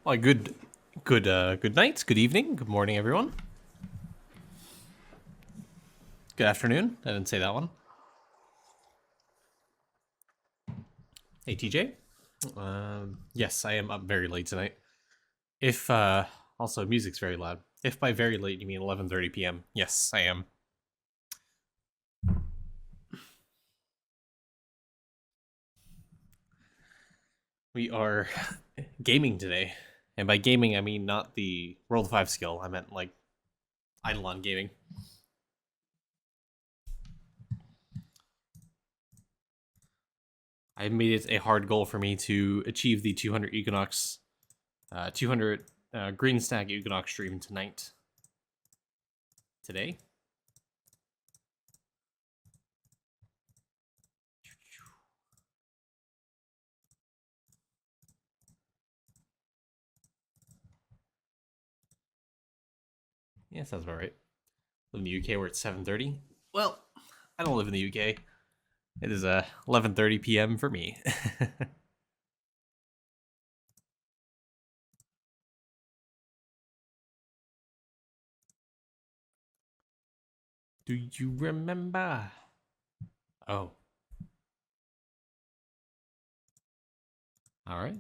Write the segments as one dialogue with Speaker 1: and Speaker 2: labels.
Speaker 1: Well, good night, good evening, good morning, everyone. Good afternoon. I didn't say that one. Hey, TJ. Yes, I am up very late tonight. If also music's very loud. If by very late you mean 11:30 p.m., yes, I am. We are gaming today, and by gaming I mean not the World 5 skill. I meant like Eidolon gaming. I made it a hard goal for me to achieve the 200 Equinox, 200 green stack Equinox stream tonight. Today. Yeah, sounds about right. Live in the UK where it's 7:30. Well, I don't live in the UK. It is 11:30 p.m. for me. Do you remember? Oh, all right.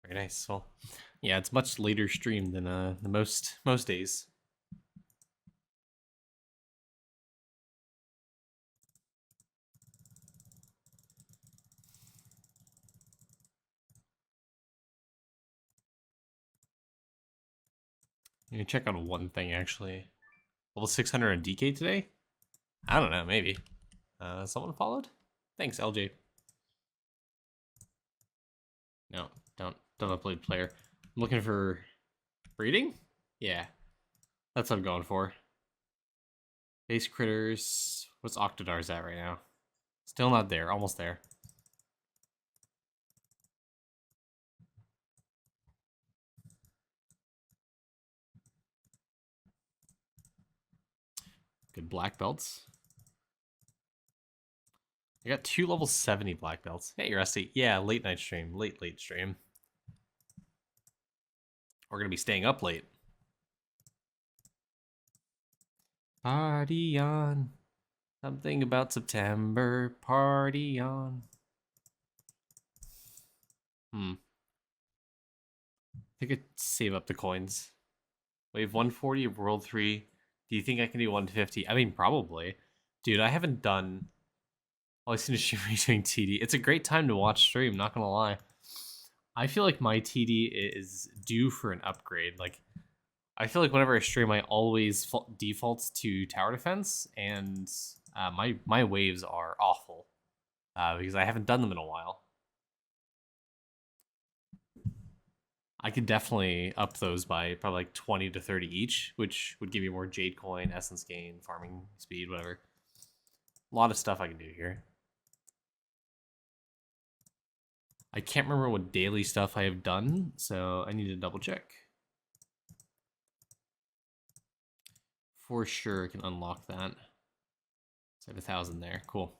Speaker 1: Very nice. Well, yeah, it's much later stream than the most days. You can check on one thing actually. Level 600 on DK today? I don't know, maybe. Someone followed? Thanks, LJ. No, don't upload player. I'm looking for breeding? Yeah, that's what I'm going for. Base critters. What's Octodar's at right now? Still not there. Almost there. Good black belts. I got 2 level 70 black belts. Hey, Rusty. Yeah, late night stream. Late stream. We're going to be staying up late. Party on. Something about September. Party on. I could save up the coins. Wave 140 of World 3. Do you think I can do 150? I mean, probably. Dude, I haven't done. All I've seen is Shimmy doing TD. It's a great time to watch stream, not gonna lie. I feel like my TD is due for an upgrade. Like, I feel like whenever I stream, I always default to tower defense, and my waves are awful because I haven't done them in a while. I could definitely up those by probably like 20 to 30 each, which would give you more Jade coin, essence gain, farming speed, whatever. A lot of stuff I can do here. I can't remember what daily stuff I have done, so I need to double check. For sure, I can unlock that. So I have 1,000 there. Cool.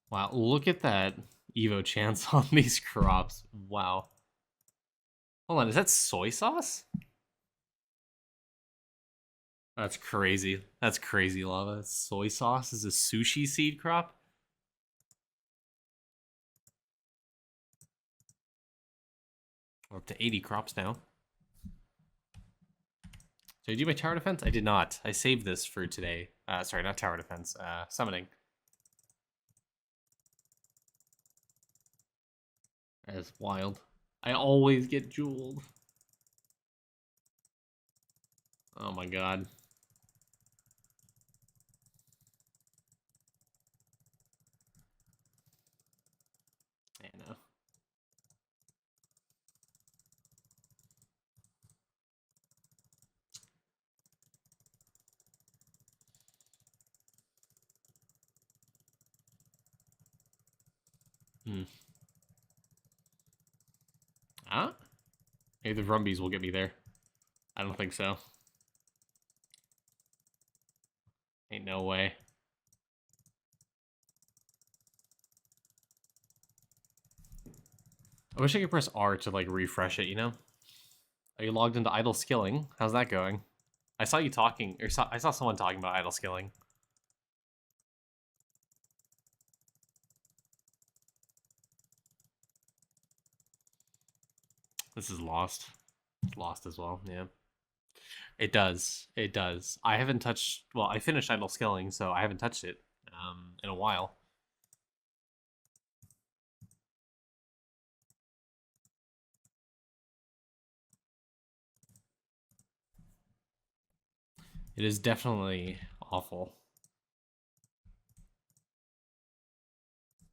Speaker 1: Wow, look at that Evo chance on these crops. Wow. Hold on, is that soy sauce? That's crazy. That's crazy, Lava. Soy sauce is a sushi seed crop? We're up to 80 crops now. Did I do my tower defense? I did not. I saved this for today. Sorry, not tower defense. Summoning. That's wild. I always get jeweled. Oh my god. I know. Hmm. Huh? Maybe the Rumbies will get me there. I don't think so. Ain't no way. I wish I could press R to like refresh it, you know? Are you logged into idle skilling? How's that going? I saw you talking, or I saw someone talking about idle skilling. This is lost. It's lost as well, yeah. It does. It does. I haven't touched, well, I finished idle skilling, so I haven't touched it in a while. It is definitely awful.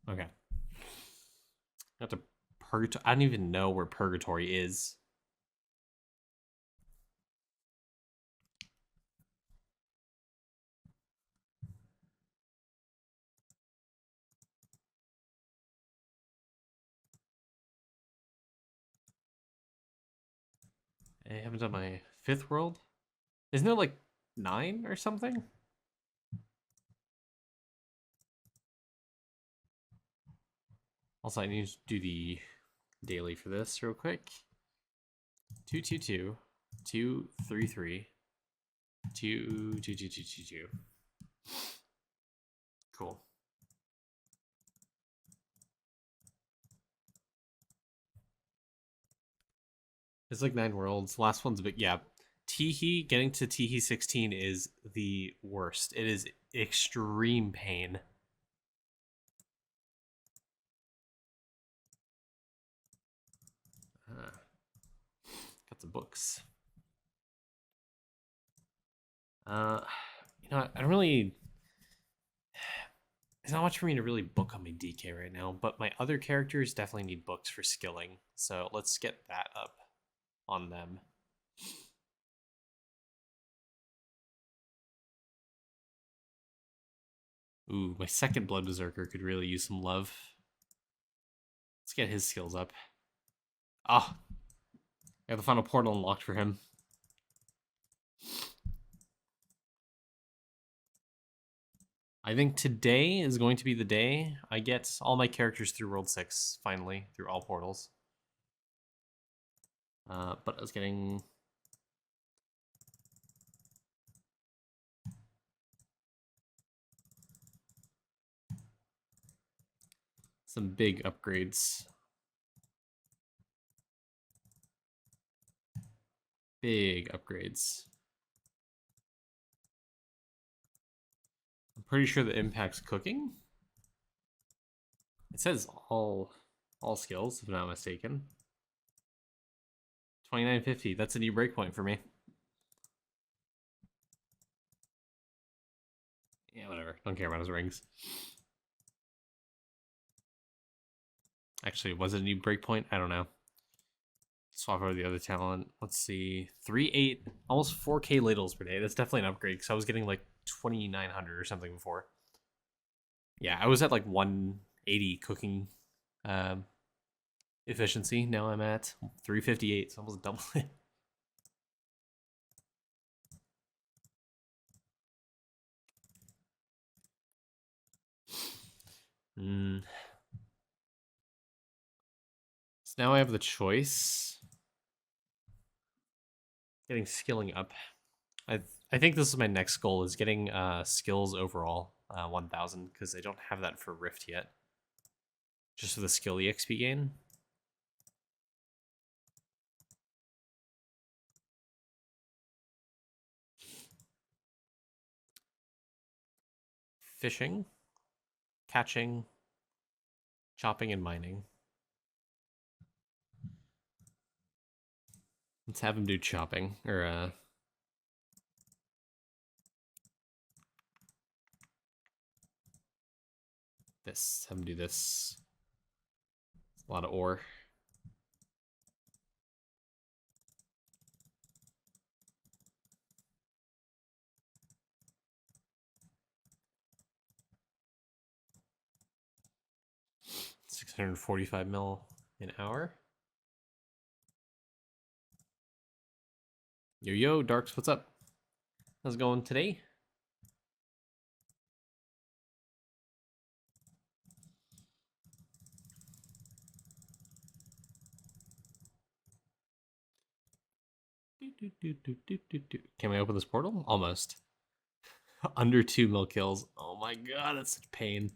Speaker 1: Okay. I have to I don't even know where purgatory is. I haven't done my 5th world. Isn't there like 9 or something? Also, I need to do the daily for this real quick. 222 233 22222. Cool. It's like 9 worlds. Last one's a bit, yeah. Teehee, getting to Teehee 16 is the worst. It is extreme pain. Got some books. You know, I don't really. There's not much for me to really book on my DK right now, but my other characters definitely need books for skilling. So let's get that up on them. Ooh, my second Blood Berserker could really use some love. Let's get his skills up. Ah, I have the final portal unlocked for him. I think today is going to be the day I get all my characters through World 6, finally, through all portals. But I was getting... some big upgrades. Big upgrades. I'm pretty sure that impacts cooking. It says all skills, if I'm not mistaken. 2950. That's a new breakpoint for me. Yeah, whatever. Don't care about his rings. Actually, was it a new breakpoint? I don't know. Swap over the other talent. Let's see. 3-8, almost 4K ladles per day. That's definitely an upgrade because I was getting like 2,900 or something before. Yeah, I was at like 180 cooking efficiency. Now I'm at 358, so almost double it. So now I have the choice. Getting skilling up. I think this is my next goal, is getting skills overall 1,000, because I don't have that for Rift yet. Just for the skill EXP gain. Fishing, catching, chopping, and mining. Let's have him do chopping, or this. Have him do this. A lot of ore. 645 mil an hour. Yo, Darks, what's up? How's it going today? Can we open this portal? Almost. Under 2 mil kills. Oh my god, that's such pain.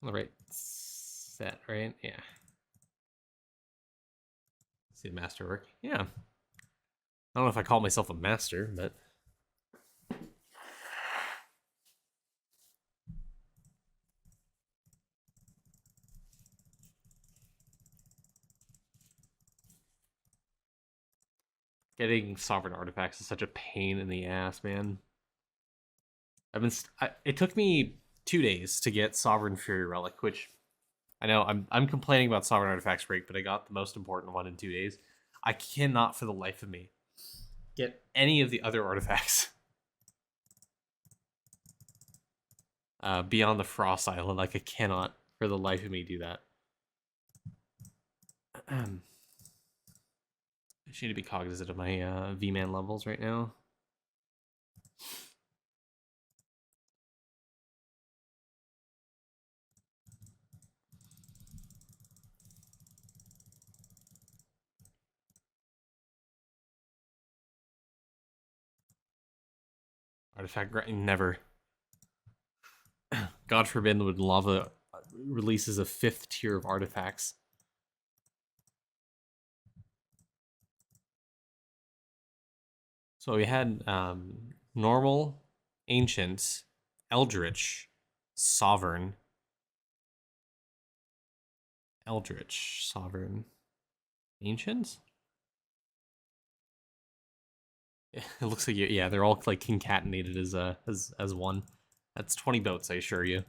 Speaker 1: On the right set, right? Yeah. See the master work? Yeah. I don't know if I call myself a master, but... Getting sovereign artifacts is such a pain in the ass, man. It took me 2 days to get Sovereign Fury Relic, which I know I'm complaining about Sovereign Artifacts break, but I got the most important one in 2 days. I cannot for the life of me get any of the other artifacts beyond the Frost Island. Like, I cannot for the life of me do that. I just need to be cognizant of my V-Man levels right now. Artifact never. God forbid when lava releases a 5th tier of artifacts. So we had normal, ancient, eldritch, sovereign, eldritch, sovereign, ancient. It looks like yeah, they're all like concatenated as one. That's 20 boats, I assure you.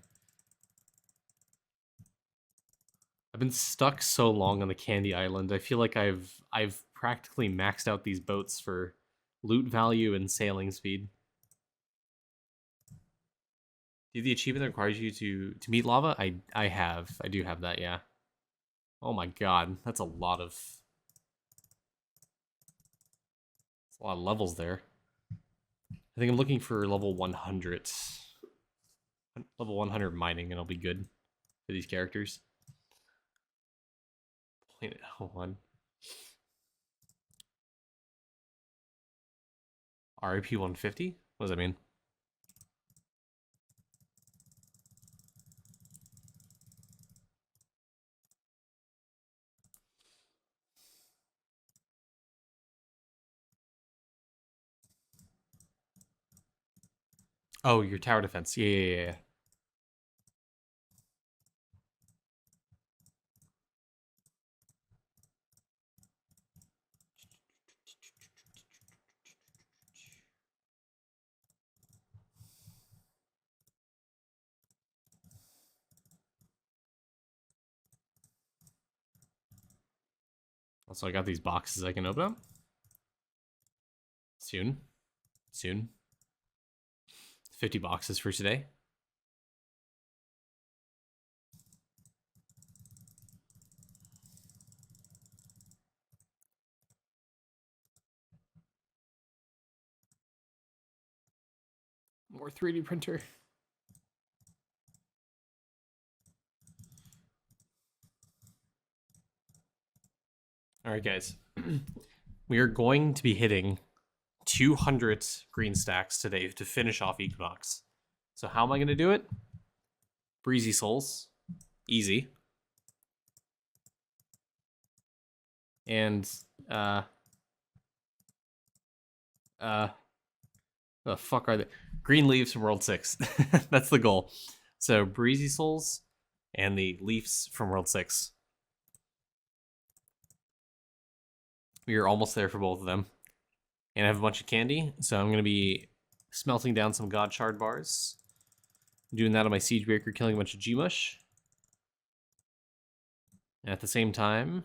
Speaker 1: I've been stuck so long on the Candy Island. I feel like I've practically maxed out these boats for loot value and sailing speed. Do the achievement that requires you to meet lava? I do have that, yeah. Oh my god, that's a lot of levels there. I think I'm looking for level 100. Level 100 mining and I'll be good for these characters. Planet L1. RIP 150? What does that mean? Oh, your tower defense. Yeah. Also, I got these boxes I can open up. Soon. 50 boxes for today. More 3D printer. All right, guys. We are going to be hitting 200 green stacks today to finish off Equinox. So how am I going to do it? Breezy Souls. Easy. And, the fuck are they? Green leaves from World 6. That's the goal. So Breezy Souls and the leaves from World 6. We are almost there for both of them. And I have a bunch of candy, so I'm going to be smelting down some God Shard bars. Doing that on my Siege Breaker, killing a bunch of G-Mush. And at the same time,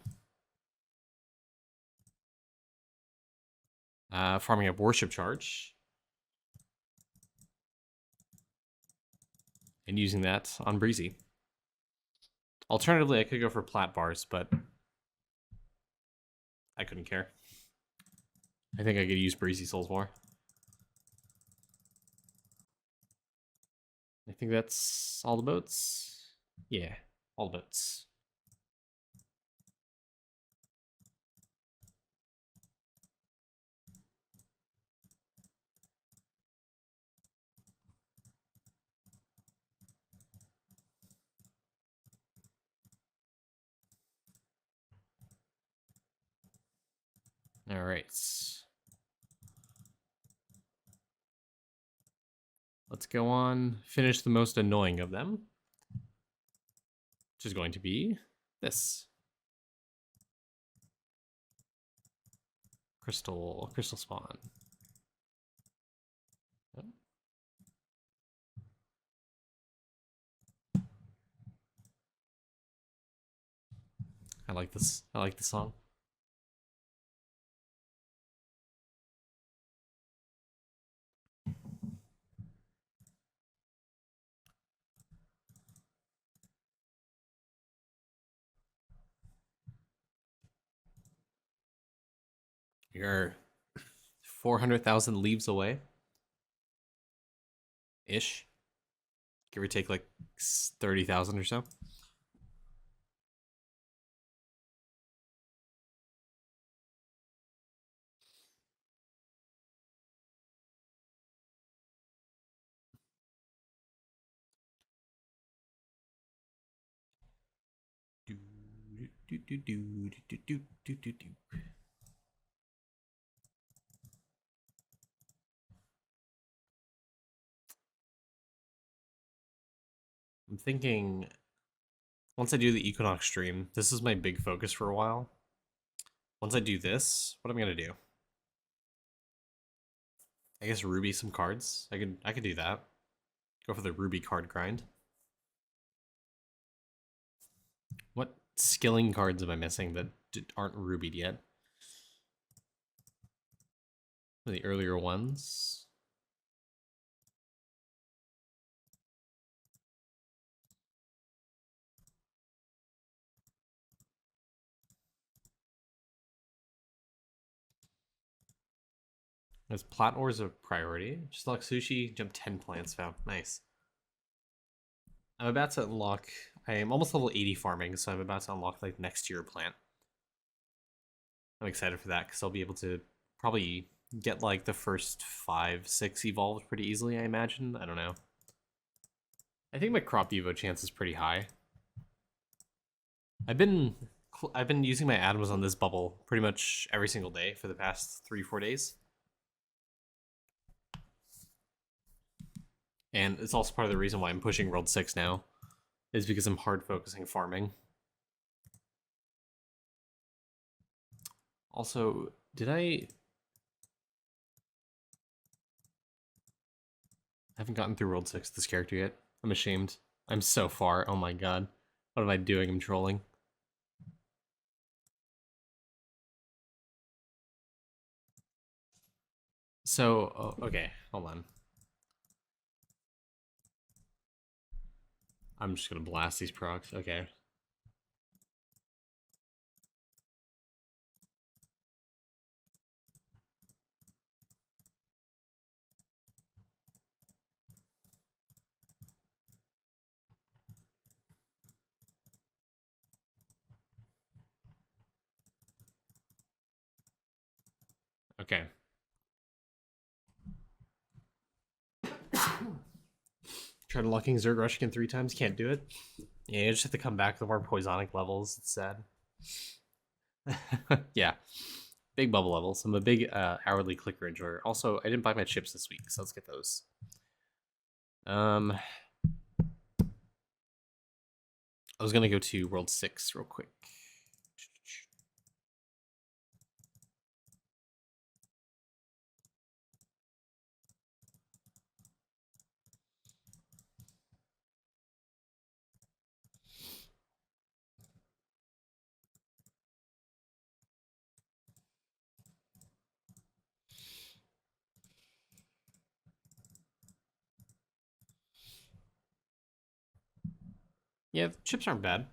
Speaker 1: farming up Worship Charge. and using that on Breezy. Alternatively, I could go for plat bars, but I couldn't care. I think I could use Breezy Souls more. I think that's all the boats. Yeah, all the boats. All right. Let's go on, finish the most annoying of them, which is going to be this. Crystal spawn. Oh. I like this. I like the song. You're 400,000 leaves away. Ish. Give or take like 30,000 or so. I'm thinking once I do the Equinox stream, this is my big focus for a while. Once I do this, what am I gonna do? I guess Ruby some cards. I could do that. Go for the Ruby card grind. What skilling cards am I missing that aren't rubied yet? The earlier ones. Is plat ores a priority? Just like sushi, jump 10 plants found. Nice. I'm about to unlock. I am almost level 80 farming, so I'm about to unlock like next tier plant. I'm excited for that because I'll be able to probably get like the first 5, 6 evolved pretty easily, I imagine. I don't know. I think my crop evo chance is pretty high. I've been using my atoms on this bubble pretty much every single day for the past 3-4 days. And it's also part of the reason why I'm pushing World 6 now, is because I'm hard focusing farming. Also, I haven't gotten through World 6 this character yet. I'm ashamed. I'm so far. Oh my god. What am I doing? I'm trolling. So, okay, hold on. I'm just gonna blast these procs. Okay. Okay. Tried unlocking Zerg Rushkin 3 times, can't do it. Yeah, you just have to come back with more poisonic levels. It's sad. Yeah. Big bubble levels. I'm a big hourly clicker enjoyer. Also, I didn't buy my chips this week, so let's get those. I was gonna go to World 6 real quick. Yeah, the chips aren't bad.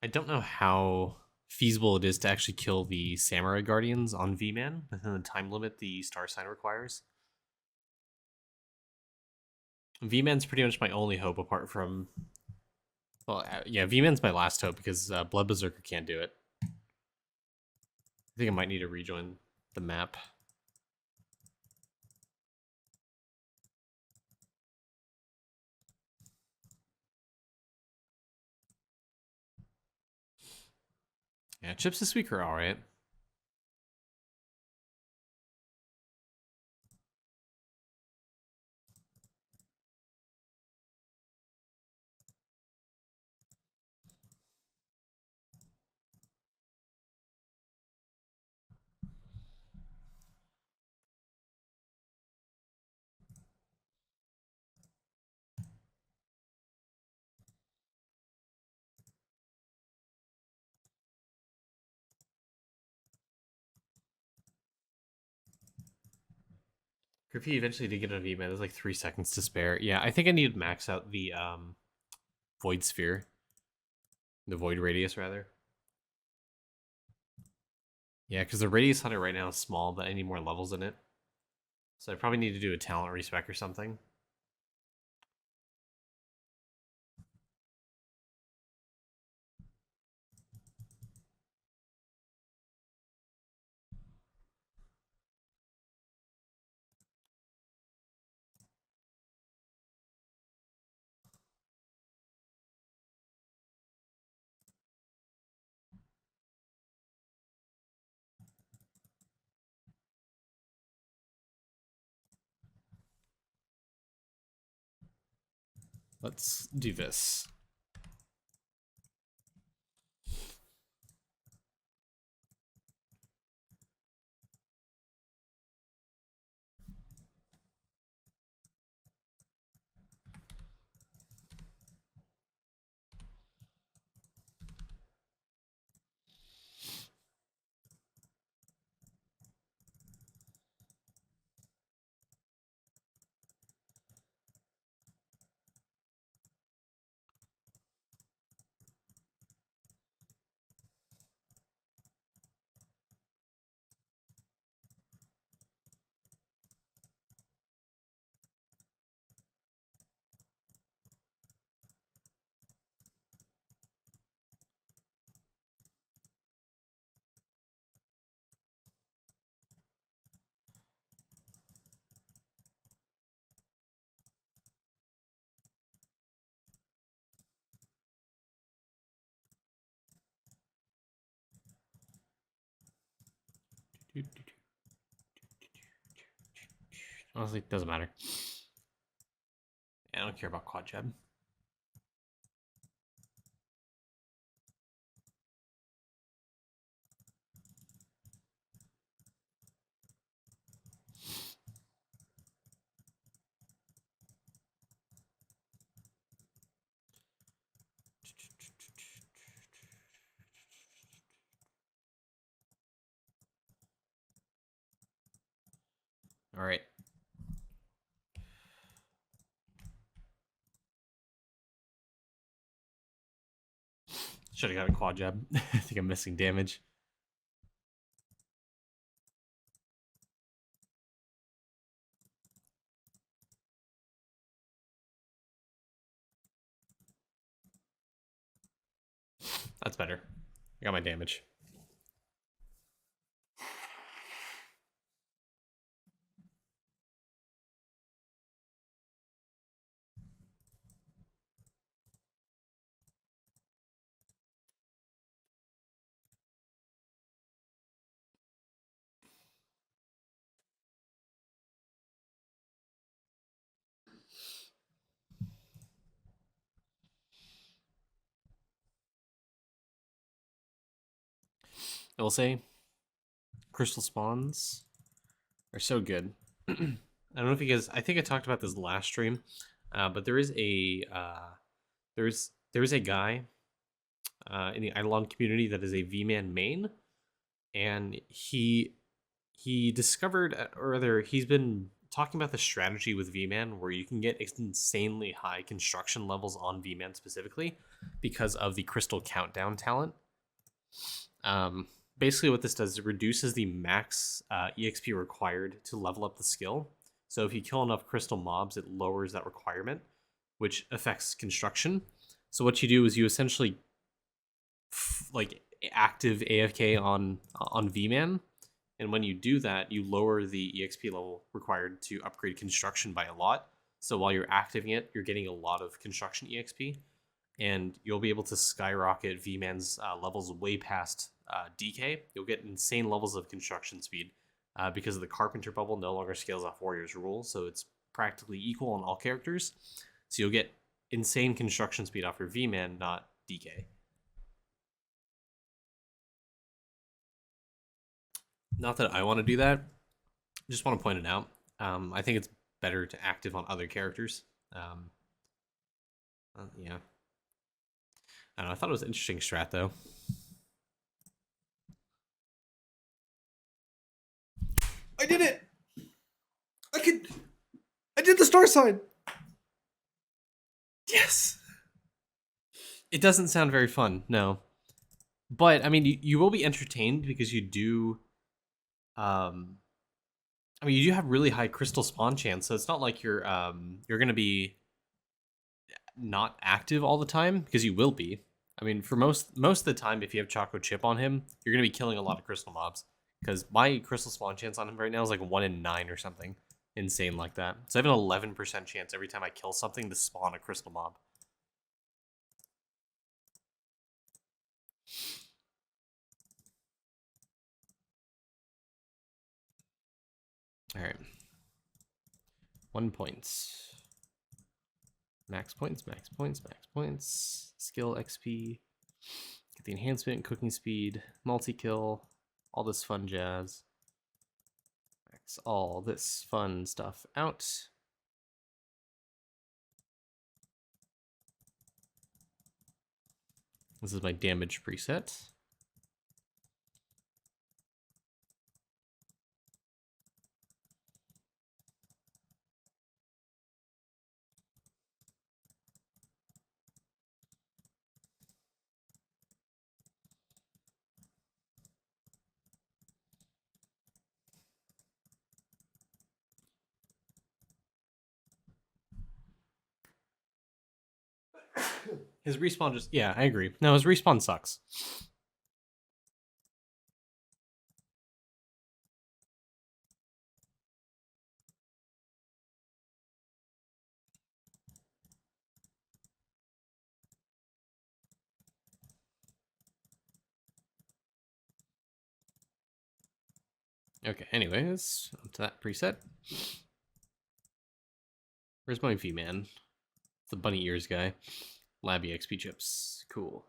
Speaker 1: I don't know how feasible it is to actually kill the Samurai Guardians on V-Man within the time limit the star sign requires. V-Man's pretty much my only hope apart from... Well, yeah, V-Man's my last hope because Blood Berserker can't do it. I think I might need to rejoin the map. Yeah, chips this week are alright. Griffey eventually did get a V-Man. There's like 3 seconds to spare. Yeah, I think I need to max out the Void Sphere. The Void Radius, rather. Yeah, because the Radius Hunter right now is small, but I need more levels in it. So I probably need to do a talent respec or something. Let's do this. Honestly, it doesn't matter. I don't care about quad jab. All right. Should have got a quad jab. I think I'm missing damage. That's better. I got my damage. I will say, crystal spawns are so good. I don't know if you guys. I think I talked about this last stream, but there is a there is a guy in the Eidolon community that is a V-Man main, and he discovered, or rather, he's been talking about the strategy with V-Man where you can get insanely high construction levels on V-Man specifically because of the Crystal Countdown talent. Um, Basically, what this does is it reduces the max EXP required to level up the skill. So if you kill enough crystal mobs, it lowers that requirement, which affects construction. So what you do is you essentially like active AFK on V-Man, and when you do that, you lower the EXP level required to upgrade construction by a lot. So while you're activating it, you're getting a lot of construction EXP, and you'll be able to skyrocket V-Man's levels way past DK. You'll get insane levels of construction speed because of the Carpenter bubble no longer scales off Warrior's rule, so it's practically equal on all characters. So you'll get insane construction speed off your V-Man, not DK. Not that I want to do that. I just want to point it out. I think it's better to active on other characters. Yeah. I don't know. I thought it was an interesting strat, though. I did it! I did the star sign! Yes! It doesn't sound very fun, no. But, I mean, you will be entertained because you do... I mean, you do have really high crystal spawn chance, so it's not like you're going to be not active all the time, because you will be. I mean, for most of the time, if you have Choco Chip on him, you're going to be killing a lot of crystal mobs. Because my crystal spawn chance on him right now is like 1 in 9 or something. Insane like that. So I have an 11% chance every time I kill something to spawn a crystal mob. Alright. 1 point. Max points, max points, max points. Skill XP. Get the enhancement, cooking speed, multi-kill, all this fun jazz. Max all this fun stuff out. This is my damage preset. His respawn just... Yeah, I agree. No, his respawn sucks. Okay, anyways, up to that preset. Where's my V-Man? The bunny ears guy. Lab EXP chips. Cool.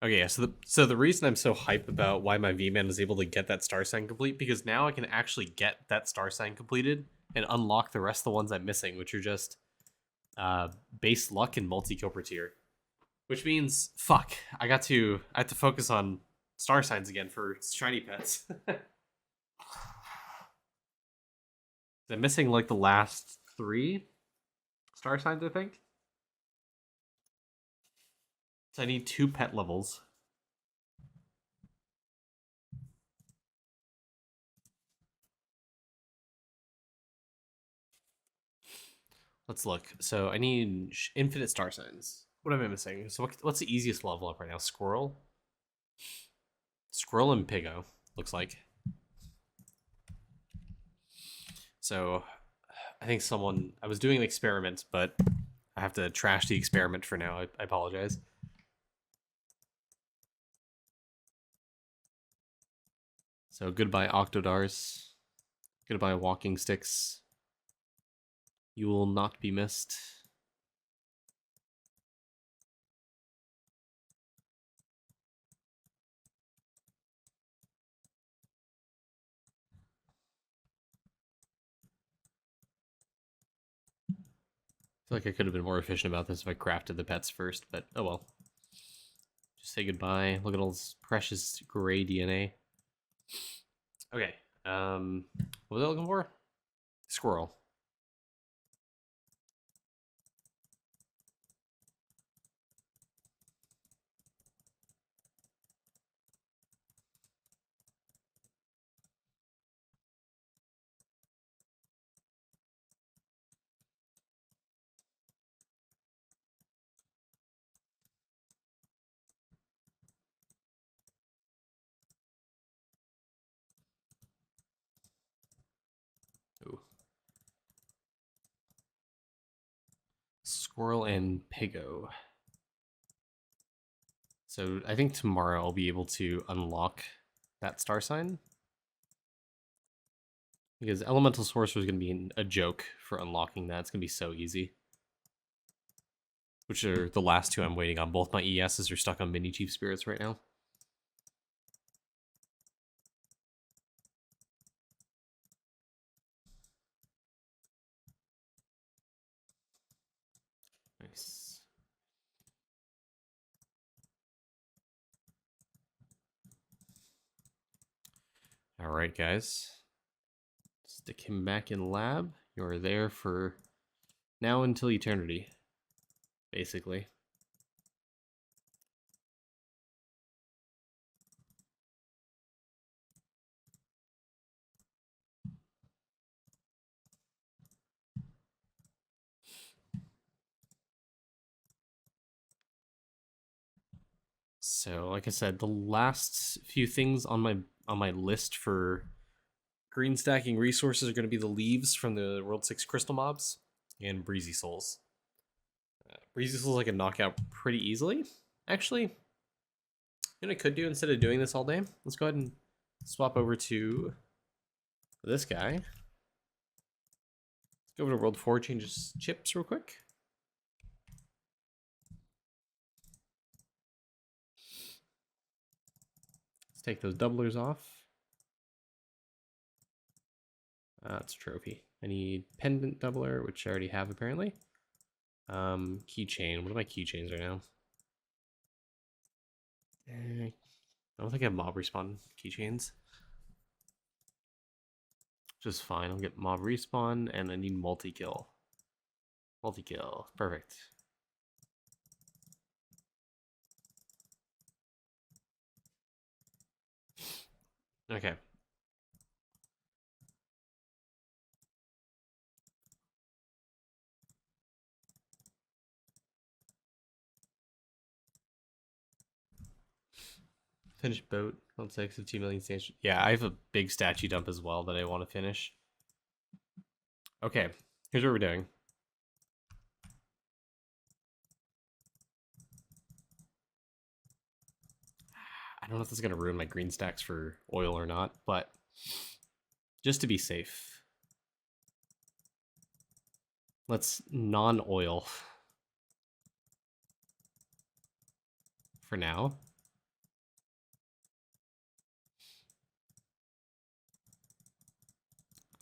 Speaker 1: Okay, yeah, so the reason I'm so hype about why my V-Man is able to get that star sign complete, because now I can actually get that star sign completed and unlock the rest of the ones I'm missing, which are just base luck and multi-kill per tier. Which means, fuck, I have to focus on star signs again for shiny pets. I'm missing like the last 3 star signs, I think. So I need 2 pet levels. Let's look. So I need infinite star signs. What am I missing? So what's the easiest level up right now? Squirrel? Squirrel and Piggo, looks like. So I think I was doing an experiment, but I have to trash the experiment for now. I apologize. So goodbye Octodars. Goodbye walking sticks. You will not be missed. feel like I could have been more efficient about this if I crafted the pets first, but oh well. Just say goodbye. Look at all this precious gray DNA. Okay. What was I looking for? Squirrel. Ooh. Squirrel and Piggo. So I think tomorrow I'll be able to unlock that star sign. Because Elemental Sorcerer is going to be a joke for unlocking that. It's going to be so easy. Which are the last two I'm waiting on. Both my ESs are stuck on Mini Chief Spirits right now. Nice. Alright, guys. Stick him back in lab. You're there for now until eternity, basically. So, like I said, the last few things on my list for green stacking resources are going to be the leaves from the World 6 crystal mobs and Breezy Souls. Breezy Souls I can knock out pretty easily. Actually, you know what I could do instead of doing this all day? Let's go ahead and swap over to this guy. Let's go over to World 4, change his chips real quick. Let's take those doublers off. That's a trophy. I need pendant doubler, which I already have apparently. Keychain. What are my keychains right now? I don't think I have mob respawn keychains. Just fine. I'll get mob respawn, and I need multi-kill. Multi-kill. Perfect. Okay. Finish boat. On 6 of 2 million statue. Yeah, I have a big statue dump as well that I want to finish. Okay, here's what we're doing. I don't know if this is going to ruin my green stacks for oil or not, but just to be safe, let's non-oil for now.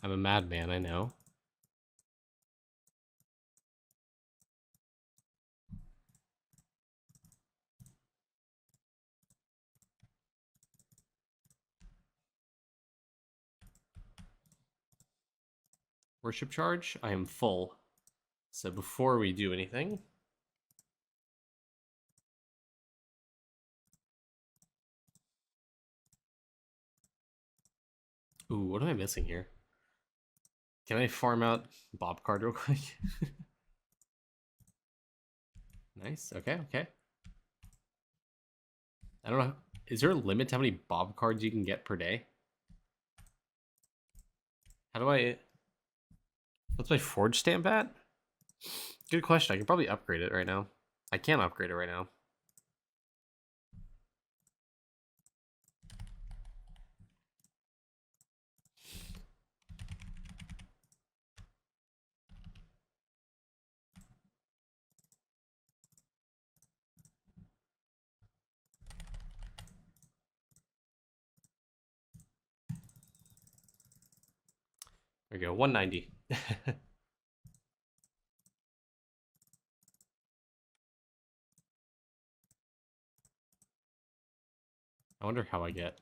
Speaker 1: I'm a madman, I know. Worship charge, I am full. So before we do anything, ooh, what am I missing here? Can I farm out Bob Card real quick? Nice, okay, okay. I don't know. Is there a limit to how many Bob cards you can get per day? How do I... What's my forge stamp at? Good question. I can probably upgrade it right now. I can't upgrade it right now. There we go, 190. I wonder how I get.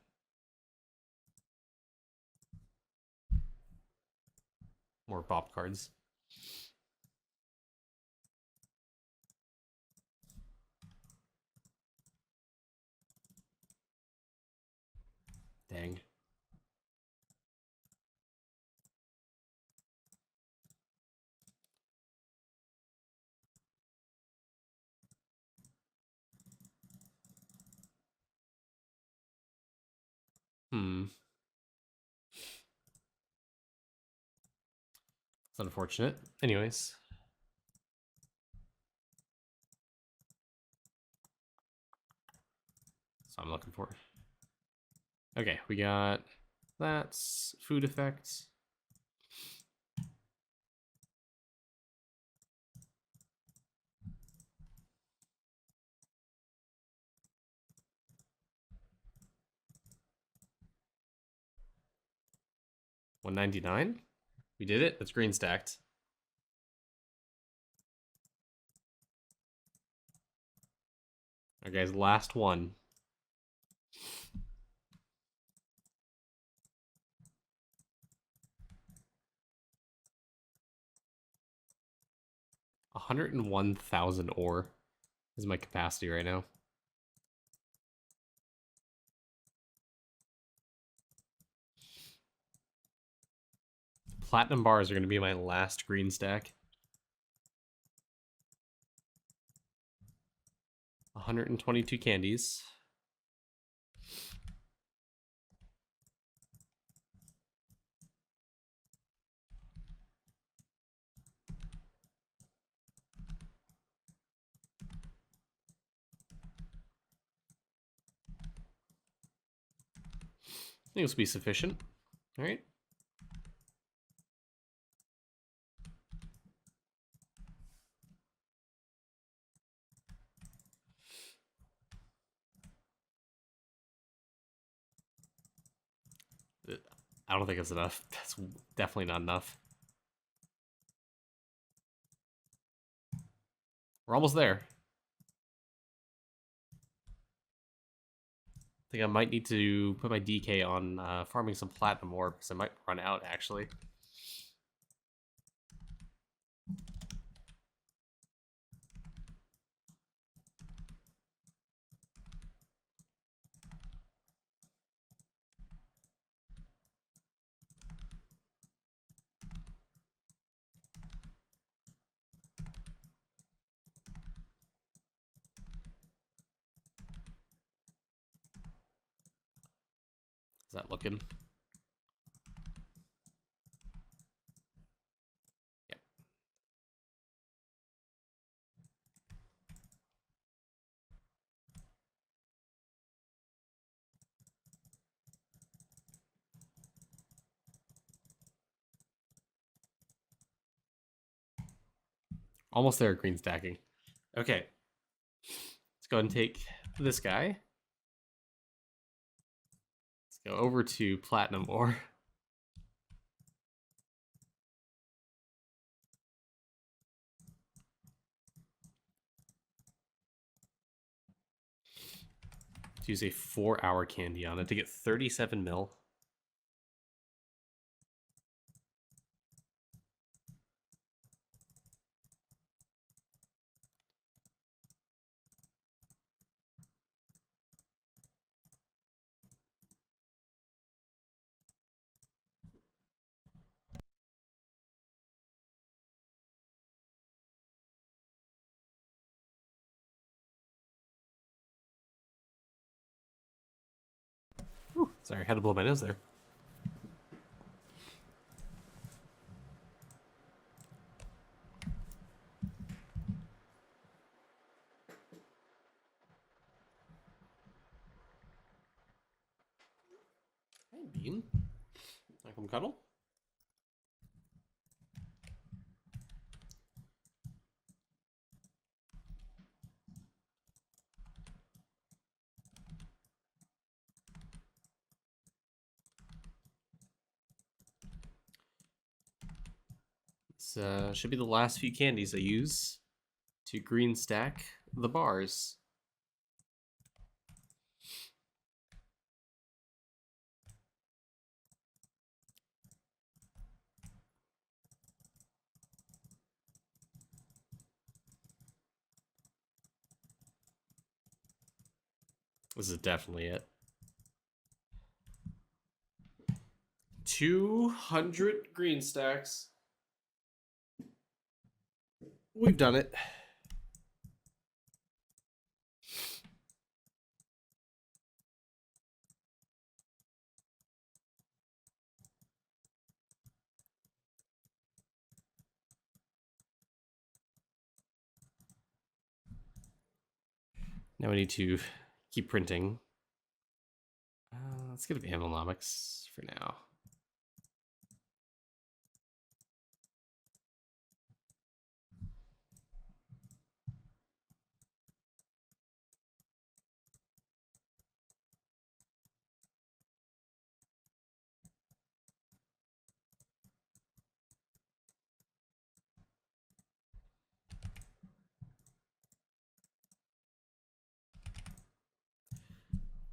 Speaker 1: More pop cards. Dang. It's unfortunate. Anyways. So I'm looking for. Okay, we got that's food effects. $199. We did it. That's green stacked. All right, guys, last one. $101,000 ore is my capacity right now. Platinum bars are going to be my last green stack. 122 candies. I think this will be sufficient. All right. I don't think it's enough. That's definitely not enough. We're almost there. I think I might need to put my DK on farming some platinum ore because I might run out, actually. Is that looking? Yep. Almost there, green stacking. Okay. Let's go ahead and take this guy. Let's go over to platinum ore. To use a 4-hour candy on it to get 37 mil. Whew, sorry, I had to blow my nose there. Hey, Bean. I come cuddle? This should be the last few candies I use to green stack the bars. This is definitely it. 200 green stacks. We've done it. Now we need to keep printing. Let's get Vanilnomics for now.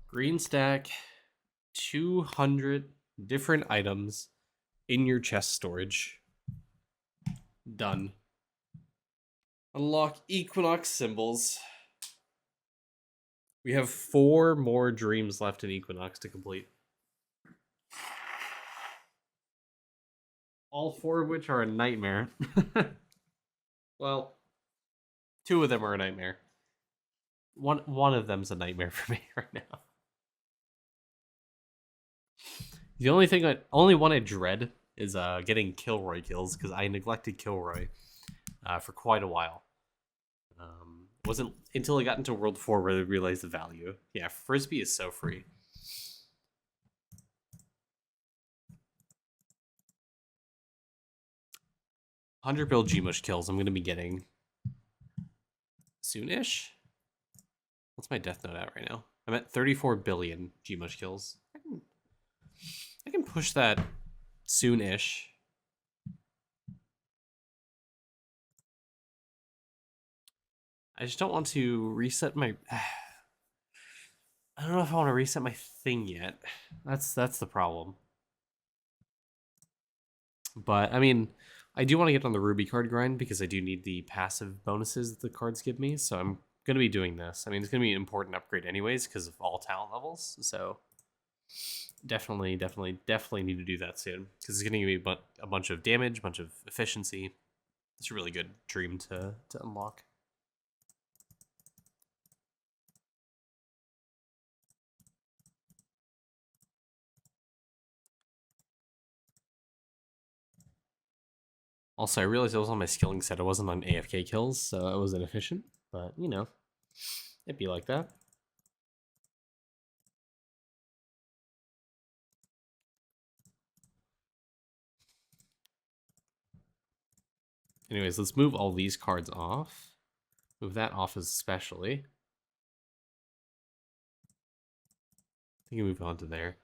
Speaker 1: Green stack, 200 different items in your chest storage. Done. Unlock Equinox symbols. We have 4 more dreams left in Equinox to complete. All 4 of which are a nightmare. Well, 2 of them are a nightmare. One of them's a nightmare for me right now. The only one I dread is getting Kilroy kills, because I neglected Kilroy for quite a while. Wasn't until I got into World 4 where I realized the value. Yeah, Frisbee is so free. $100 bill Gmush kills I'm going to be getting soonish. What's my death note at right now? I'm at 34 billion Gmush kills. I can push that soonish. I just don't want to reset my... I don't know if I want to reset my thing yet. That's the problem. But, I mean, I do want to get on the Ruby card grind because I do need the passive bonuses that the cards give me. So I'm going to be doing this. I mean, it's going to be an important upgrade anyways because of all talent levels. So definitely need to do that soon because it's going to give me a bunch of damage, a bunch of efficiency. It's a really good dream to unlock. Also, I realized I was on my skilling set. I wasn't on AFK kills, so it was inefficient. But, you know, it'd be like that. Anyways, let's move all these cards off. Move that off especially. I think we move on to there.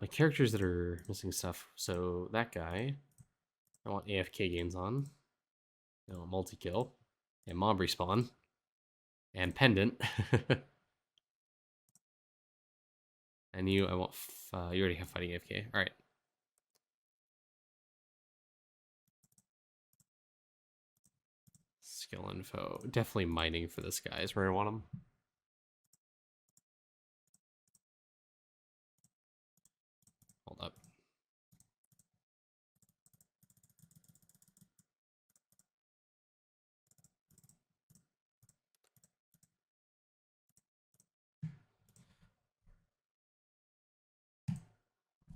Speaker 1: My characters that are missing stuff. So that guy, I want AFK gains on. I want multi-kill. And mob respawn. And pendant. And you, I want... you already have fighting AFK. Alright. Skill info. Definitely mining for this guy is where I want him. Hold up.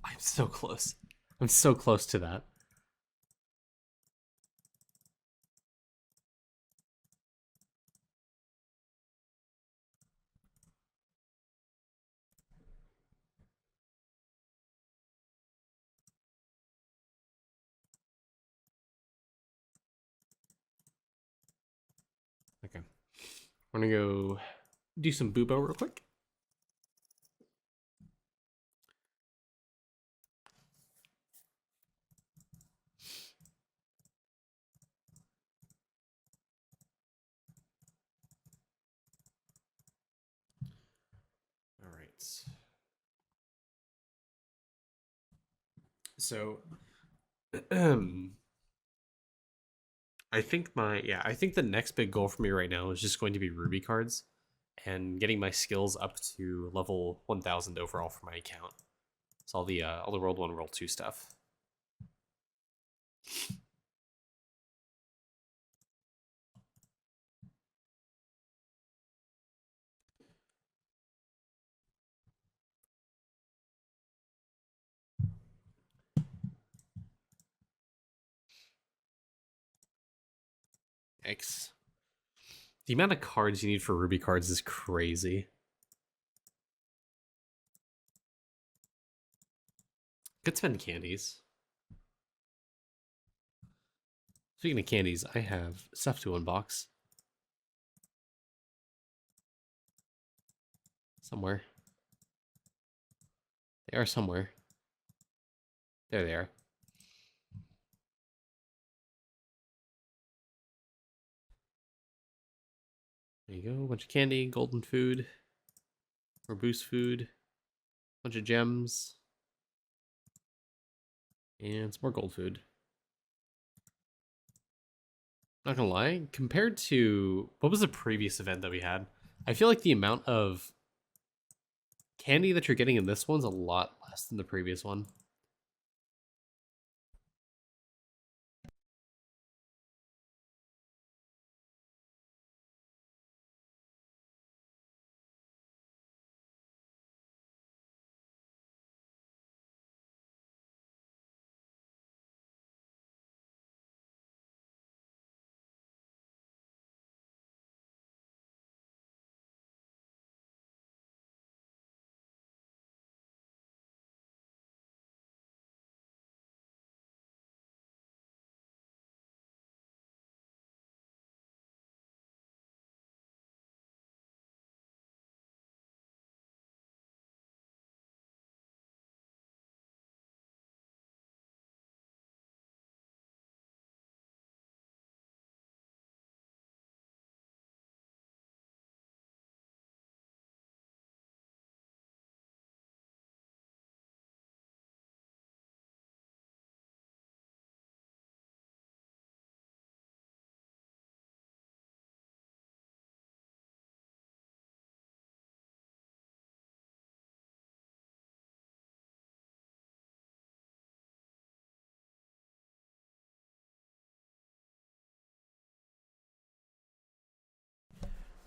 Speaker 1: I'm so close. I'm so close to that. Okay. We're gonna go do some Bubo real quick. All right. So, I think the next big goal for me right now is just going to be Ruby cards and getting my skills up to level 1000 overall for my account. It's all the World 1, World 2 stuff. X. The amount of cards you need for Ruby cards is crazy. Could spend candies. Speaking of candies, I have stuff to unbox. Somewhere. They are somewhere. There they are. There you go. A bunch of candy, golden food, or boost food, bunch of gems, and some more gold food. Not gonna lie, compared to what was the previous event that we had, I feel like the amount of candy that you're getting in this one's a lot less than the previous one.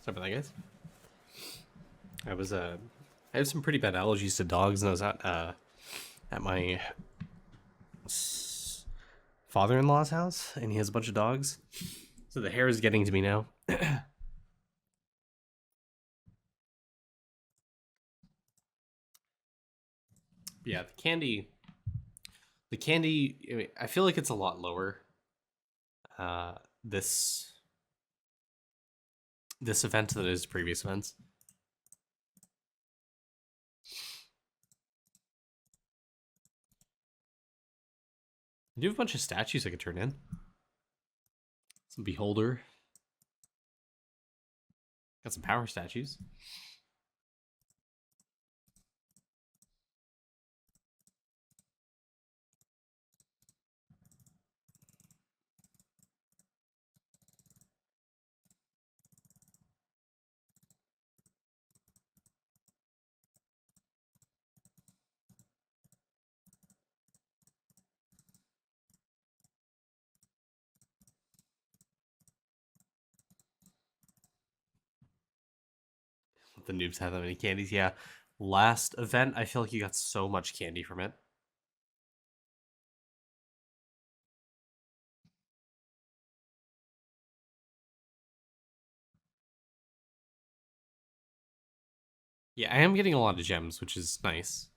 Speaker 1: Sorry about that, guys. I have some pretty bad allergies to dogs, and I was at my father-in-law's house, and he has a bunch of dogs, so the hair is getting to me now. Yeah, the candy, I feel like it's a lot lower. Uh, this this event than it is previous events. I do have a bunch of statues I could turn in. Some beholder. Got some power statues. The noobs have that many candies. Yeah. Last event, I feel like you got so much candy from it. Yeah, I am getting a lot of gems, which is nice.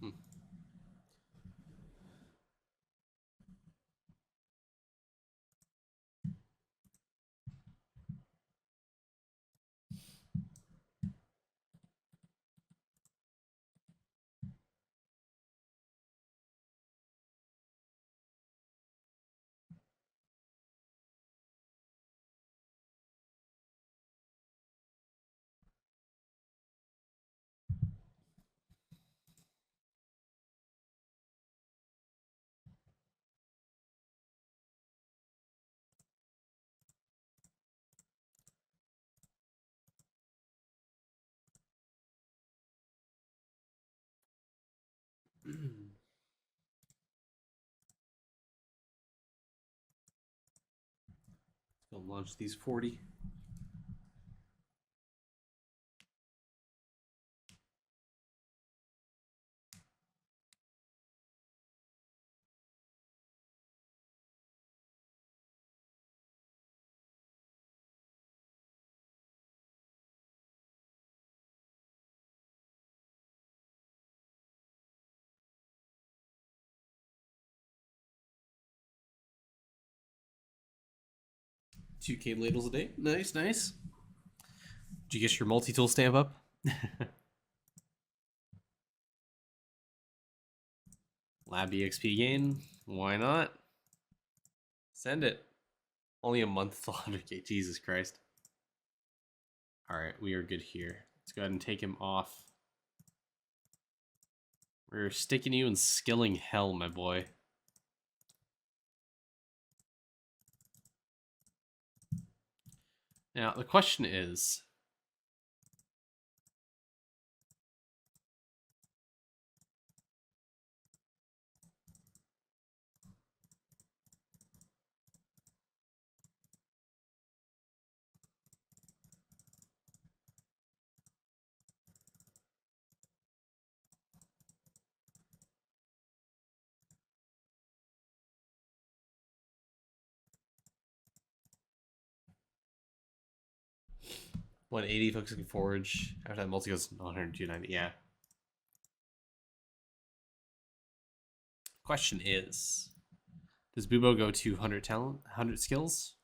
Speaker 1: Hmm. Go launch these 40. Two cane ladles a day. Nice, nice. Did you get your multi-tool stamp up? Lab EXP gain. Why not? Send it. Only a month till 100k. Jesus Christ. Alright, we are good here. Let's go ahead and take him off. We're sticking you in skilling hell, my boy. Now, the question is... $180 focusing forge. After that, multi goes 100, 290. Yeah. Question is, does Bubo go to 100 talent, 100 skills?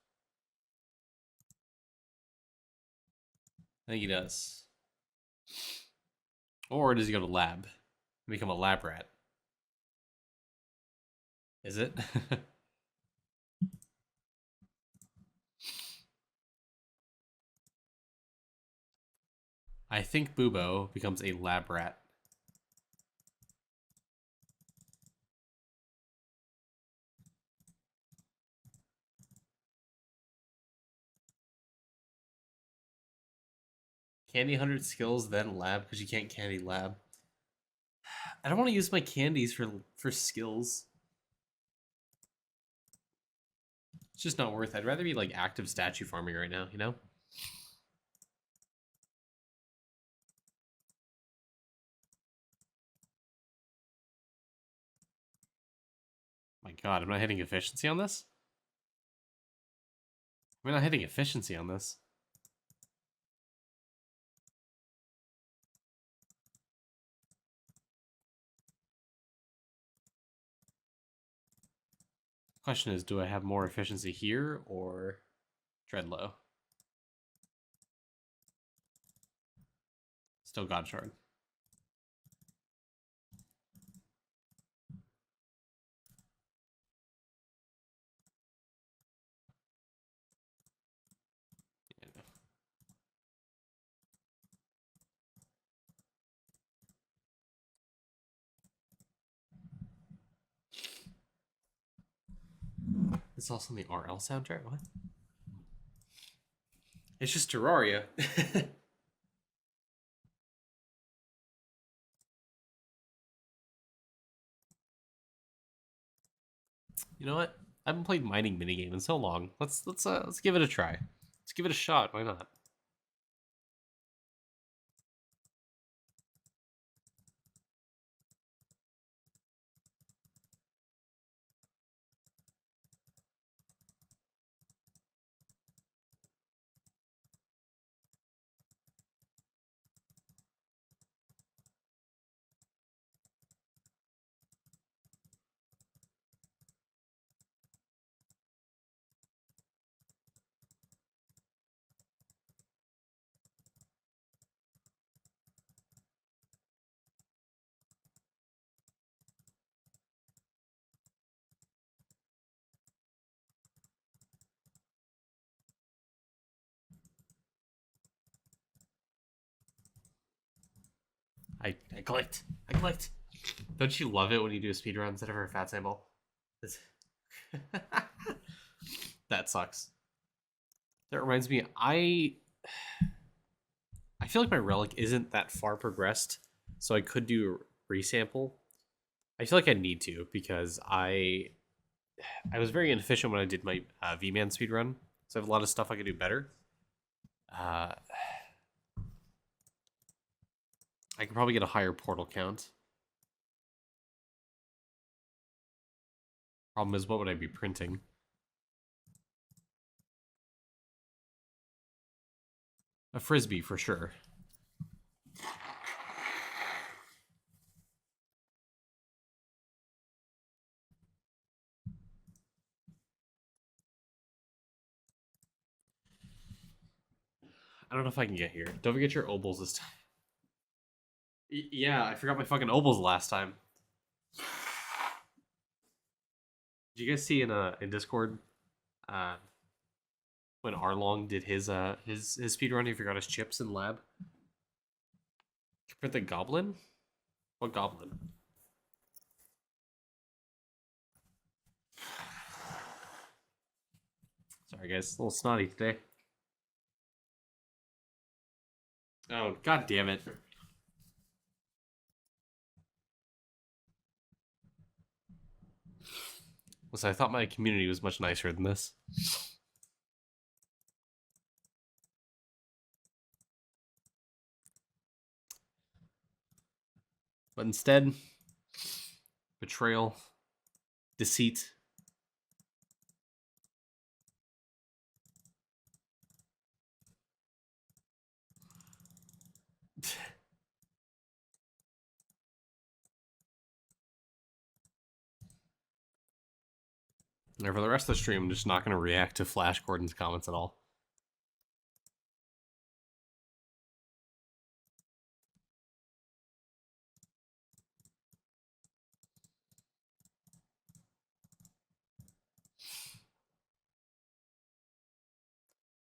Speaker 1: I think he does. Or does he go to lab and become a lab rat? Is it? I think Bubo becomes a lab rat. Candy 100 skills, then lab, because you can't candy lab. I don't want to use my candies for skills. It's just not worth it. I'd rather be like active statue farming right now, you know? My god, am I hitting efficiency on this? Am I not hitting efficiency on this? Question is, do I have more efficiency here or tread low? Still God Shard. Yeah. It's also in the RL soundtrack? What? It's just Terraria. You know what? I haven't played mining minigame in so long. Let's give it a try. Let's give it a shot. Why not? I clicked. I clicked. Don't you love it when you do a speedrun instead of a fat sample? That sucks. That reminds me, I feel like my relic isn't that far progressed, so I could do a resample. I feel like I need to because I was very inefficient when I did my V-Man speedrun, so I have a lot of stuff I could do better. Uh, I could probably get a higher portal count. Problem is, what would I be printing? A frisbee for sure. I don't know if I can get here. Don't forget your obols this time. Yeah, I forgot my fucking obols last time. Did you guys see in Discord uh, when Arlong did his speed run? He forgot his chips in lab. Print the goblin? What goblin? Sorry guys, a little snotty today. Oh, god damn it. Listen, I thought my community was much nicer than this. But instead, betrayal, deceit. And for the rest of the stream, I'm just not going to react to Flash Gordon's comments at all.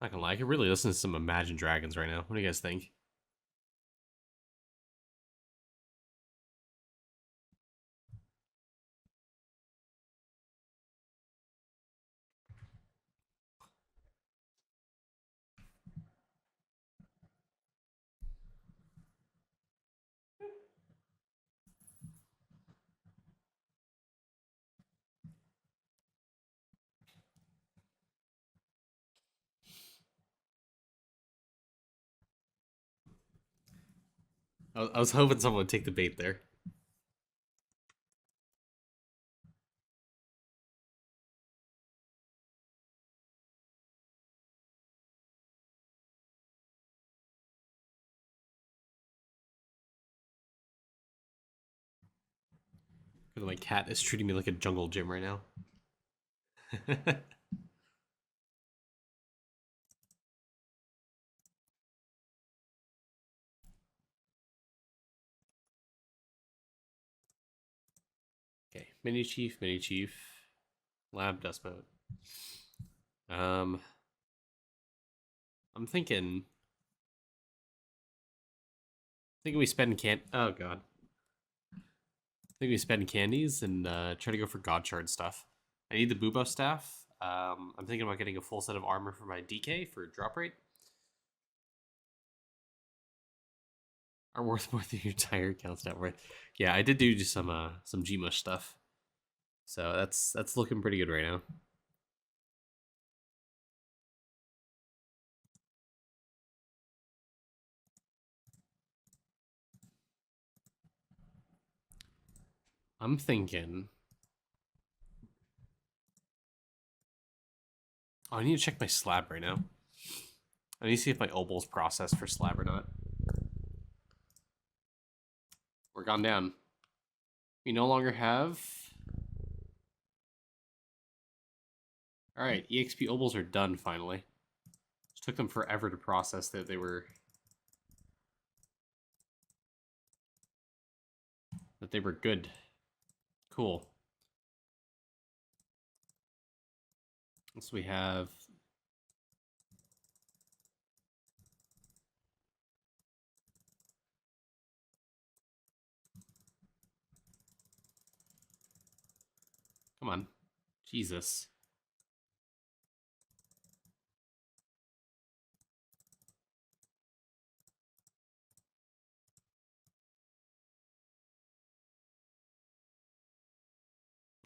Speaker 1: Not gonna lie, I could really listen to some Imagine Dragons right now. What do you guys think? I was hoping someone would take the bait there. Because my cat is treating me like a jungle gym right now. Okay, mini chief, lab dust mode. I'm thinking we spend oh god. I think we spend candies and try to go for God Shard stuff. I need the Bubo staff. I'm thinking about getting a full set of armor for my DK for drop rate. Are worth more than your entire account's net worth. Yeah, I did do just some Gmush stuff. So that's looking pretty good right now. I'm thinking. Oh, I need to check my slab right now. I need to see if my obol's processed for slab or not. We're gone down. We no longer have. Alright, EXP obols are done finally. It took them forever to process that they were good. Cool. So we have come on. Jesus.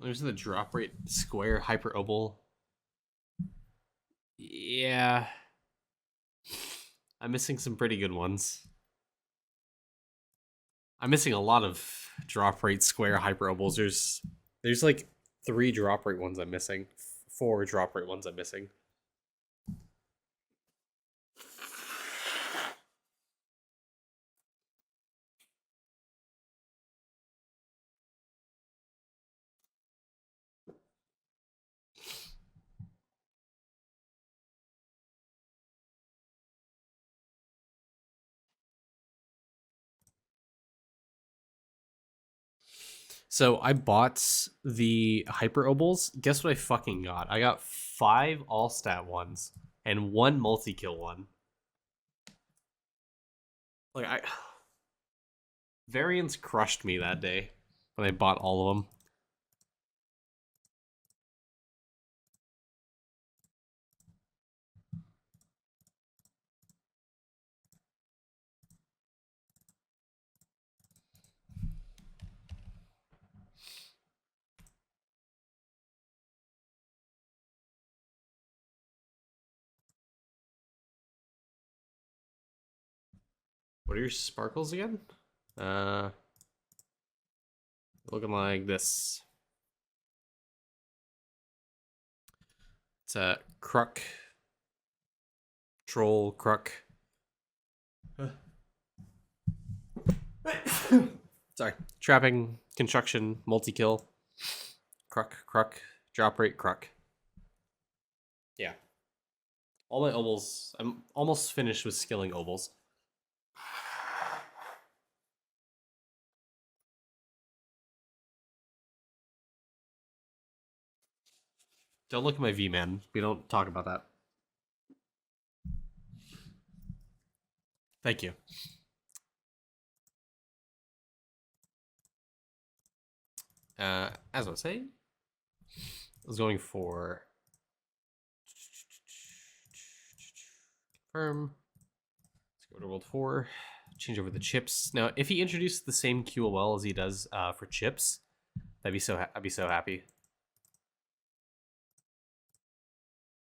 Speaker 1: There's the drop rate square hyperoval. Yeah. I'm missing some pretty good ones. I'm missing a lot of drop rate square hyperovals. There's like 3 drop rate ones I'm missing. 4 drop rate ones I'm missing. So I bought the hyper obals. Guess what I fucking got? I got 5 all stat ones and 1 multi kill one. Like I variants crushed me that day when I bought all of them. What are your sparkles again? Uh Looking like this. It's a Kruk. Troll Kruk. Sorry. Trapping, construction, multi-kill. Kruk. Drop rate, Kruk. Yeah. All my obals. I'm almost finished with skilling obals. Don't look at my V, man. We don't talk about that. Thank you. As I was saying, I was going for confirm. Let's go to World 4. Change over the chips. Now, if he introduces the same QOL as he does for chips, I'd be so happy.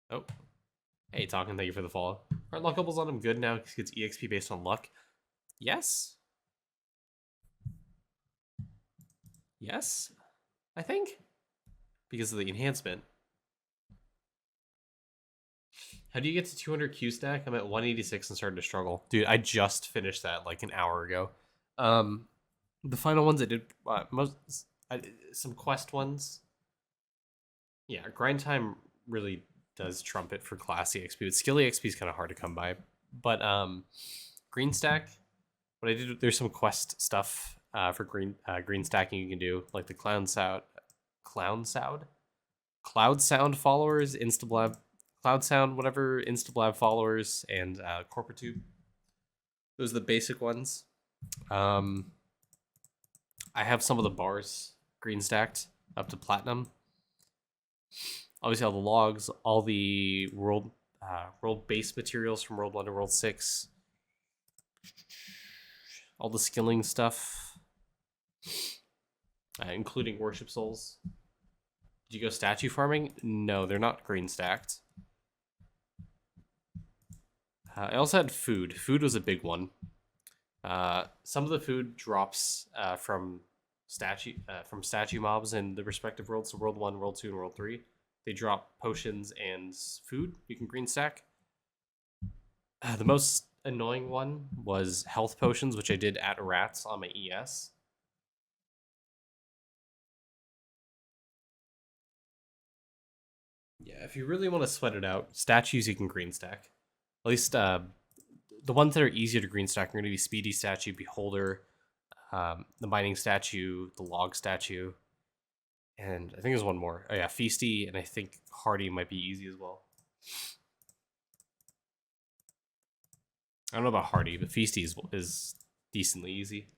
Speaker 1: Oh, hey, Talking. Thank you for the follow. Are luck doubles on him good now? Because he gets EXP based on luck. Yes. Yes, I think because of the enhancement. How do you get to 200 Q stack? I'm at 186 and started to struggle. Dude, I just finished that like an hour ago. The final ones I did some quest ones. Yeah, grind time really does trump it for class EXP. But skill EXP is kind of hard to come by. But green stack, what I did, there's some quest stuff for green stacking you can do, like the cloud sound followers, Instablab, Cloud Sound, whatever, Instablab followers, and Corporate Tube. Those are the basic ones. I have some of the bars green stacked up to platinum. Obviously, all the logs, all the world base materials from World 1 to World 6, all the skilling stuff, including Worship Souls. Did you go statue farming? No, they're not green stacked. I also had food. Food was a big one. Some of the food drops from statue mobs in the respective worlds. So World 1, World 2, and World 3. They drop potions and food you can green stack. The most annoying one was health potions, which I did at Rats on my ES. Yeah, if you really want to sweat it out, statues you can green stack. At least the ones that are easier to green stack are going to be Speedy Statue, Beholder, the Mining Statue, the Log Statue, and I think there's one more. Oh yeah, Feasty, and I think Hardy might be easy as well. I don't know about Hardy, but Feasty is decently easy.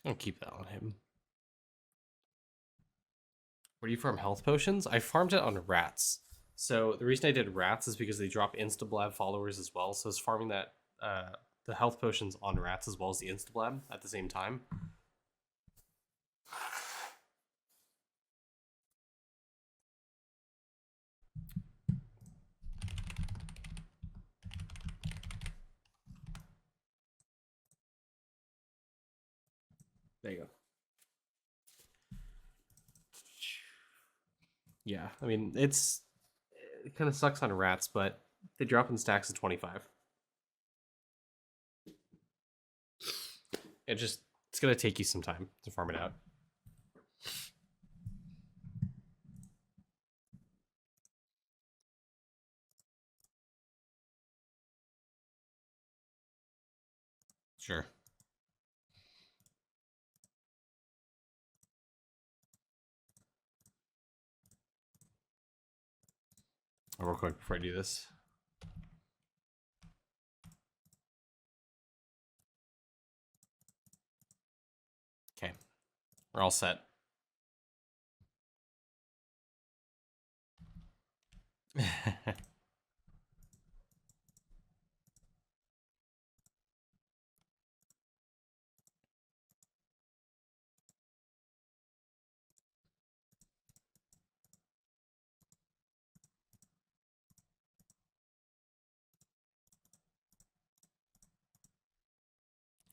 Speaker 1: I'll keep that on him. Where do you farm health potions? I farmed it on rats. So the reason I did rats is because they drop Instablab followers as well. So I was farming that the health potions on rats as well as the Instablab at the same time. There you go. Yeah, I mean, it kind of sucks on rats, but they drop in stacks of 25. It's gonna take you some time to farm it out. Sure. Real quick before I do this. Okay, we're all set.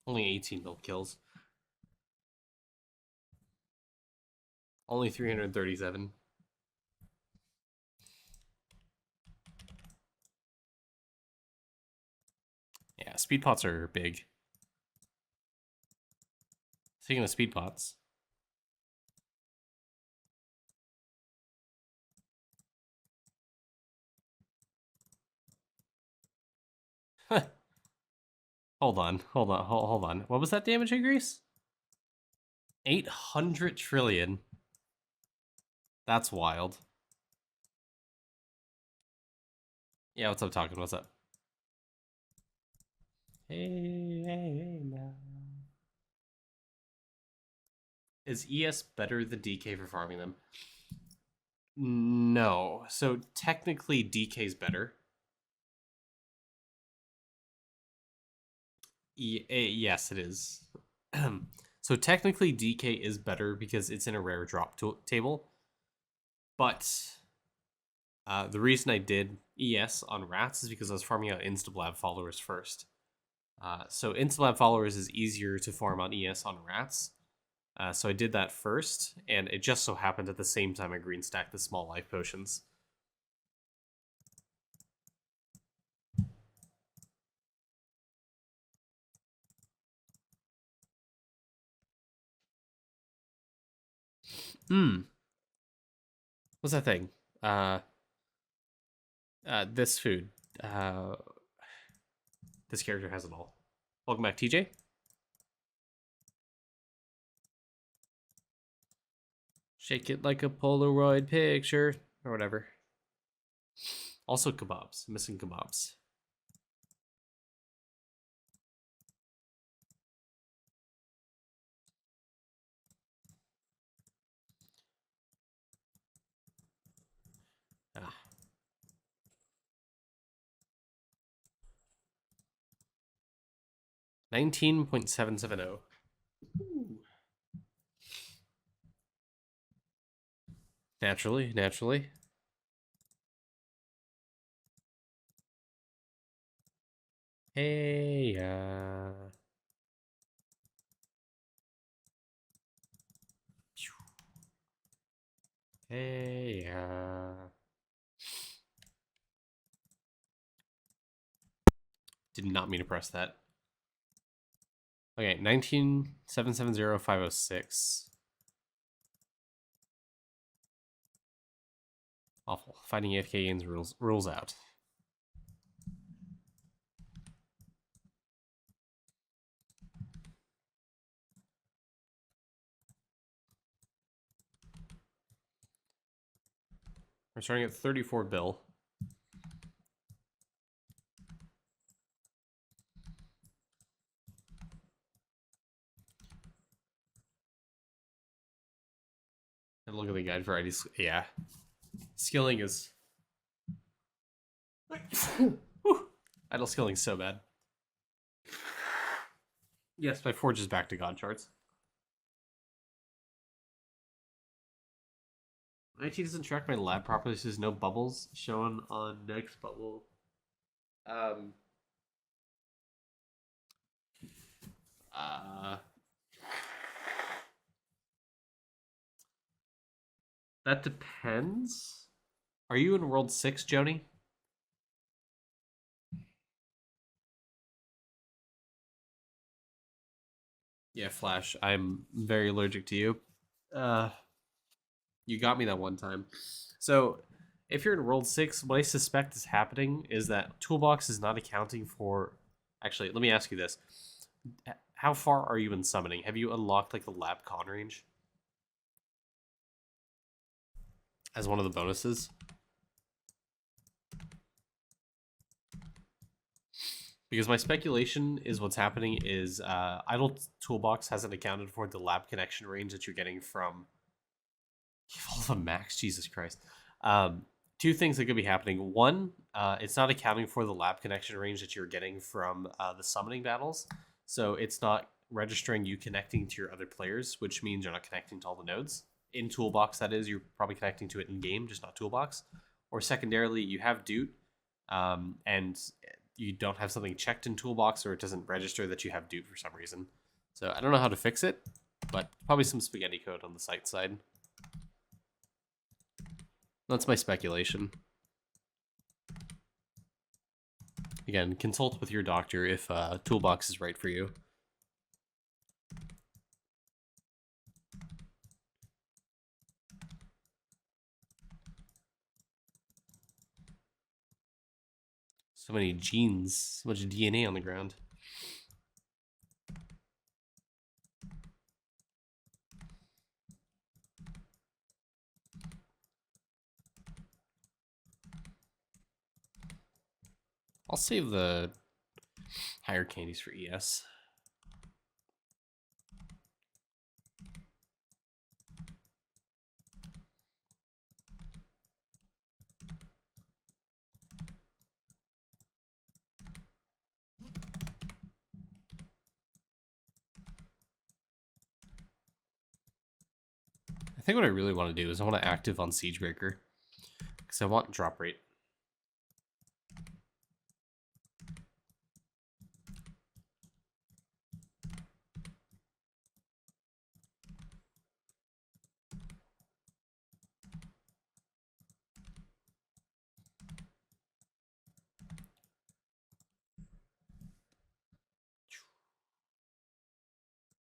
Speaker 1: Only 18 build kills. Only 337. Yeah, speed pots are big. Speaking of speed pots. Hold on. What was that damage increase? 800 trillion. That's wild. Yeah, what's up, talking? What's up? Hey, now. Is ES better than DK for farming them? No. So technically DK's better. Yes, it is. So technically DK is better because it's in a rare drop table. But the reason I did ES on rats is because I was farming out Instablab followers first. So Instablab followers is easier to farm on ES on rats. So I did that first, and it just so happened at the same time I green stacked the small life potions. What's that thing? This food. This character has it all. Welcome back, TJ. Shake it like a Polaroid picture, or whatever. Also kebabs. Missing kebabs. Ah. 19.770. Naturally. Hey, Hey, Did not mean to press that. Okay, 19.770.506. Awful. Fighting AFK gains rules out. We're starting at 34 bill. And look at the guide for ID. Yeah. Skilling is... Idle skilling is so bad. Yes, my forge is back to God charts. IT doesn't track my lab properly, so there's no bubbles shown on next bubble. That depends. Are you in World 6, Joni? Yeah, Flash. I'm very allergic to you. You got me that one time. So, if you're in World 6, what I suspect is happening is that Toolbox is not accounting for... Actually, let me ask you this. How far are you in summoning? Have you unlocked, like, the lab con range? As one of the bonuses? Because my speculation is what's happening is Idle Toolbox hasn't accounted for the lab connection range that you're getting from... All the max, Jesus Christ. Two things that could be happening. One, it's not accounting for the lab connection range that you're getting from the summoning battles. So it's not registering you connecting to your other players, which means you're not connecting to all the nodes. In Toolbox, that is, you're probably connecting to it in game, just not Toolbox. Or secondarily, you have Doot, and you don't have something checked in Toolbox, or it doesn't register that you have Doot for some reason. So I don't know how to fix it, but probably some spaghetti code on the site side. That's my speculation. Again, consult with your doctor if Toolbox is right for you. So many genes, so much DNA on the ground. I'll save the higher candies for ES. I think what I really want to do is I want to active on Siegebreaker because I want drop rate.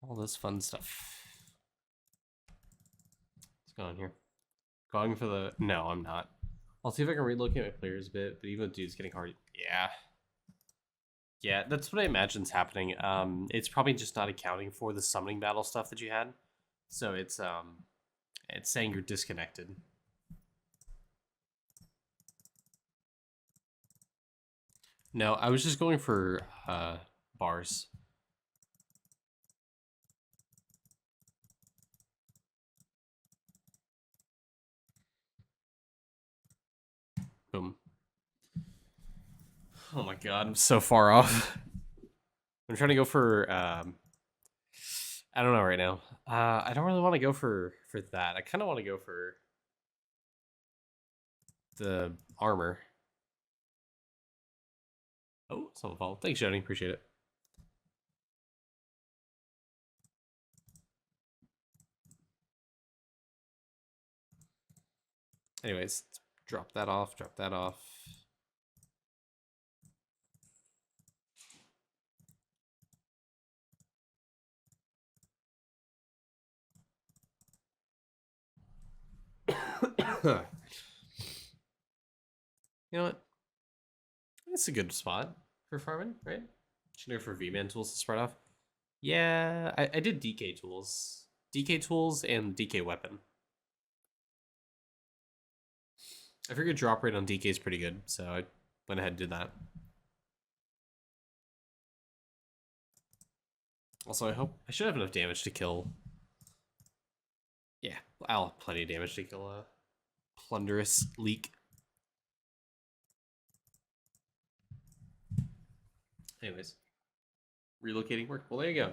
Speaker 1: All this fun stuff. What's going on here? Going for the... No, I'm not. I'll see if I can relocate my players a bit, but even with dude's getting hard... Yeah. Yeah, that's what I imagine's happening. It's probably just not accounting for the summoning battle stuff that you had. So it's saying you're disconnected. No, I was just going for bars. Boom. Oh my god, I'm so far off. I'm trying to go for I don't know right now. I don't really want to go for that. I kind of want to go for the armor. Oh, someone followed. Thanks, Joni. Appreciate it. Anyways, drop that off. Drop that off. You know what? It's a good spot for farming, right? Should go for V-Man tools to spread off. Yeah, I did DK tools. DK tools and DK weapon. I figured drop rate on DK is pretty good, so I went ahead and did that. Also, I hope I should have enough damage to kill. Yeah, I'll have plenty of damage to kill a plunderous leak. Anyways, relocating work. Well, there you go.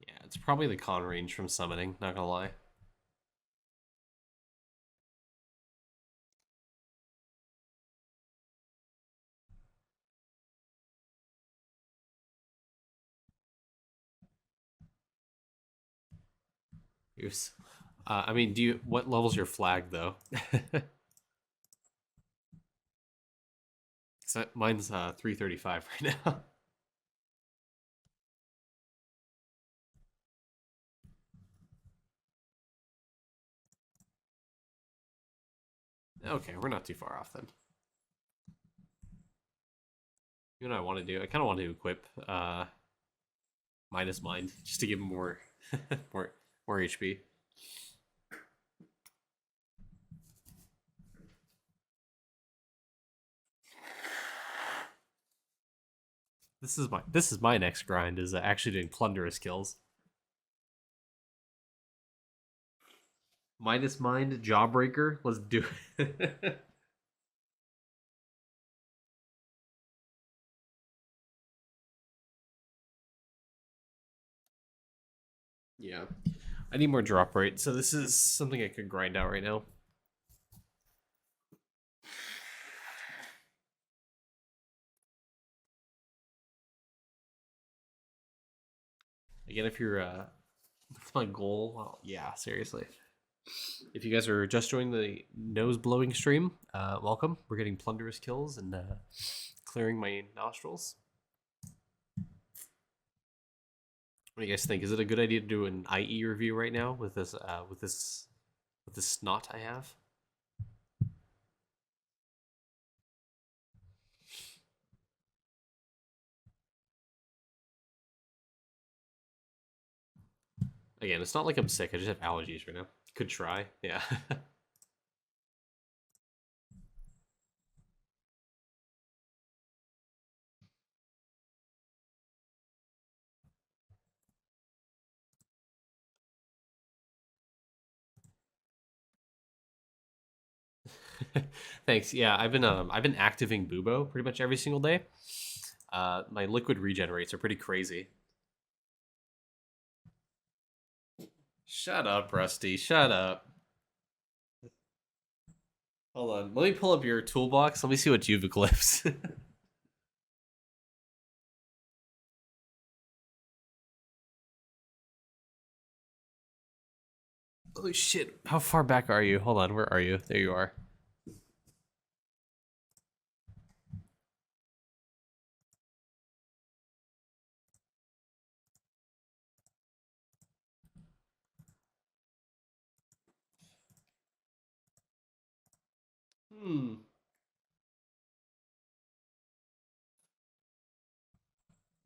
Speaker 1: Yeah, it's probably the con range from summoning, not gonna lie. Oops. I mean, what level's your flag though? Mine's 335 right now. Okay, we're not too far off then. You know what I want to do? I kind of want to equip minus mind just to give him more, more HP. This is my next grind is actually doing plunderous kills. Minus mind jawbreaker. Let's do it. Yeah. I need more drop rate, so this is something I could grind out right now. Again, if you're that's my goal. Well, yeah, seriously. If you guys are just joining the nose blowing stream, welcome. We're getting plunderous kills and clearing my nostrils. What do you guys think? Is it a good idea to do an IE review right now with this snot I have? Again, it's not like I'm sick. I just have allergies right now. Could try. Yeah. Thanks. Yeah, I've been activating Bubo pretty much every single day. My liquid regen rates are pretty crazy. Shut up, Rusty. Shut up. Hold on. Let me pull up your toolbox. Let me see what you've eclipsed. Holy shit. How far back are you? Hold on. Where are you? There you are.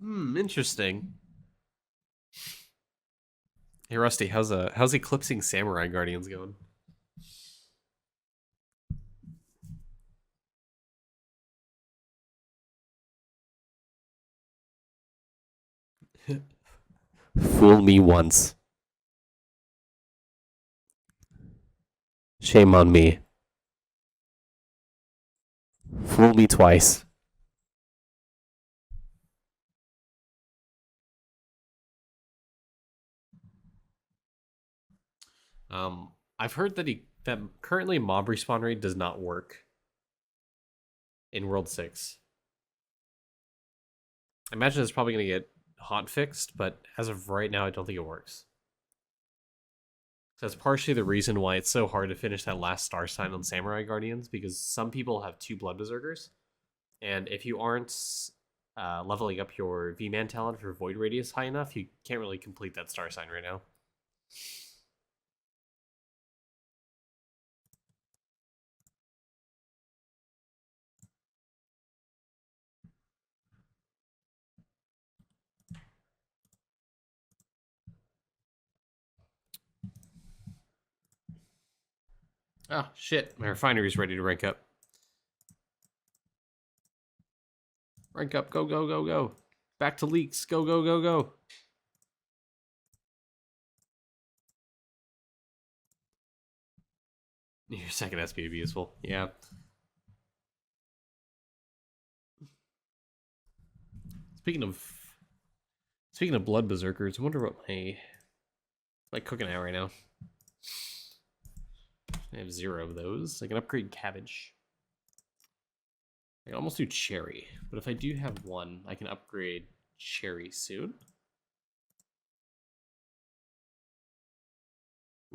Speaker 1: Hmm. Interesting. Hey Rusty, how's eclipsing Samurai Guardians going? Fool me once. Shame on me. Fool me twice. I've heard that currently mob respawn rate does not work in World 6. I imagine it's probably going to get hot fixed, but as of right now, I don't think it works. So that's partially the reason why it's so hard to finish that last star sign on Samurai Guardians, because some people have 2 Blood Berserkers, and if you aren't leveling up your V-Man talent for Void Radius high enough, you can't really complete that star sign right now. Oh, shit. My refinery's ready to rank up. Rank up. Go, go, go, go. Back to leaks. Go, go, go, go. Your second SP would be useful. Yeah. Speaking of blood berserkers, I wonder what my cooking at right now. I have 0 of those. I can upgrade cabbage. I can almost do cherry, but if I do have 1, I can upgrade cherry soon.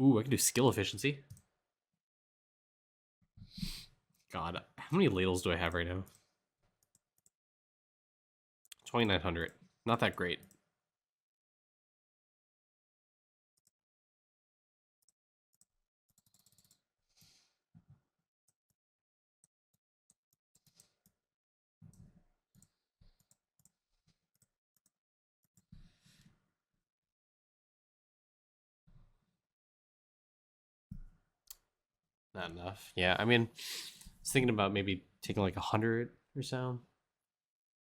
Speaker 1: Ooh, I can do skill efficiency. God, how many ladles do I have right now? 2,900. Not that great. Not enough. Yeah, I mean, I was thinking about maybe taking like 100 or so.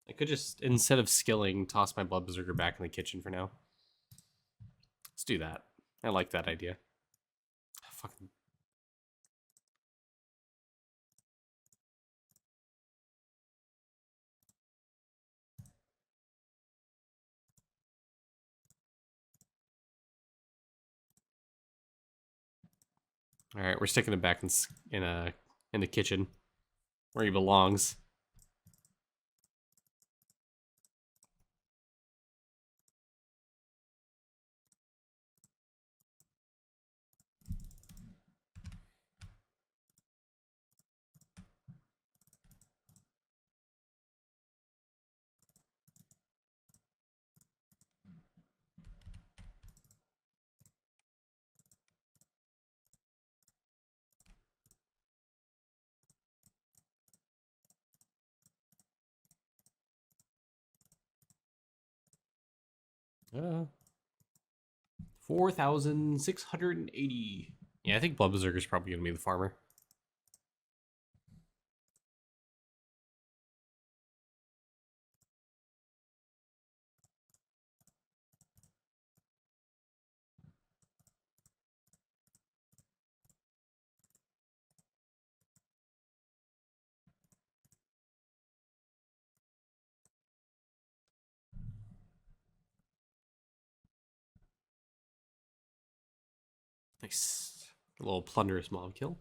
Speaker 1: I could just, instead of skilling, toss my blood berserker back in the kitchen for now. Let's do that. I like that idea. Fucking. All right, we're sticking it back in the kitchen where he belongs. Uh, 4,680. Yeah, I think blood berserker's probably gonna be the farmer. Nice. A little plunderous mob kill.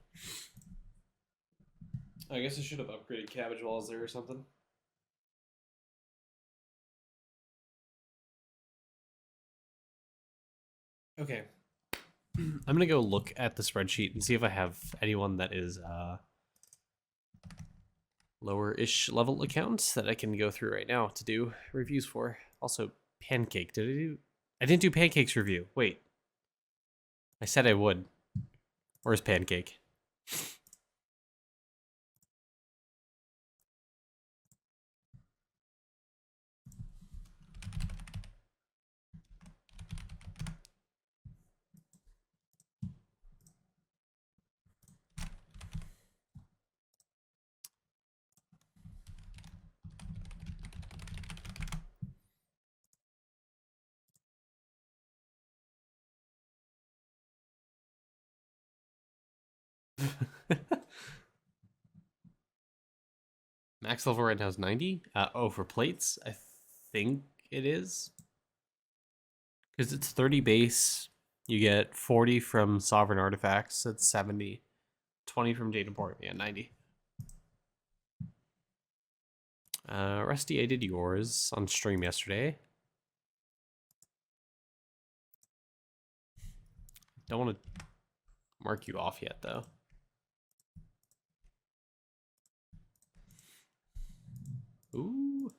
Speaker 1: I guess I should have upgraded cabbage while I was there or something. Okay. I'm gonna go look at the spreadsheet and see if I have anyone that is lower-ish level accounts that I can go through right now to do reviews for. Also, pancake. Did I do? I didn't do pancakes review. Wait. I said I would. Where's pancake? Max level right now is 90. Oh, for plates, I think it is. Because it's 30 base. You get 40 from sovereign artifacts. That's 70. 20 from data port. Yeah, 90. Rusty, I did yours on stream yesterday. Don't want to mark you off yet, though. Ooh.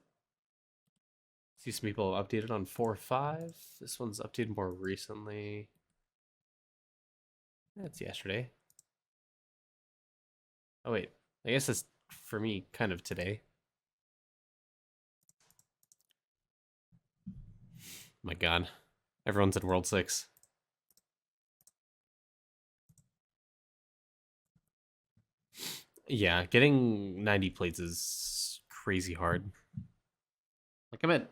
Speaker 1: See some people have updated on 4.5. This one's updated more recently. That's yesterday. Oh, wait. I guess it's, for me, kind of today. My god. Everyone's in World 6. Yeah, getting 90 plates is crazy hard. Like I'm at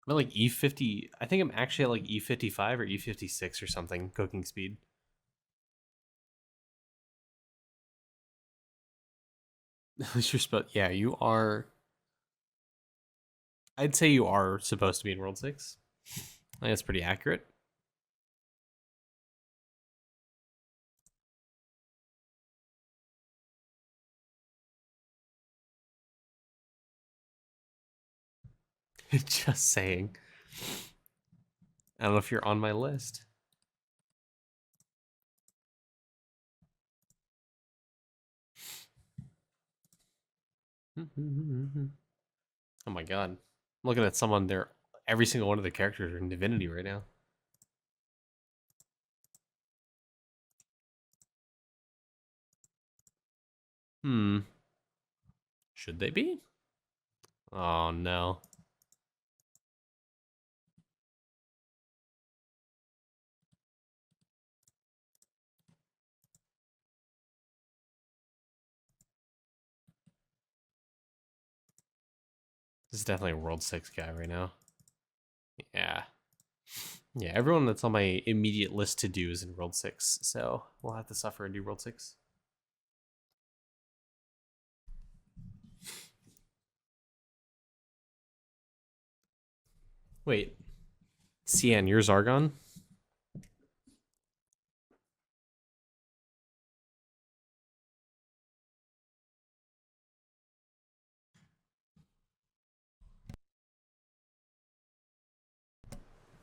Speaker 1: like E50. I think I'm actually at like E55 or E56 or something cooking speed. At least you're supposed. Yeah, you are. I'd say you are supposed to be in World 6. I think that's pretty accurate. Just saying. I don't know if you're on my list. Oh my god. I'm looking at someone there. Every single one of the characters are in Divinity right now. Hmm. Should they be? Oh no. This is definitely a World 6 guy right now. Yeah. Yeah, everyone that's on my immediate list to do is in World 6, so we'll have to suffer and do World 6. Wait, Cian, you're Zargon?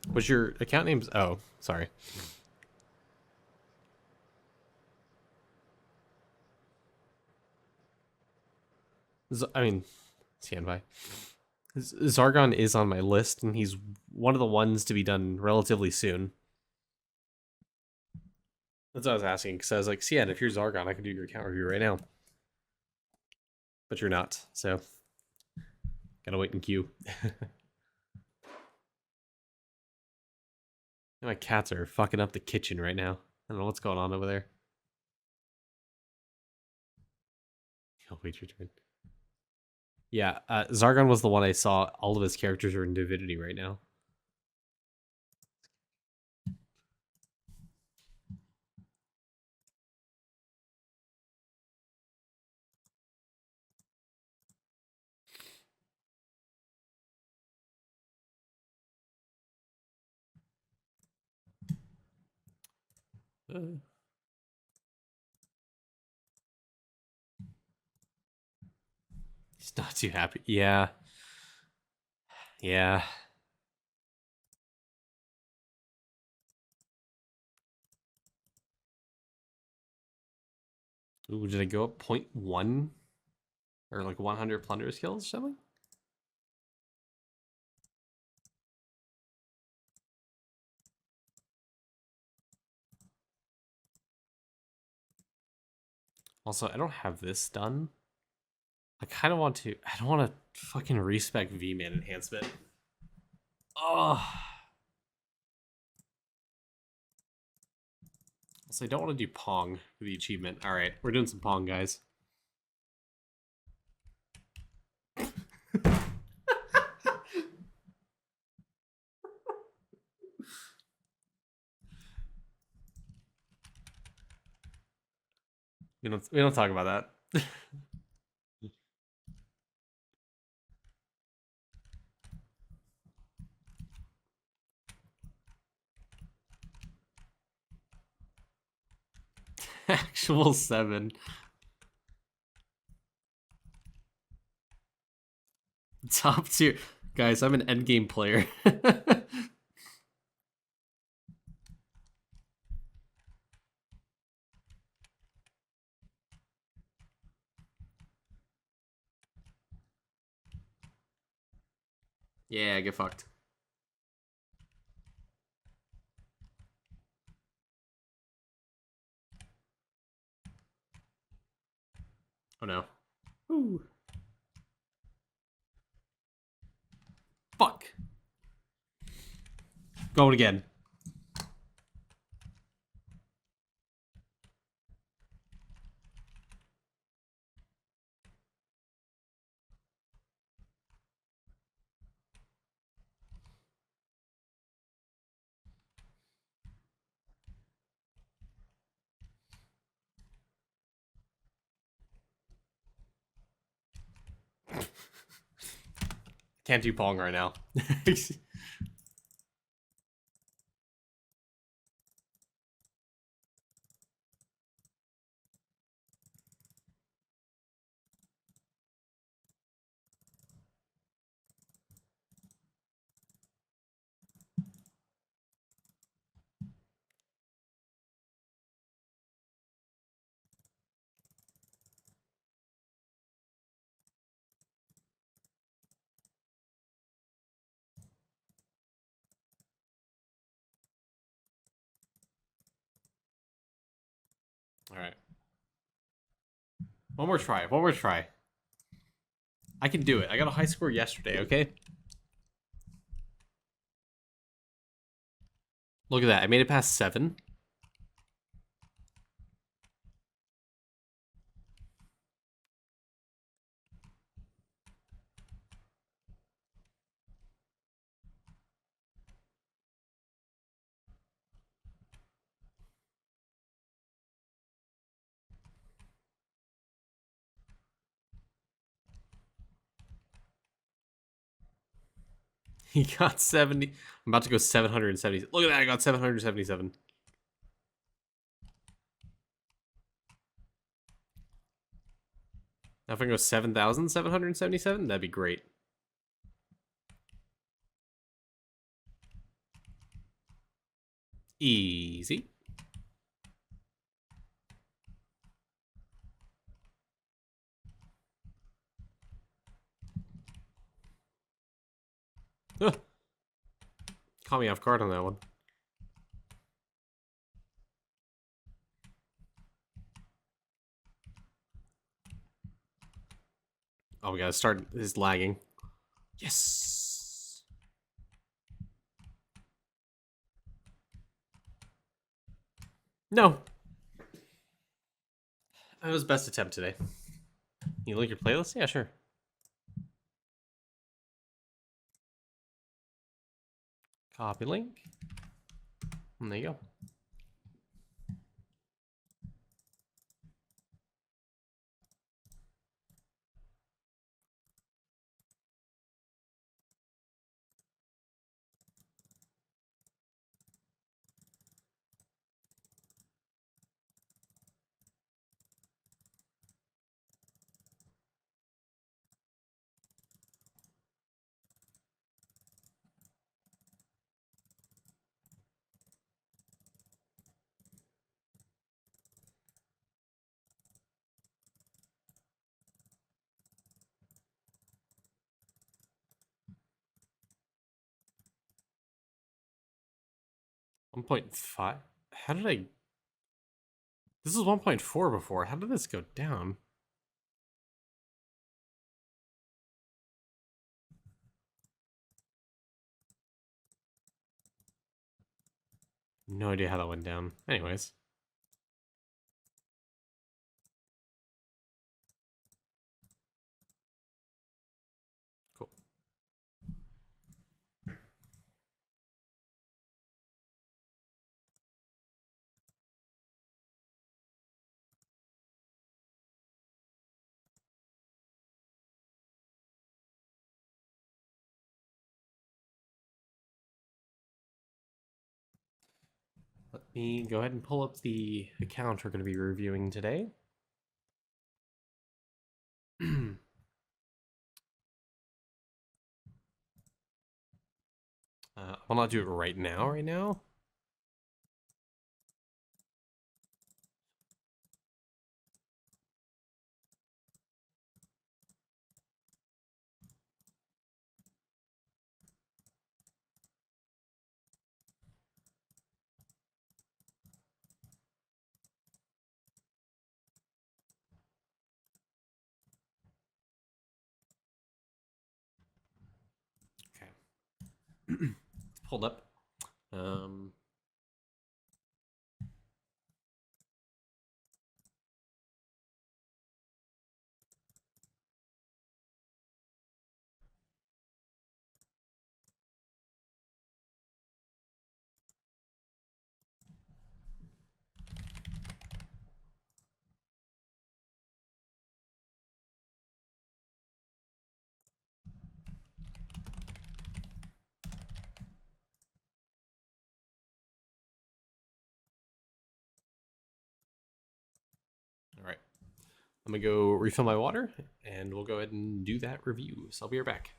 Speaker 1: What's your account name's? Oh, sorry. I mean, Cian, Zargon is on my list, and he's one of the ones to be done relatively soon. That's what I was asking, because I was like, Cian, if you're Zargon, I can do your account review right now. But you're not, so gotta wait in queue. My cats are fucking up the kitchen right now. I don't know what's going on over there. I'll wait your turn. Yeah, Zargon was the one I saw. All of his characters are in Divinity right now. He's not too happy. Yeah. Yeah. Ooh, did I go up 0.1 or like 100 plunder skills or something? Also, I don't have this done. I kind of want to. I don't want to fucking respec V-Man enhancement. Oh. Also, I don't want to do Pong for the achievement. All right, we're doing some Pong, guys. We don't talk about that. Actual 7. Top tier. Guys, I'm an endgame player. Yeah, get fucked. Oh no. Ooh. Fuck. Going again. Can't do Pong right now. All right. One more try. One more try. I can do it. I got a high score yesterday, okay? Look at that. I made it past 7. He got 70. I'm about to go 770. Look at that. I got 777. Now if I go 7,777, that'd be great. Easy. Ugh. Caught me off guard on that one. Oh, we gotta start. This is lagging. Yes. No. That was best attempt today. You link your playlist? Yeah, sure. Copy link. And there you go. .5. How did I... This was 1.4 before. How did this go down? No idea how that went down. Anyways. Cool. Let me go ahead and pull up the account we're going to be reviewing today. I'll not do it right now. Okay. It's pulled up. I'm gonna go refill my water, and we'll go ahead and do that review. So I'll be right back.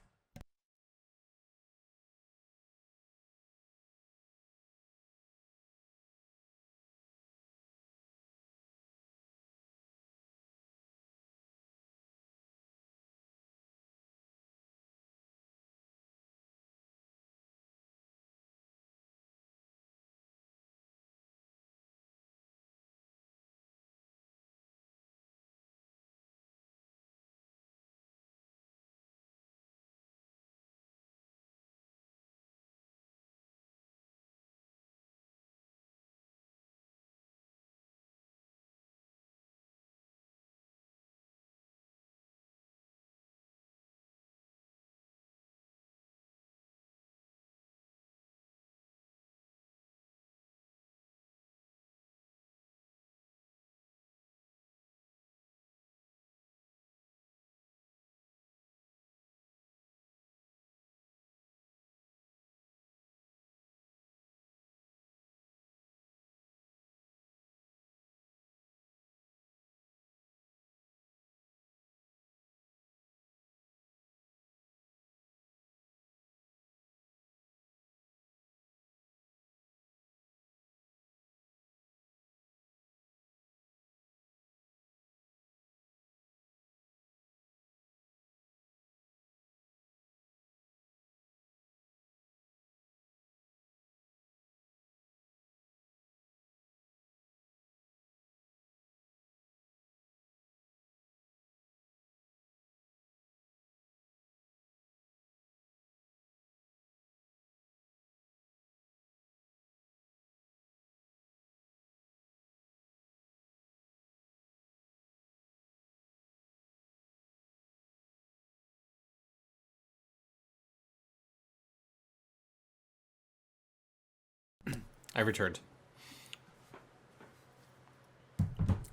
Speaker 1: I returned.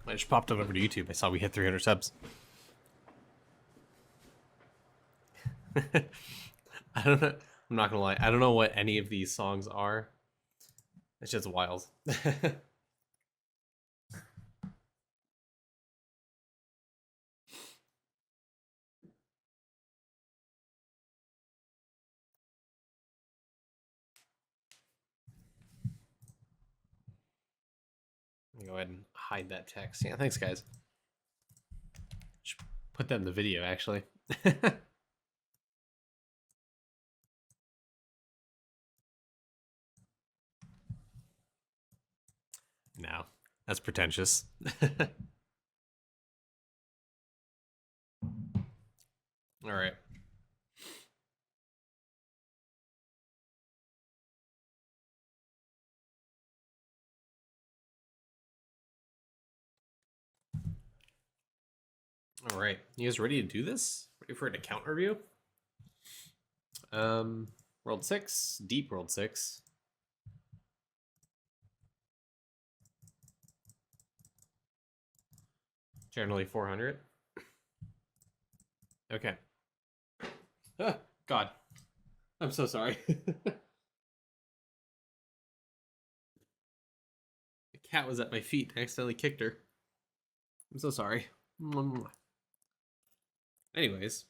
Speaker 1: I just popped on over to YouTube. I saw we hit 300 subs. I don't know. I'm not gonna lie. I don't know what any of these songs are. It's just wild. Let me go ahead and hide that text. Yeah, thanks, guys. Should put that in the video, actually. No, that's pretentious. All right. All right. You guys ready to do this? Ready for an account review? World 6, Deep World 6. Generally 400. Okay. Oh, God. I'm so sorry. The cat was at my feet. I accidentally kicked her. I'm so sorry. Anyways.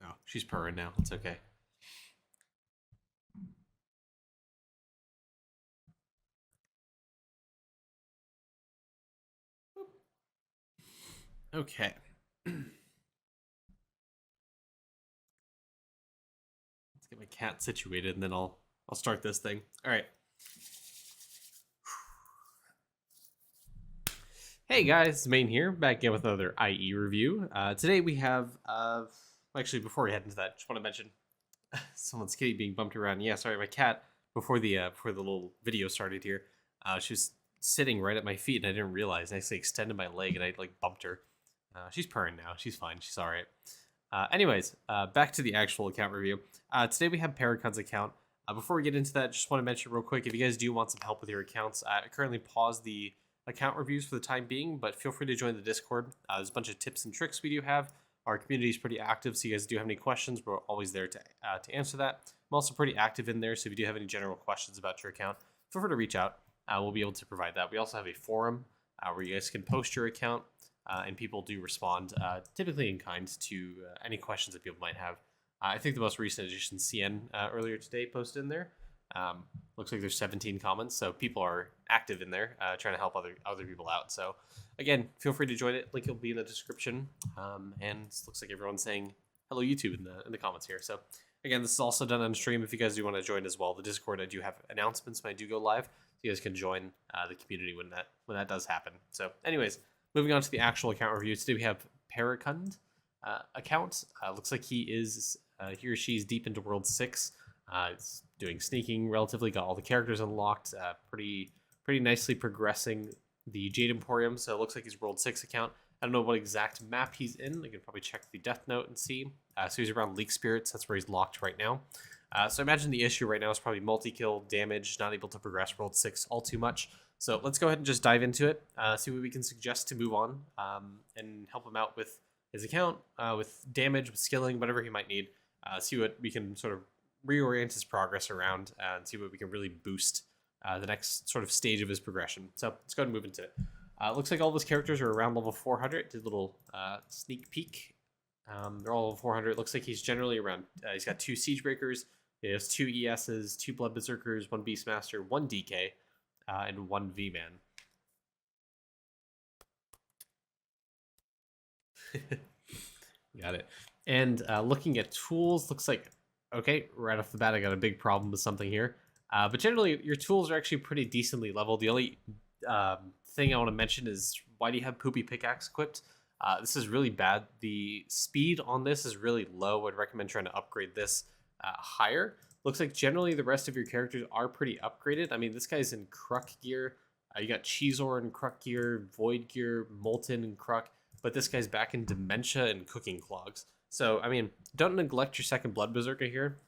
Speaker 1: Oh, she's purring now. It's okay. Okay. Let's get my cat situated and then I'll start this thing. All right. Hey guys, Main here, back again with another IE review. Today we have, actually before we head into that, just want to mention someone's kitty being bumped around. Yeah, sorry, my cat, before the little video started here, she was sitting right at my feet and I didn't realize. I actually extended my leg and I like bumped her. She's purring now. She's fine. She's all right. Anyways, back to the actual account review. Today we have Paracon's account. Before we get into that, just want to mention real quick, if you guys do want some help with your accounts, I currently pause the account reviews for the time being, but feel free to join the Discord. There's a bunch of tips and tricks we do have. Our community is pretty active, so you guys do have any questions, we're always there to answer that. I'm also pretty active in there, so if you do have any general questions about your account, feel free to reach out. we'll be able to provide that. We also have a forum where you guys can post your account, and people do respond, typically in kind, to any questions that people might have. I think the most recent addition, CN, earlier today posted in there. Looks like there's 17 comments, so people are active in there, trying to help other people out. So again, feel free to join it. Link will be in the description. And it looks like everyone's saying hello YouTube in the comments here. So again, this is also done on stream. If you guys do want to join as well, the Discord, I do have announcements when I do go live, so you guys can join the community when that does happen. So anyways, moving on to the actual account review. Today we have Paracund account. Looks like he or she is deep into World 6. It's doing sneaking relatively, got all the characters unlocked, pretty nicely progressing the Jade Emporium. So it looks like he's World 6 account. I don't know what exact map he's in. I can probably check the Death Note and see. So he's around Leak Spirits. That's where he's locked right now. So I imagine the issue right now is probably multi-kill, damage, not able to progress World 6 all too much. So let's go ahead and just dive into it, see what we can suggest to move on, and help him out with his account, with damage, with skilling, whatever he might need. See what we can sort of reorient his progress around, and see what we can really boost the next sort of stage of his progression. So let's go ahead and move into it. Looks like all of his characters are around level 400. Did a little sneak peek. They're all level 400. Looks like he's generally around. He's got 2 Siege Breakers. He has 2 ESs, 2 Blood Berserkers, 1 Beastmaster, 1 DK, and 1 V-Man. Got it. And looking at tools, looks like, okay, right off the bat, I got a big problem with something here. But generally, your tools are actually pretty decently leveled. The only thing I want to mention is, why do you have Poopy Pickaxe equipped? This is really bad. The speed on this is really low. I'd recommend trying to upgrade this higher. Looks like generally the rest of your characters are pretty upgraded. I mean, this guy's in Kruk gear. You got Cheezor in Kruk gear, Void gear, Molten and Kruk. But this guy's back in Dementia and Cooking Clogs. So, I mean, don't neglect your second Blood Berserker here.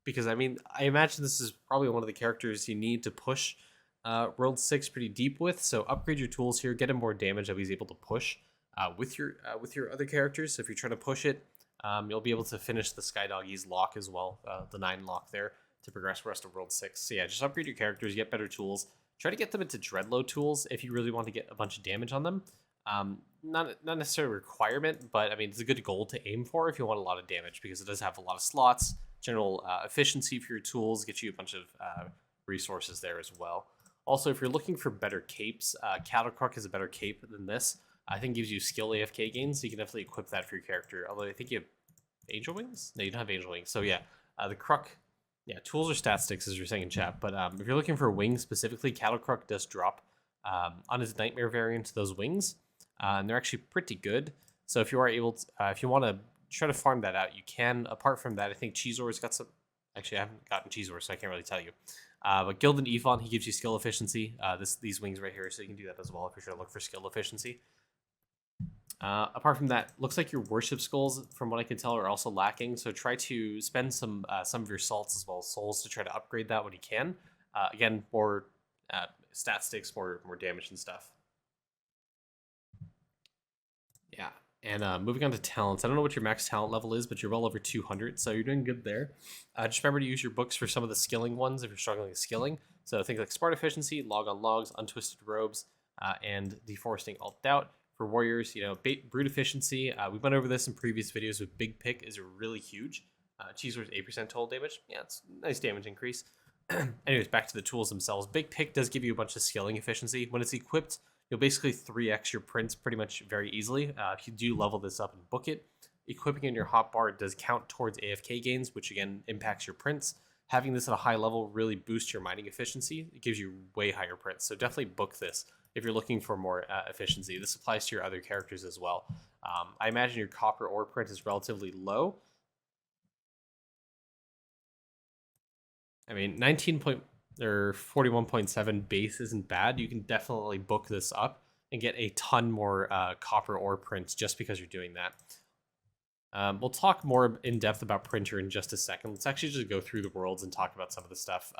Speaker 1: Because, I mean, I imagine this is probably one of the characters you need to push World 6 pretty deep with. So upgrade your tools here. Get him more damage that he's able to push with your other characters. So if you're trying to push it, you'll be able to finish the Skydoggy's lock as well, the 9 lock there, to progress the rest of World 6. So yeah, just upgrade your characters, get better tools. Try to get them into Dreadlow tools if you really want to get a bunch of damage on them. Not necessarily a requirement, but I mean, it's a good goal to aim for if you want a lot of damage, because it does have a lot of slots. General efficiency for your tools gets you a bunch of resources there as well. Also, if you're looking for better capes, Cattle Crook is a better cape than this. I think gives you skill AFK gains, so you can definitely equip that for your character. Although I think you have Angel Wings? No, you don't have Angel Wings. So yeah, the Crook, yeah, tools or stat sticks, as you're saying in chat. But if you're looking for wings specifically, Cattle Crook does drop on his Nightmare variant those wings. And they're actually pretty good. So if you are able to, if you want to try to farm that out, you can. Apart from that, I think Cheezor's got some. Actually, I haven't gotten Cheezor, so I can't really tell you. But Gildan Yvonne, he gives you skill efficiency. These wings right here, so you can do that as well if you're trying to look for skill efficiency. Apart from that, looks like your worship skulls, from what I can tell, are also lacking. So try to spend some of your salts as well as souls to try to upgrade that when you can. Again, more stat sticks, more damage and stuff. Yeah, and moving on to talents. I don't know what your max talent level is, but you're well over 200, so you're doing good there. Just remember to use your books for some of the skilling ones if you're struggling with skilling. So things like Smart Efficiency, Log on Logs, Untwisted Robes, and Deforesting Alt Doubt. For warriors, you know, Brute Efficiency. We went over this in previous videos with Big Pick is really huge. Cheezor's 8% total damage. Yeah, it's a nice damage increase. Anyways, back to the tools themselves. Big Pick does give you a bunch of skilling efficiency. When it's equipped, you'll basically 3x your prints pretty much very easily. If you do level this up and book it, equipping in your hotbar does count towards AFK gains, which again impacts your prints. Having this at a high level really boosts your mining efficiency. It gives you way higher prints. So definitely book this if you're looking for more efficiency. This applies to your other characters as well. I imagine your copper ore print is relatively low. I mean, 41.7 base isn't bad. You can definitely book this up and get a ton more copper ore prints just because you're doing that. We'll talk more in depth about printer in just a second. Let's actually just go through the worlds and talk about some of the stuff.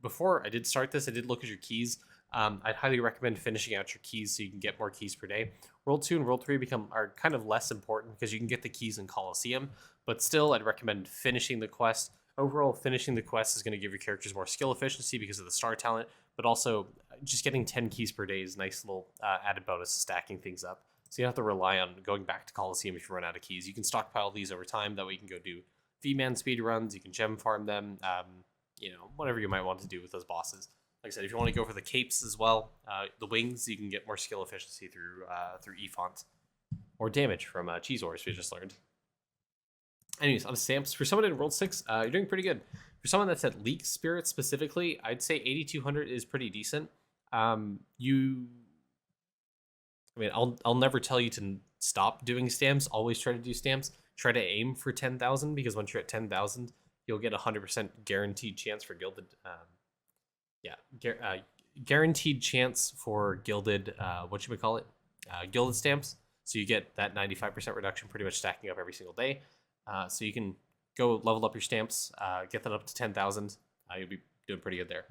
Speaker 1: Before I did start this, I did look at your keys. I'd highly recommend finishing out your keys so you can get more keys per day. World 2 and World 3 are kind of less important because you can get the keys in Colosseum, but still I'd recommend finishing the quest. Overall, finishing the quest is going to give your characters more skill efficiency because of the star talent, but also just getting 10 keys per day is a nice little added bonus, stacking things up. So you don't have to rely on going back to Coliseum if you run out of keys. You can stockpile these over time. That way you can go do V-Man speed runs. You can gem farm them. Whatever you might want to do with those bosses. Like I said, if you want to go for the capes as well, the wings, you can get more skill efficiency through E-Font. Or damage from Cheese Wars, we just learned. Anyways, on the stamps, for someone in World 6, you're doing pretty good. For someone that's at Leak Spirit specifically, I'd say 8,200 is pretty decent. I'll never tell you to stop doing stamps. Always try to do stamps. Try to aim for 10,000, because once you're at 10,000, you'll get a 100% guaranteed chance for gilded. Guaranteed chance for gilded. Gilded stamps. So you get that 95% reduction, pretty much stacking up every single day. So you can go level up your stamps, get that up to 10,000. You'll be doing pretty good there.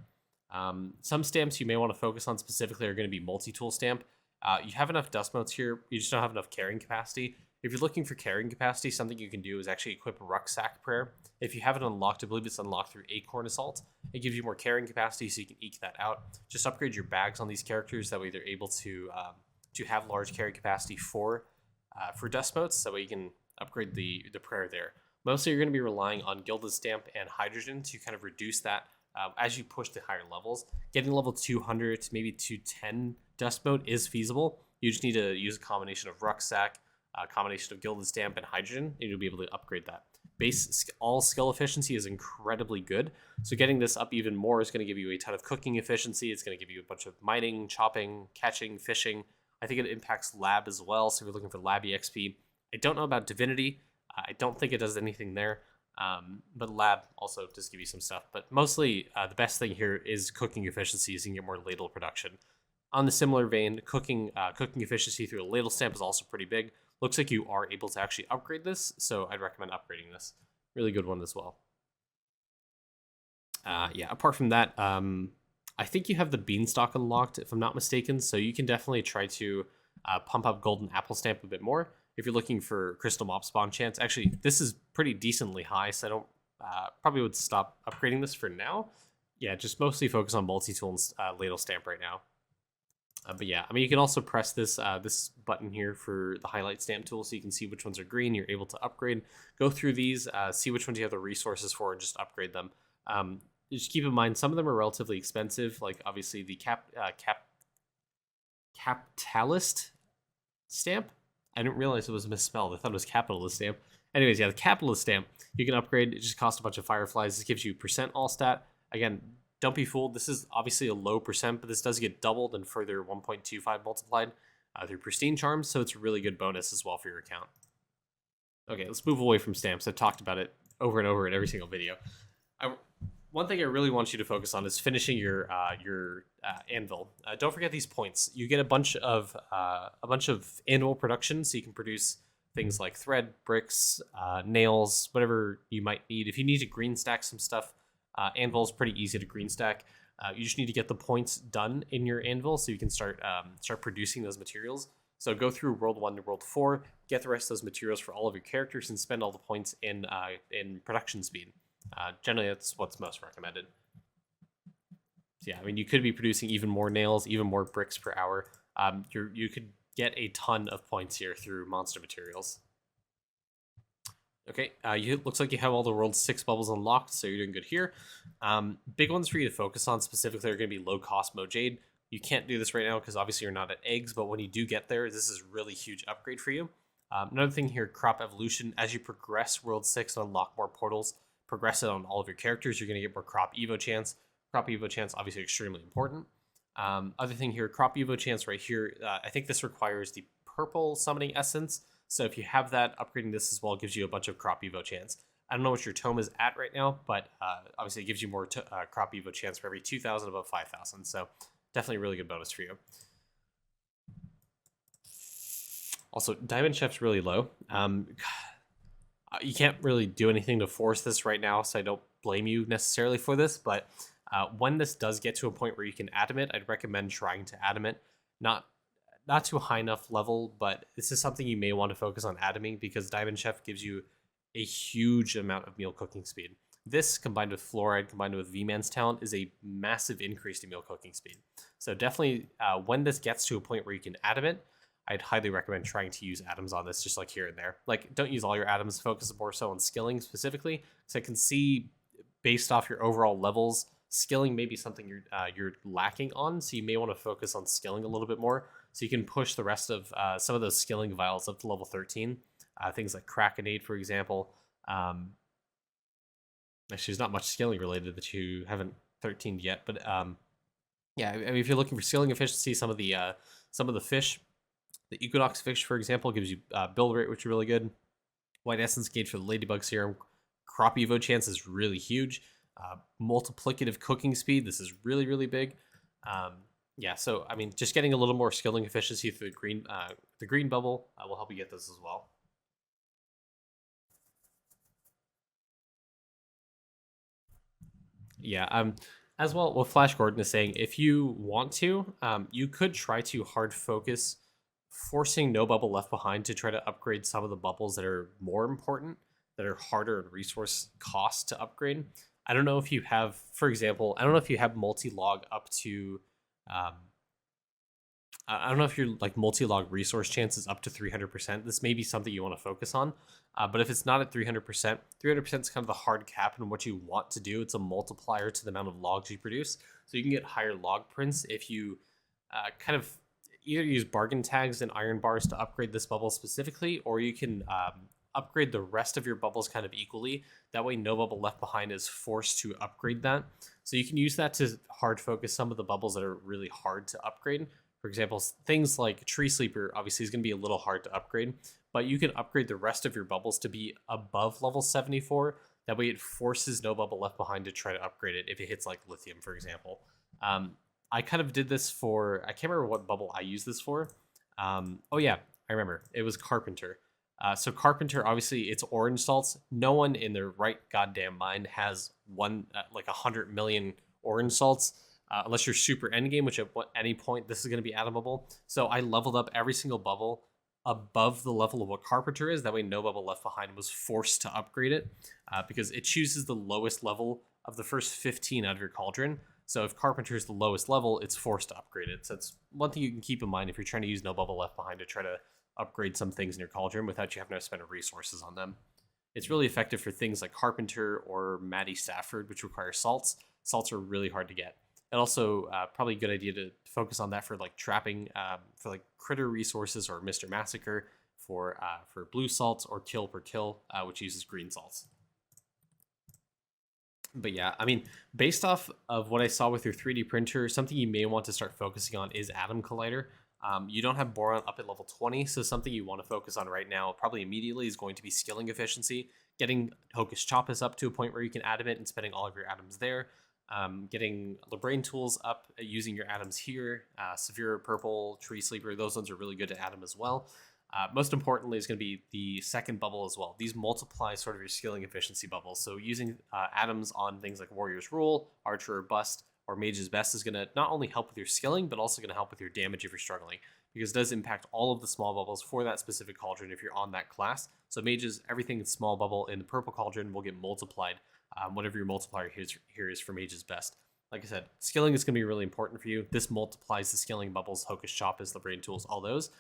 Speaker 1: Some stamps you may want to focus on specifically are going to be multi-tool stamp. You have enough dust motes here. You just don't have enough carrying capacity. If you're looking for carrying capacity, something you can do is actually equip a Rucksack Prayer. If you have it unlocked, I believe it's unlocked through Acorn Assault. It gives you more carrying capacity, so you can eke that out. Just upgrade your bags on these characters. That way they're able to have large carry capacity for dust motes. That way you can upgrade the prayer there. Mostly you're going to be relying on Gilded Stamp and Hydrogen to kind of reduce that as you push to higher levels. Getting level 200 to maybe 210 dust mote is feasible. You just need to use a combination of Rucksack, a combination of Gilded Stamp and Hydrogen, and you'll be able to upgrade that. Base all skill efficiency is incredibly good, so getting this up even more is going to give you a ton of cooking efficiency. It's going to give you a bunch of mining, chopping, catching, fishing. I think it impacts Lab as well, so if you're looking for Lab EXP. I don't know about Divinity. I don't think it does anything there, but Lab also does give you some stuff. But mostly, the best thing here is cooking efficiency, so you can get more ladle production. On the similar vein, cooking efficiency through a ladle stamp is also pretty big. Looks like you are able to actually upgrade this, so I'd recommend upgrading this. Really good one as well. Apart from that, I think you have the Beanstalk unlocked, if I'm not mistaken, so you can definitely try to pump up Golden Apple Stamp a bit more. If you're looking for Crystal Mob spawn chance, actually, this is pretty decently high, so I don't probably would stop upgrading this for now. Yeah, just mostly focus on multi-tool and ladle stamp right now. You can also press this button here for the highlight stamp tool, so you can see which ones are green. You're able to upgrade. Go through these, see which ones you have the resources for, and just upgrade them. Just keep in mind, some of them are relatively expensive, like obviously the Capitalist stamp. I didn't realize it was misspelled. I thought it was Capitalist stamp. Anyways, the Capitalist stamp, you can upgrade. It just costs a bunch of Fireflies. This gives you % all stat. Again, don't be fooled. This is obviously a low %, but this does get doubled and further 1.25 multiplied through Pristine Charms, so it's a really good bonus as well for your account. Okay, let's move away from stamps. I've talked about it over and over in every single video. One thing I really want you to focus on is finishing your anvil. Don't forget these points. You get a bunch of anvil production, so you can produce things like thread, bricks, nails, whatever you might need. If you need to green stack some stuff, anvil is pretty easy to green stack. You just need to get the points done in your anvil so you can start producing those materials. So go through World 1 to World 4, get the rest of those materials for all of your characters, and spend all the points in production speed. Generally, that's what's most recommended. So you could be producing even more nails, even more bricks per hour. You could get a ton of points here through monster materials. Okay, looks like you have all the World 6 bubbles unlocked, so you're doing good here. Big ones for you to focus on specifically are going to be low-cost Mojade. You can't do this right now because obviously you're not at eggs, but when you do get there, this is a really huge upgrade for you. Another thing here, Crop Evolution. As you progress World 6 and unlock more portals, progress it on all of your characters, you're going to get more Crop Evo chance. Crop Evo chance, obviously extremely important. Other thing here, Crop Evo chance right here, I think this requires the purple summoning essence. So if you have that, upgrading this as well gives you a bunch of Crop Evo chance. I don't know what your tome is at right now, but obviously it gives you more Crop Evo chance for every 2,000 above 5,000. So definitely a really good bonus for you. Also, Diamond Chef's really low. You can't really do anything to force this right now, so I don't blame you necessarily for this, but when this does get to a point where you can atom it, I'd recommend trying to atom it. Not to a high enough level, but this is something you may want to focus on atoming because Diamond Chef gives you a huge amount of meal cooking speed. this combined with fluoride, combined with V-Man's talent, is a massive increase to meal cooking speed. So definitely, when this gets to a point where you can atom it, I'd highly recommend trying to use atoms on this, just like here and there. Like, don't use all your atoms. Focus more so on skilling specifically. So I can see, based off your overall levels, skilling may be something you're lacking on. So you may want to focus on skilling a little bit more, so you can push the rest of some of those skilling vials up to level 13. Things like Krakenade, for example. Actually, there's not much skilling related that you haven't 13'd yet, but yeah, I mean, if you're looking for skilling efficiency, some of the fish, the Equinox fish, for example, gives you build rate, which is really good. White essence gauge for the ladybug serum. Crop evo chance is really huge. Multiplicative cooking speed. This is really, really big. Yeah, so I mean, just getting a little more skilling efficiency through the green bubble will help you get this as well. Yeah, as well, what Flash Gordon is saying, if you want to, you could try to hard focus forcing no bubble left behind to try to upgrade some of the bubbles that are more important, that are harder in resource cost to upgrade. I don't know if you have, for example, I don't know if you have multi-log up to, um, I don't know if your like multi-log resource chance is up to 300%. This may be something you want to focus on. But if it's not at 300%, 300% is kind of the hard cap in what you want to do. It's a multiplier to the amount of logs you produce. So you can get higher log prints if you kind of either use bargain tags and iron bars to upgrade this bubble specifically, or you can upgrade the rest of your bubbles kind of equally. That way no bubble left behind is forced to upgrade that. So you can use that to hard focus some of the bubbles that are really hard to upgrade. For example, things like Tree Sleeper obviously is going to be a little hard to upgrade, but you can upgrade the rest of your bubbles to be above level 74. That way it forces no bubble left behind to try to upgrade it if it hits like lithium, for example. I kind of did this for, I can't remember what bubble I used this for. Oh yeah, I remember. It was Carpenter. So Carpenter, obviously it's orange salts. No one in their right goddamn mind has like 100 million orange salts. Unless you're super endgame, which at any point this is going to be atomable. So I leveled up every single bubble above the level of what Carpenter is. That way no bubble left behind was forced to upgrade it, because it chooses the lowest level of the first 15 out of your cauldron. So if Carpenter is the lowest level, it's forced to upgrade it. So that's one thing you can keep in mind if you're trying to use no bubble left behind to try to upgrade some things in your cauldron without you having to spend resources on them. It's really effective for things like Carpenter or Matty Stafford, which require salts. Salts are really hard to get. And also, probably a good idea to focus on that for like trapping, for like critter resources, or Mr. Massacre for blue salts, or kill per kill, which uses green salts. But yeah, I mean, based off of what I saw with your 3D printer, something you may want to start focusing on is Atom Collider. You don't have Boron up at level 20, so something you want to focus on right now, probably immediately, is going to be skilling efficiency, getting Hocus Chopus up to a point where you can atom it and spending all of your atoms there. Getting Brain tools up, using your atoms here. Severe Purple, Tree Sleeper, those ones are really good to atom as well. Most importantly is going to be the second bubble as well. These multiply sort of your skilling efficiency bubbles. So using atoms on things like Warrior's Rule, Archer or Bust, or Mage's Best is going to not only help with your skilling, but also going to help with your damage if you're struggling, because it does impact all of the small bubbles for that specific cauldron if you're on that class. So Mage's, everything small bubble in the purple cauldron will get multiplied, whatever your multiplier here is for Mage's Best. Like I said, skilling is going to be really important for you. This multiplies the skilling bubbles, Hocus Chopus, Brain tools, all those.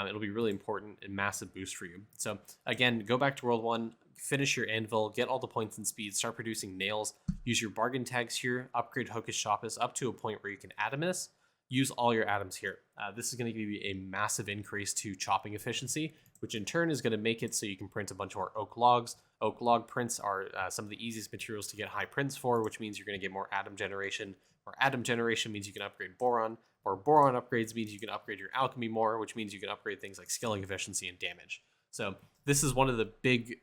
Speaker 1: It'll be really important and massive boost for you. So again, go back to World 1, finish your anvil, get all the points and speed, start producing nails, use your bargain tags here, upgrade Hocus Chopus up to a point where you can atom this, use all your atoms here. This is going to give you a massive increase to chopping efficiency, which in turn is going to make it so you can print a bunch more oak logs. Oak log prints are some of the easiest materials to get high prints for, which means you're going to get more atom generation, or atom generation means you can upgrade boron, or boron upgrades means you can upgrade your alchemy more, which means you can upgrade things like skilling efficiency and damage. So this is one of the big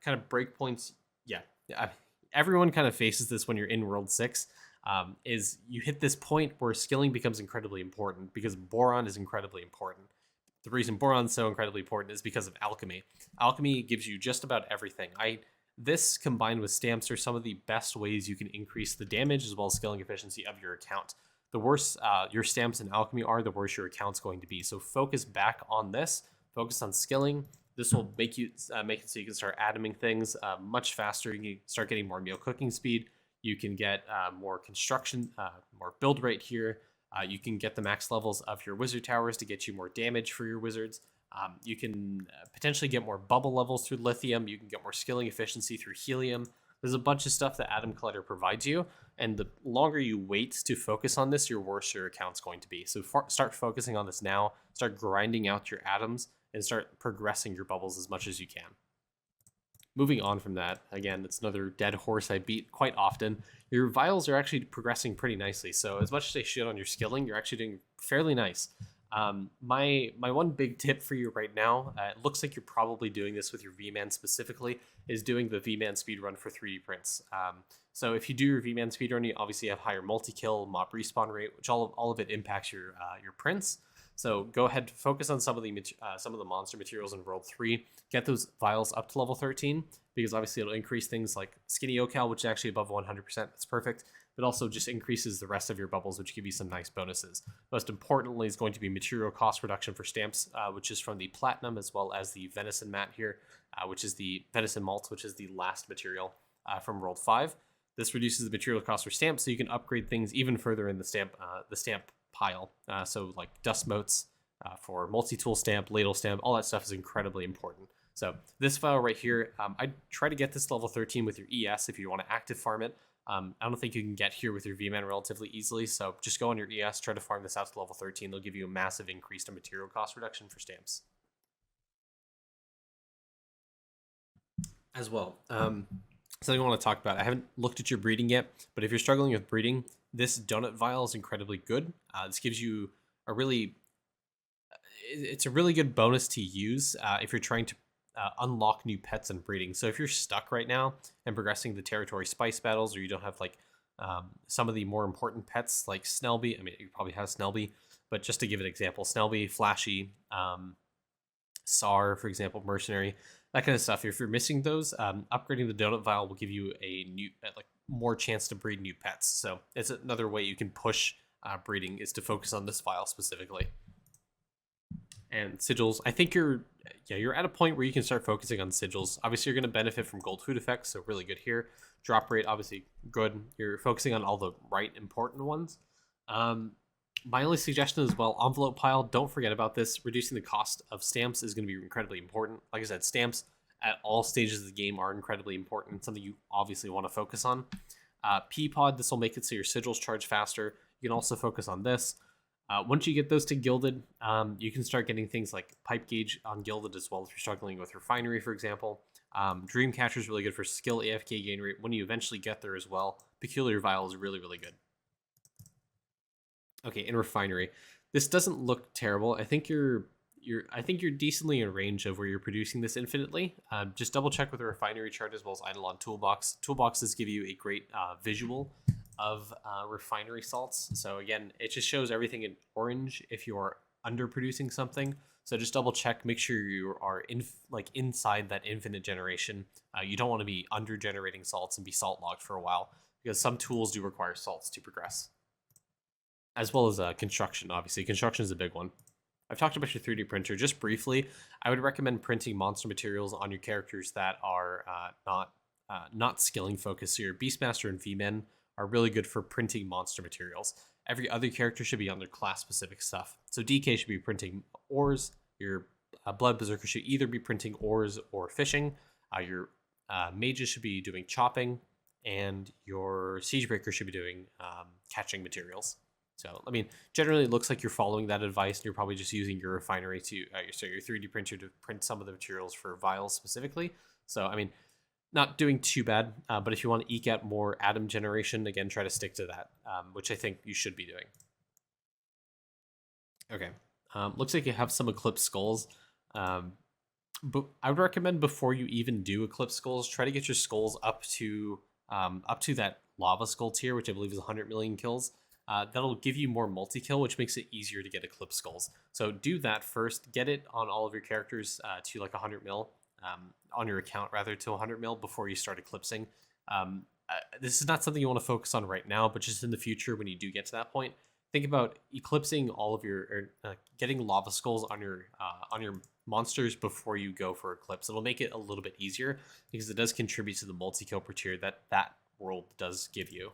Speaker 1: kind of breakpoints. Yeah, everyone kind of faces this when you're in World 6, is you hit this point where skilling becomes incredibly important, because boron is incredibly important. The reason boron is so incredibly important is because of alchemy. Alchemy gives you just about everything. This combined with stamps are some of the best ways you can increase the damage as well as skilling efficiency of your account. The worse your stamps and alchemy are, the worse your account's going to be. So focus back on this. Focus on skilling. This will make it so you can start atoming things much faster. You can start getting more meal cooking speed. You can get more construction, more build rate here. You can get the max levels of your wizard towers to get you more damage for your wizards. You can potentially get more bubble levels through lithium. You can get more skilling efficiency through helium. There's a bunch of stuff that Atom Collector provides you, and the longer you wait to focus on this, your worse your account's going to be. So start focusing on this now. Start grinding out your atoms and start progressing your bubbles as much as you can. Moving on from that, again, it's another dead horse I beat quite often. Your vials are actually progressing pretty nicely. So as much as they shit on your skilling, you're actually doing fairly nice. My one big tip for you right now, it looks like you're probably doing this with your V-Man specifically, is doing the V-Man speedrun for 3D prints. So if you do your V-Man speedrun, you obviously have higher multi-kill, mob respawn rate, which all of it impacts your prints. So go ahead, focus on some of the monster materials in World 3. Get those vials up to level 13, because obviously it'll increase things like Skinny Ocal, which is actually above 100%. That's perfect. But also just increases the rest of your bubbles, which give you some nice bonuses. Most importantly is going to be material cost reduction for stamps, which is from the Platinum, as well as the Venison Mat here, which is the Venison Malt, which is the last material from World 5. This reduces the material cost for stamps, so you can upgrade things even further in the stamp pile. So like dust motes for multi-tool stamp, ladle stamp, all that stuff is incredibly important. So this file right here, I'd try to get this level 13 with your ES if you want to active farm it. I don't think you can get here with your V-Man relatively easily, so just go on your ES, try to farm this out to level 13. They'll give you a massive increase in material cost reduction for stamps. As well, something I want to talk about, I haven't looked at your breeding yet, but if you're struggling with breeding, this donut vial is incredibly good. This gives you it's a really good bonus to use if you're trying to unlock new pets and breeding. So if you're stuck right now and progressing the territory spice battles, or you don't have like some of the more important pets like Snelby, I mean, you probably have Snelby, but just to give an example, Snelby, Flashy, Sar, for example, Mercenary, that kind of stuff. If you're missing those, upgrading the donut vial will give you a new, like more chance to breed new pets. So it's another way you can push breeding, is to focus on this vial specifically. And sigils, I think you're at a point where you can start focusing on sigils. Obviously, you're going to benefit from gold food effects, so really good here. Drop rate, obviously good. You're focusing on all the right important ones. My only suggestion as well, envelope pile, don't forget about this. Reducing the cost of stamps is going to be incredibly important. Like I said, stamps at all stages of the game are incredibly important, something you obviously want to focus on. P-Pod, this will make it so your sigils charge faster. You can also focus on this. Once you get those to Gilded, you can start getting things like Pipe Gauge on Gilded as well if you're struggling with Refinery, for example. Dreamcatcher is really good for skill AFK gain rate when you eventually get there as well. Peculiar Vial is really, really good. Okay, in Refinery, this doesn't look terrible. I think you're decently in range of where you're producing this infinitely. Just double check with the Refinery chart as well as Eidolon Toolbox. Toolboxes give you a great visual of refinery salts. So again, it just shows everything in orange if you're underproducing something. So just double check, make sure you are inside that infinite generation. You don't want to be under generating salts and be salt locked for a while, because some tools do require salts to progress. As well as construction, obviously. Construction is a big one. I've talked about your 3D printer just briefly. I would recommend printing monster materials on your characters that are not skilling focused. So your Beastmaster and V-Men are really good for printing monster materials. Every other character should be on their class-specific stuff. So DK should be printing ores. Your Blood Berserker should either be printing ores or fishing. Your mages should be doing chopping, and your Siegebreaker should be doing catching materials. So, I mean, generally it looks like you're following that advice, and you're probably just using your refinery to, your 3D printer to print some of the materials for vials specifically. So, I mean, not doing too bad, but if you want to eke out more atom generation, again, try to stick to that, which I think you should be doing. Okay, looks like you have some Eclipse Skulls. But I would recommend before you even do Eclipse Skulls, try to get your skulls up to that Lava Skull tier, which I believe is 100 million kills. That'll give you more multi-kill, which makes it easier to get Eclipse Skulls. So do that first. Get it on all of your characters to like 100 mil. On your account rather, to 100 mil before you start eclipsing. This is not something you want to focus on right now, but just in the future when you do get to that point, think about eclipsing all of your, or getting lava skulls on your monsters before you go for eclipse. It'll make it a little bit easier because it does contribute to the multi-kill per tier that world does give you.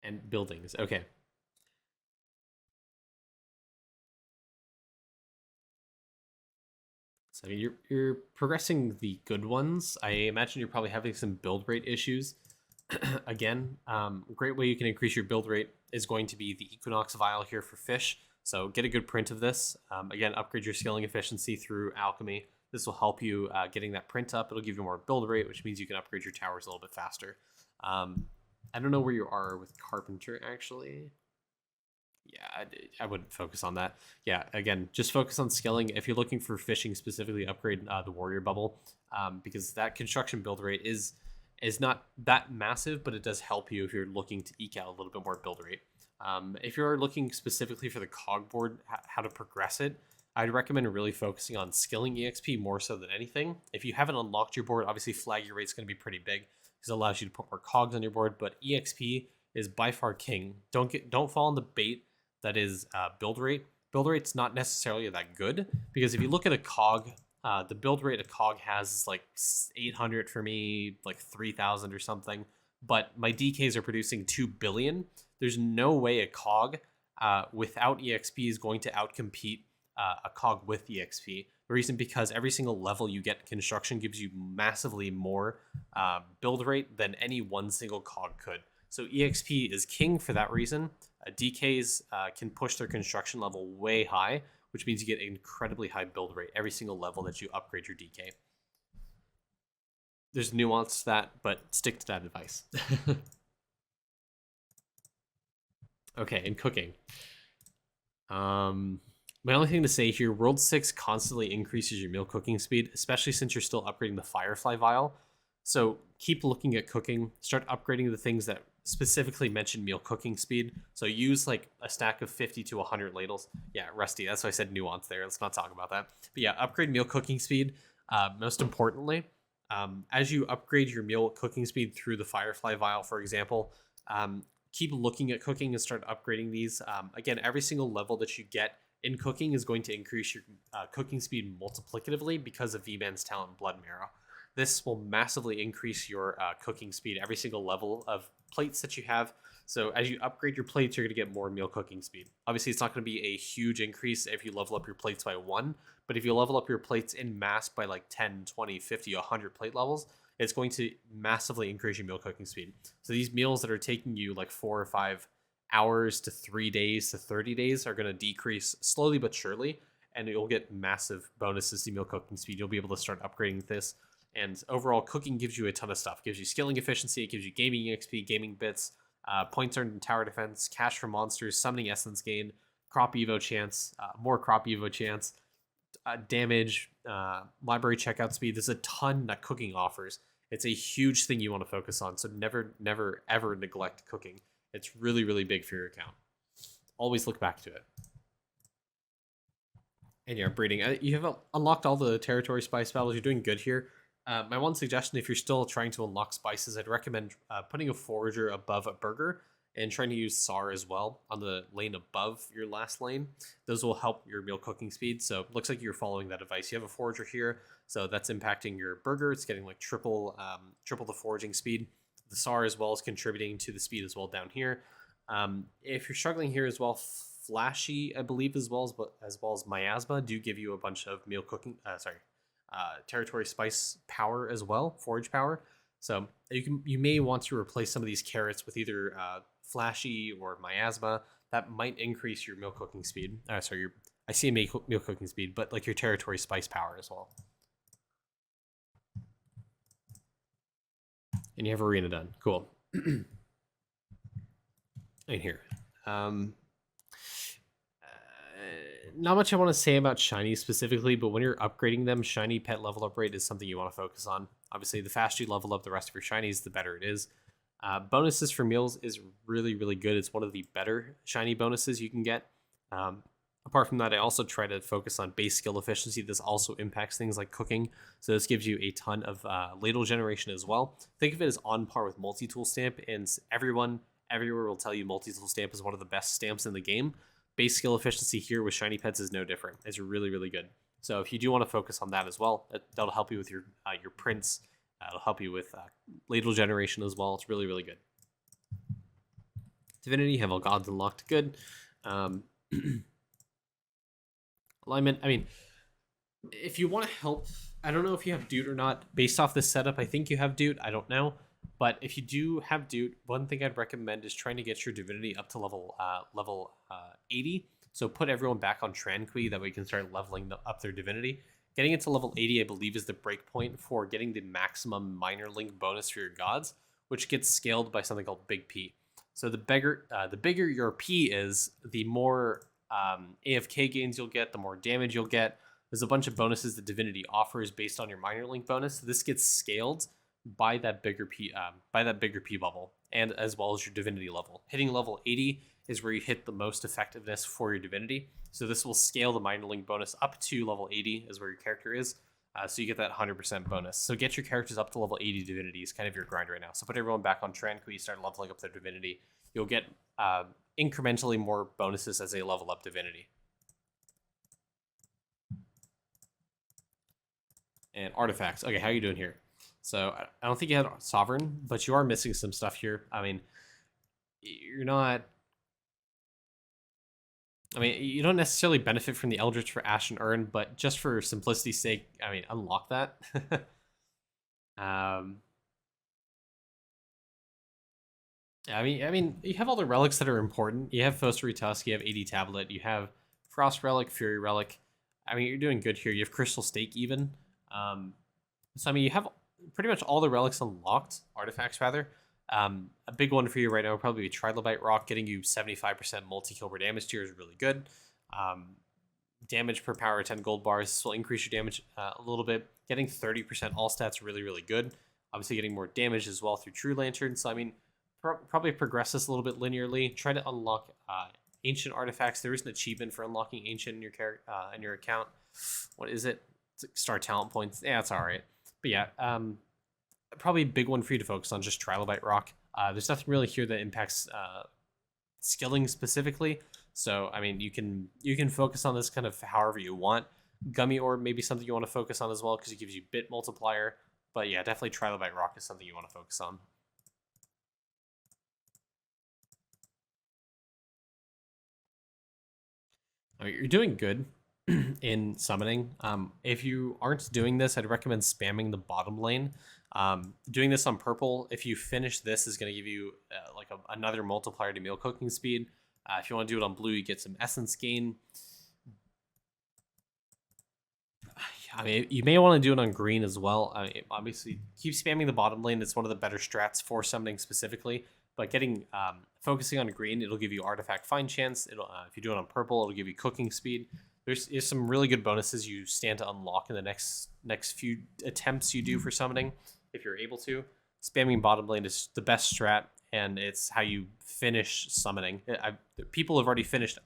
Speaker 1: And buildings. Okay. So you're progressing the good ones. I imagine you're probably having some build rate issues. Again, a great way you can increase your build rate is going to be the Equinox Vial here for fish. So get a good print of this. Again, upgrade your scaling efficiency through alchemy. This will help you getting that print up. It'll give you more build rate, which means you can upgrade your towers a little bit faster. I don't know where you are with Carpenter, actually. Yeah, I wouldn't focus on that. Yeah, again, just focus on scaling. If you're looking for fishing specifically, upgrade the warrior bubble, because that construction build rate is not that massive, but it does help you if you're looking to eke out a little bit more build rate. If you're looking specifically for the cog board, how to progress it, I'd recommend really focusing on skilling EXP more so than anything. If you haven't unlocked your board, obviously flag your rate's going to be pretty big because it allows you to put more cogs on your board, but EXP is by far king. Don't fall in the bait that is build rate. Build rate's not necessarily that good because if you look at a cog, the build rate a cog has is like 800 for me, like 3,000 or something. But my DKs are producing 2 billion. There's no way a cog without EXP is going to outcompete a cog with EXP. The reason because every single level you get construction gives you massively more build rate than any one single cog could. So EXP is king for that reason. DKs can push their construction level way high, which means you get incredibly high build rate every single level that you upgrade your DK. There's nuance to that, but stick to that advice. Okay, in cooking. My only thing to say here, World 6 constantly increases your meal cooking speed, especially since you're still upgrading the Firefly Vial. So keep looking at cooking, start upgrading the things that specifically mention meal cooking speed. So use like a stack of 50 to 100 ladles. Yeah, Rusty, that's why I said nuance there. Let's not talk about that. But yeah, upgrade meal cooking speed. Most importantly, as you upgrade your meal cooking speed through the Firefly Vial, for example, keep looking at cooking and start upgrading these. Again, every single level that you get in cooking is going to increase your cooking speed multiplicatively because of V-Man's talent Blood Marrow. This will massively increase your cooking speed every single level of plates that you have. So as you upgrade your plates, you're going to get more meal cooking speed. Obviously, it's not going to be a huge increase if you level up your plates by 1, but if you level up your plates in mass by like 10, 20, 50, 100 plate levels, it's going to massively increase your meal cooking speed. So these meals that are taking you like 4 or 5 hours to 3 days to 30 days are going to decrease slowly but surely, and you'll get massive bonuses to meal cooking speed. You'll be able to start upgrading this. And overall, cooking gives you a ton of stuff. It gives you skilling efficiency, it gives you gaming EXP, gaming bits, points earned in tower defense, cash for monsters, summoning essence gain, crop evo chance, more crop evo chance, damage, library checkout speed. There's a ton that cooking offers. It's a huge thing you want to focus on. So never, never, ever neglect cooking. It's really, really big for your account. Always look back to it. And yeah, breeding. You have unlocked all the territory spice battles. You're doing good here. My one suggestion, if you're still trying to unlock spices, I'd recommend putting a forager above a burger and trying to use SAR as well on the lane above your last lane. Those will help your meal cooking speed. So it looks like you're following that advice. You have a forager here, so that's impacting your burger. It's getting like triple the foraging speed. The SAR as well is contributing to the speed as well down here. If you're struggling here as well, Flashy, I believe, as well as Miasma do give you a bunch of meal cooking. Territory spice power as well, forage power. So you may want to replace some of these carrots with either Flashy or Miasma. That might increase your meal cooking speed. I see meal cooking speed, but like your territory spice power as well. And you have arena done. Cool. In here. Not much I want to say about shinies specifically, but when you're upgrading them, shiny pet level up rate is something you want to focus on. Obviously, the faster you level up the rest of your shinies, the better it is. Bonuses for meals is really, really good. It's one of the better shiny bonuses you can get. Apart from that, I also try to focus on base skill efficiency. This also impacts things like cooking. So this gives you a ton of ladle generation as well. Think of it as on par with multi-tool stamp, and everyone everywhere will tell you multi-tool stamp is one of the best stamps in the game. Base skill efficiency here with shiny pets is no different. It's really, really good. So if you do want to focus on that as well, that'll help you with your prints. It'll help you with ladle generation as well. It's really, really good. Divinity, have all gods unlocked. Good. Alignment, I mean, if you want to help, I don't know if you have Dude or not. Based off this setup, I think you have Dude. I don't know. But if you do have Dude, one thing I'd recommend is trying to get your Divinity up to level 80. So put everyone back on Tranqui, that way you can start leveling up their Divinity. Getting it to level 80, I believe, is the breakpoint for getting the maximum minor link bonus for your gods, which gets scaled by something called Big P. So the bigger your P is, the more AFK gains you'll get, the more damage you'll get. There's a bunch of bonuses that Divinity offers based on your minor link bonus. This gets scaled by that bigger P bubble, and as well as your Divinity level. Hitting level 80 is where you hit the most effectiveness for your Divinity. So this will scale the minor link bonus up to level 80 is where your character is. So you get that 100% bonus. So get your characters up to level 80 Divinity is kind of your grind right now. So put everyone back on Tranqui, start leveling up their Divinity. You'll get incrementally more bonuses as they level up Divinity. And artifacts. Okay, how are you doing here? So I don't think you had Sovereign, but you are missing some stuff here. I mean, you're not... I mean, you don't necessarily benefit from the Eldritch for Ash and Urn, but just for simplicity's sake, I mean, unlock that. I mean, you have all the relics that are important. You have Fossary Tusk, you have 80 Tablet, you have Frost Relic, Fury Relic. I mean, you're doing good here. You have Crystal Stake even. So, I mean, you have pretty much all the relics unlocked, artifacts rather. A big one for you right now would probably be Trilobite Rock. Getting you 75% multi-kill per damage tier is really good. Damage per power 10 gold bars. This will increase your damage a little bit. Getting 30% all stats really, really good. Obviously getting more damage as well through True Lantern. So, I mean, probably progress this a little bit linearly. Try to unlock ancient artifacts. There is an achievement for unlocking ancient in your account. What is it? It's like star talent points. Yeah, it's all right. But yeah, probably a big one for you to focus on, just Trilobite Rock. There's nothing really here that impacts skilling specifically. So, I mean, you can focus on this kind of however you want. Gummy Orb may be something you want to focus on as well because it gives you bit multiplier. But yeah, definitely Trilobite Rock is something you want to focus on. I mean, you're doing good in summoning. If you aren't doing this, I'd recommend spamming the bottom lane. Doing this on purple, if you finish this, is going to give you another multiplier to meal cooking speed. If you want to do it on blue, you get some essence gain. I mean, you may want to do it on green as well. Obviously, keep spamming the bottom lane. It's one of the better strats for summoning specifically. But focusing on green, it'll give you artifact find chance. If you do it on purple, it'll give you cooking speed. There's some really good bonuses you stand to unlock in the next few attempts you do for summoning, if you're able to. Spamming bottom lane is the best strat, and it's how you finish summoning. People have already finished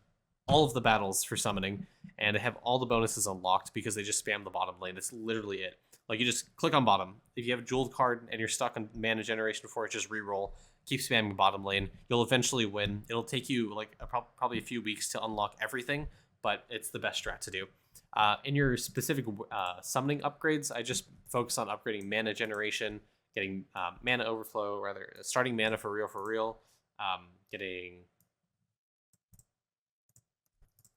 Speaker 1: all of the battles for summoning, and they have all the bonuses unlocked because they just spam the bottom lane. That's literally it. Like, you just click on bottom. If you have a jeweled card and you're stuck on mana generation for it, just reroll. Keep spamming bottom lane. You'll eventually win. It'll take you probably a few weeks to unlock everything, but it's the best strat to do. In your specific summoning upgrades, I just focus on upgrading mana generation, getting mana overflow, starting mana for real, getting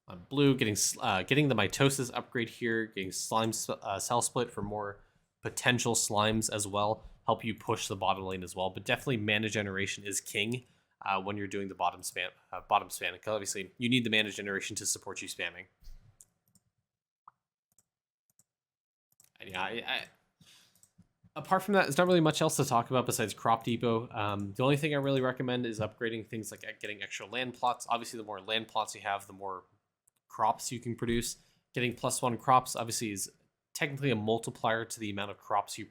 Speaker 1: on blue, getting the mitosis upgrade here, getting slime cell split for more potential slimes as well, help you push the bottom lane as well. But definitely mana generation is king when you're doing the bottom spam. Because obviously you need the mana generation to support you spamming. And yeah, apart from that, there's not really much else to talk about besides Crop Depot. The only thing I really recommend is upgrading things like getting extra land plots. Obviously, the more land plots you have, the more crops you can produce. Getting +1 crops obviously is technically a multiplier to the amount of crops you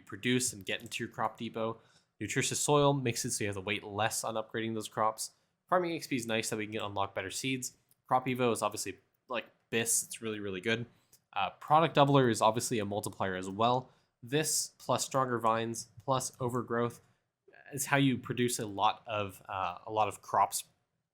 Speaker 1: produce and get into your Crop Depot. Nutritious soil makes it so you have to wait less on upgrading those crops. Farming XP is nice that we can unlock better seeds. Crop Evo is obviously like BIS. It's really, really good. Product Doubler is obviously a multiplier as well. This plus Stronger Vines plus Overgrowth. is how you produce a lot of crops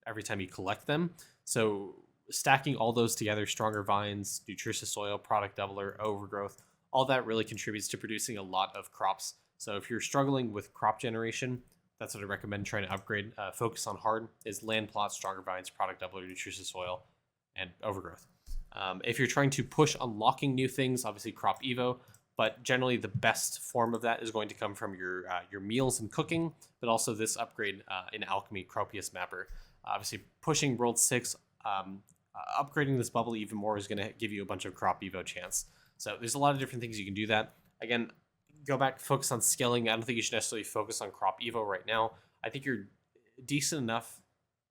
Speaker 1: every time you collect them. So stacking all those together, stronger vines, nutritious soil, product doubler, overgrowth, all that really contributes to producing a lot of crops. So if you're struggling with crop generation, that's what I recommend trying to upgrade. Focus on hard is land plots, stronger vines, product doubler, nutritious soil, and overgrowth. If you're trying to push unlocking new things, obviously crop evo, but generally the best form of that is going to come from your meals and cooking, but also this upgrade in alchemy, Cropius Mapper. Obviously, pushing World 6, upgrading this bubble even more is going to give you a bunch of crop evo chance. So there's a lot of different things you can do that. Again, go back, focus on skilling. I don't think you should necessarily focus on crop evo right now. I think you're decent enough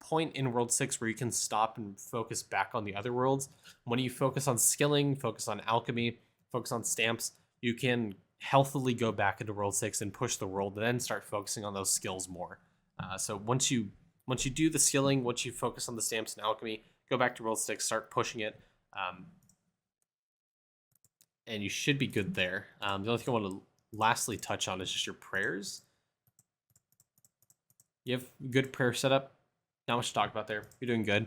Speaker 1: point in World 6 where you can stop and focus back on the other worlds. When you focus on skilling, focus on alchemy, focus on stamps, you can healthily go back into World 6 and push the world, and then start focusing on those skills more. So once you do the skilling, once you focus on the stamps and alchemy, go back to World 6, start pushing it, and you should be good there. The only thing I want to lastly touch on is just your prayers. You have good prayer setup. Not much to talk about there. You're doing good.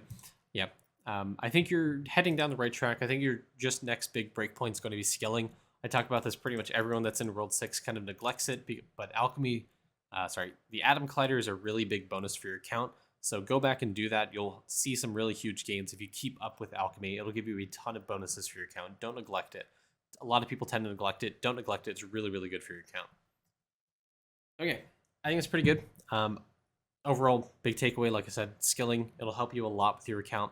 Speaker 1: Yep. I think you're heading down the right track. I think your just next big breakpoint is going to be skilling. I talk about this pretty much everyone that's in World 6 kind of neglects it, but alchemy, the Atom Collider is a really big bonus for your account. So go back and do that. You'll see some really huge gains if you keep up with alchemy. It'll give you a ton of bonuses for your account. Don't neglect it. A lot of people tend to neglect it. Don't neglect it. It's really, really good for your account. Okay, I think it's pretty good. Overall, big takeaway, like I said, skilling. It'll help you a lot with your account.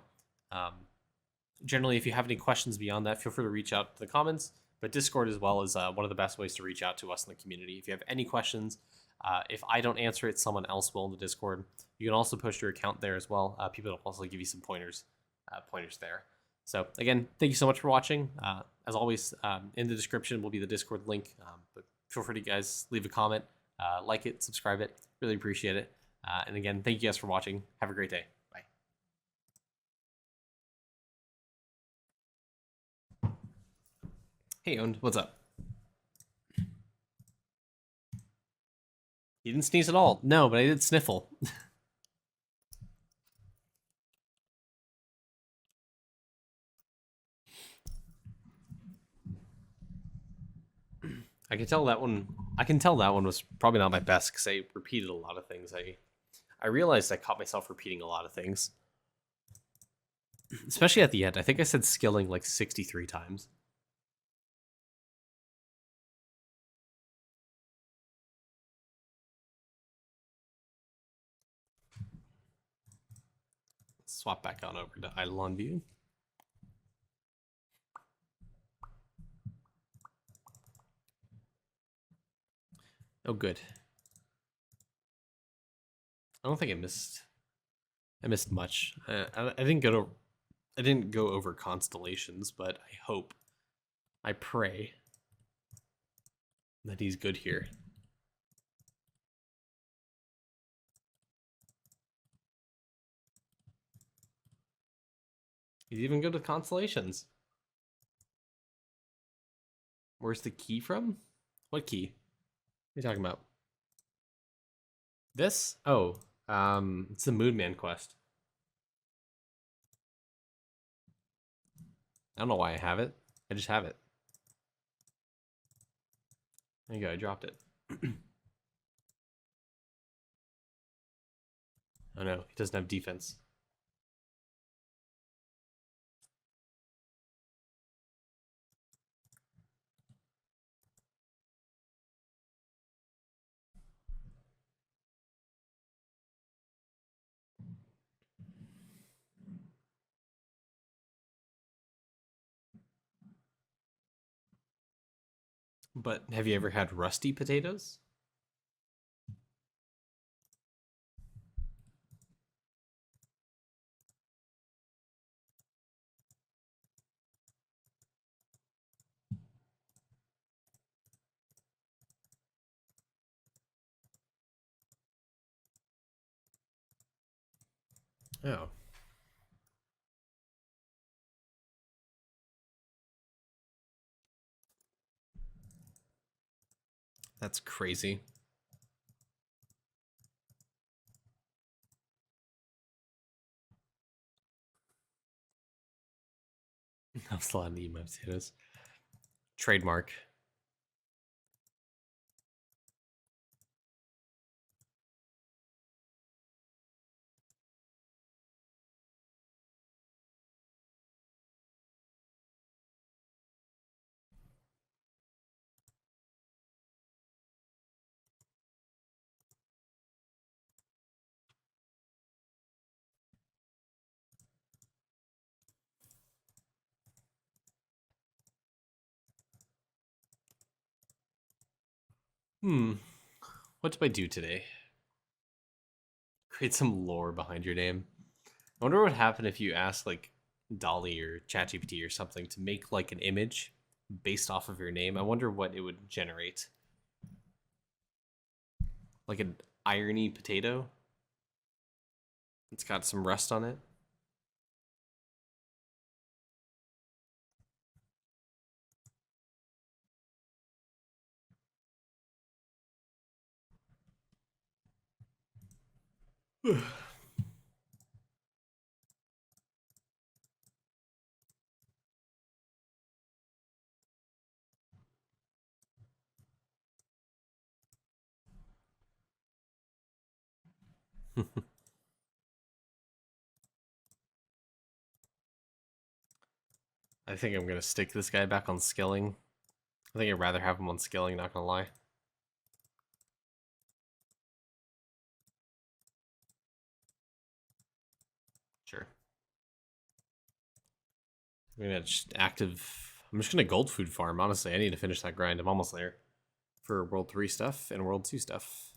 Speaker 1: Generally, if you have any questions beyond that, feel free to reach out to the comments. But Discord as well is one of the best ways to reach out to us in the community. If you have any questions, if I don't answer it, someone else will in the Discord. You can also post your account there as well. People will also give you some pointers there. So again, thank you so much for watching. As always, in the description will be the Discord link. But feel free to guys leave a comment, like it, subscribe it. Really appreciate it. And again, thank you guys for watching. Have a great day. Bye. Hey, Owned, what's up? You didn't sneeze at all. No, but I did sniffle. I can tell that one was probably not my best because I repeated a lot of things. I realized I caught myself repeating a lot of things. Especially at the end. I think I said skilling like 63 times. Swap back on over to Eidolon View. Oh, good. I don't think I missed much. I didn't go over constellations, but I hope, I pray that he's good here. He's even good with constellations. Where's the key from? What key? What are you talking about? This? Oh, it's the Moonman quest. I don't know why I have it. I just have it. There you go, I dropped it. Oh no, he doesn't have defense. But have you ever had rusty potatoes? Oh. That's crazy. I'm still allowed to eat my potatoes. Trademark. What do I do today? Create some lore behind your name. I wonder what would happen if you asked like Dolly or ChatGPT or something to make like an image based off of your name. I wonder what it would generate. Like an irony potato. It's got some rust on it. I think I'm gonna stick this guy back on skilling. I think I'd rather have him on skilling, not gonna lie. Sure. I'm gonna just I'm just gonna gold food farm, honestly. I need to finish that grind. I'm almost there. For World 3 stuff and World 2 stuff.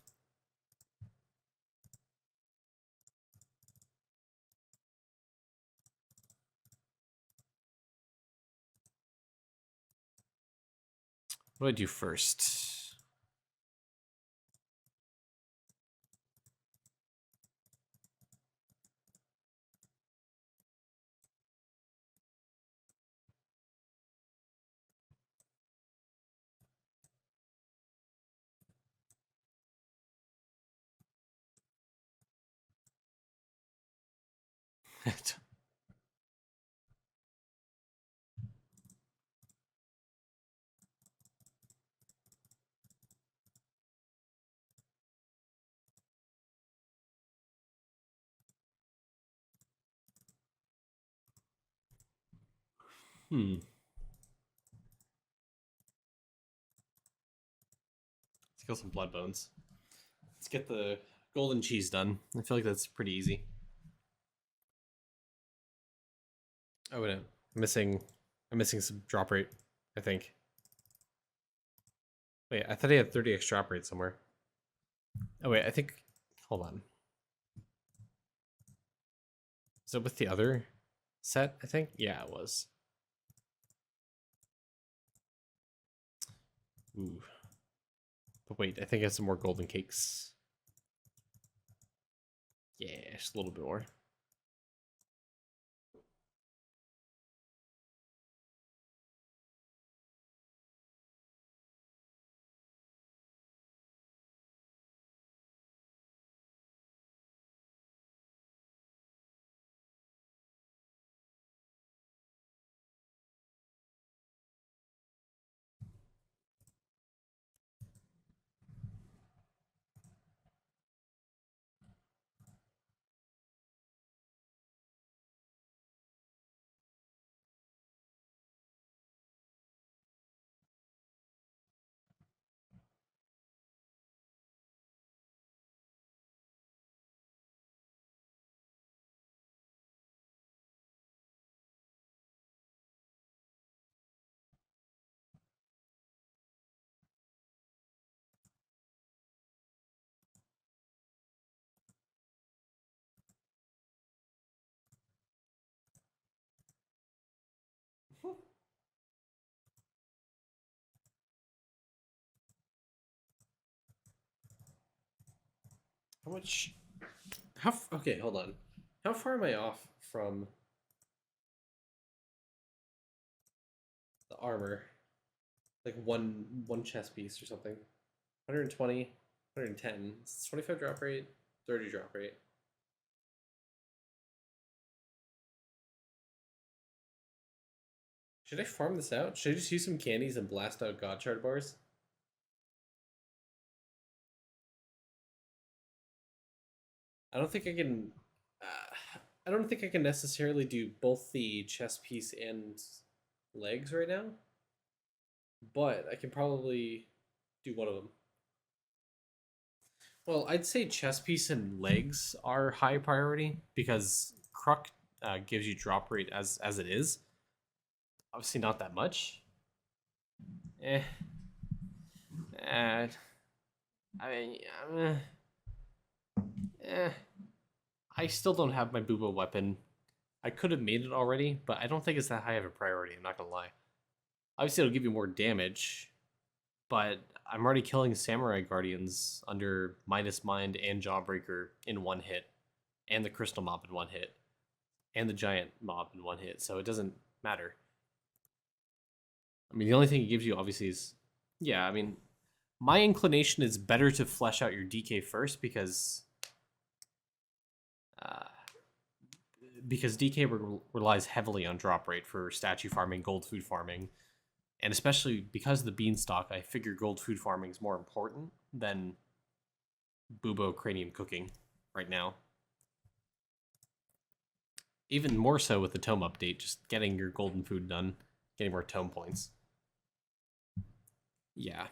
Speaker 1: What do I do first? Let's kill some blood bones. Let's get the golden cheese done. I feel like that's pretty easy. Oh wait, I'm missing some drop rate, I think. Wait, I thought he had 30x drop rate somewhere. Oh wait, I think hold on. Is it with the other set, I think? Yeah, it was. Ooh. But wait, I think I have some more golden cakes. Yeah, just a little bit more. How much? Okay, hold on. How far am I off from the armor? Like one chest piece or something. 120, 110. It's 25 drop rate, 30 drop rate. Should I farm this out? Should I just use some candies and blast out God Shard bars? I don't think I can. I don't think I can necessarily do both the chest piece and legs right now, but I can probably do one of them. Well, I'd say chest piece and legs are high priority because Kruk gives you drop rate as it is. Obviously, not that much. Eh. Eh. I mean, eh. I still don't have my Booba weapon. I could have made it already, but I don't think it's that high of a priority. I'm not gonna lie. Obviously, it'll give you more damage, but I'm already killing Samurai Guardians under Minus Mind and Jawbreaker in one hit, and the Crystal Mob in one hit, and the Giant Mob in one hit, so it doesn't matter. I mean, the only thing it gives you, obviously, is... Yeah, I mean, my inclination is better to flesh out your DK first, because... because DK relies heavily on drop rate for statue farming, gold food farming, and especially because of the beanstalk, I figure gold food farming is more important than Bubo cranium cooking right now. Even more so with the tome update, just getting your golden food done, getting more tome points. Yeah.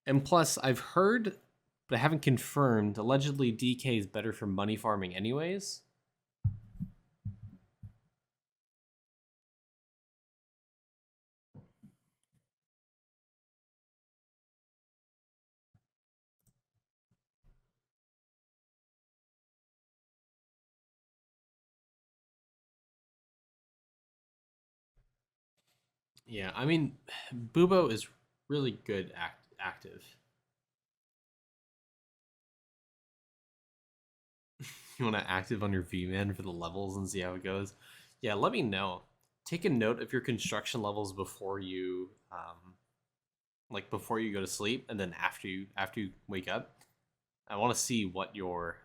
Speaker 1: And plus, I've heard, but I haven't confirmed, allegedly DK is better for money farming anyways. Yeah, I mean, Bubo is really good active. You want to active on your V-Man for the levels and see how it goes? Yeah, let me know. Take a note of your construction levels before you, like before you go to sleep, and then after you wake up. I want to see what your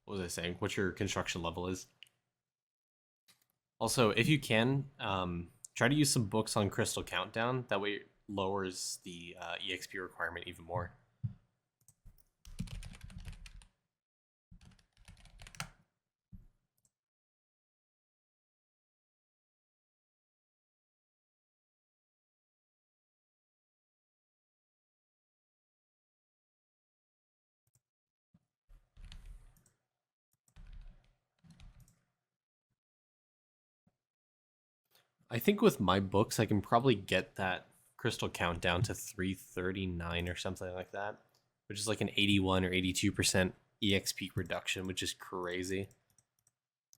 Speaker 1: what was I saying? What your construction level is. Also, if you can, try to use some books on Crystal Countdown. That way, it lowers the EXP requirement even more. I think with my books, I can probably get that Crystal Countdown to 339 or something like that, which is like an 81 or 82% EXP reduction, which is crazy.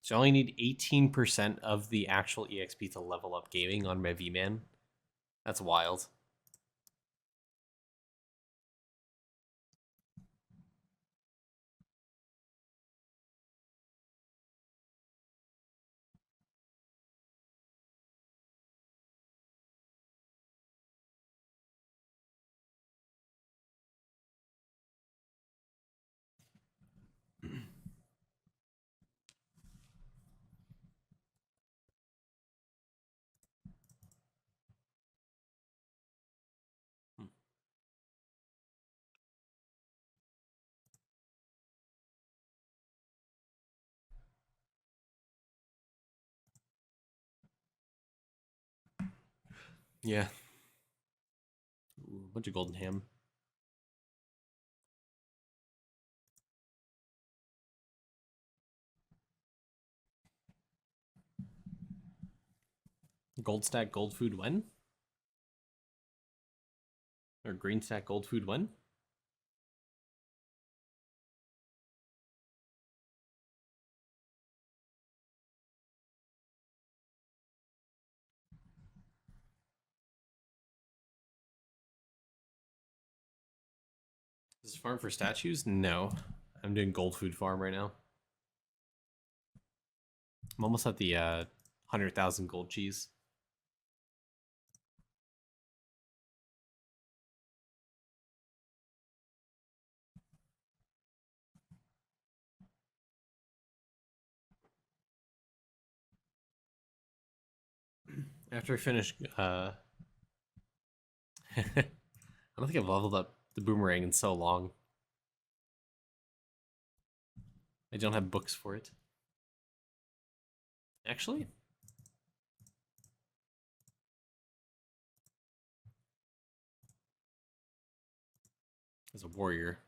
Speaker 1: So I only need 18% of the actual EXP to level up gaming on my V-Man. That's wild. Yeah. Ooh, a bunch of golden ham. Gold stack gold food when? Or green stack gold food when? Is this farm for statues? No. I'm doing gold food farm right now. I'm almost at the 100,000 gold cheese. After I finish, I don't think I've leveled up the boomerang in so long. I don't have books for it. Actually? As a warrior.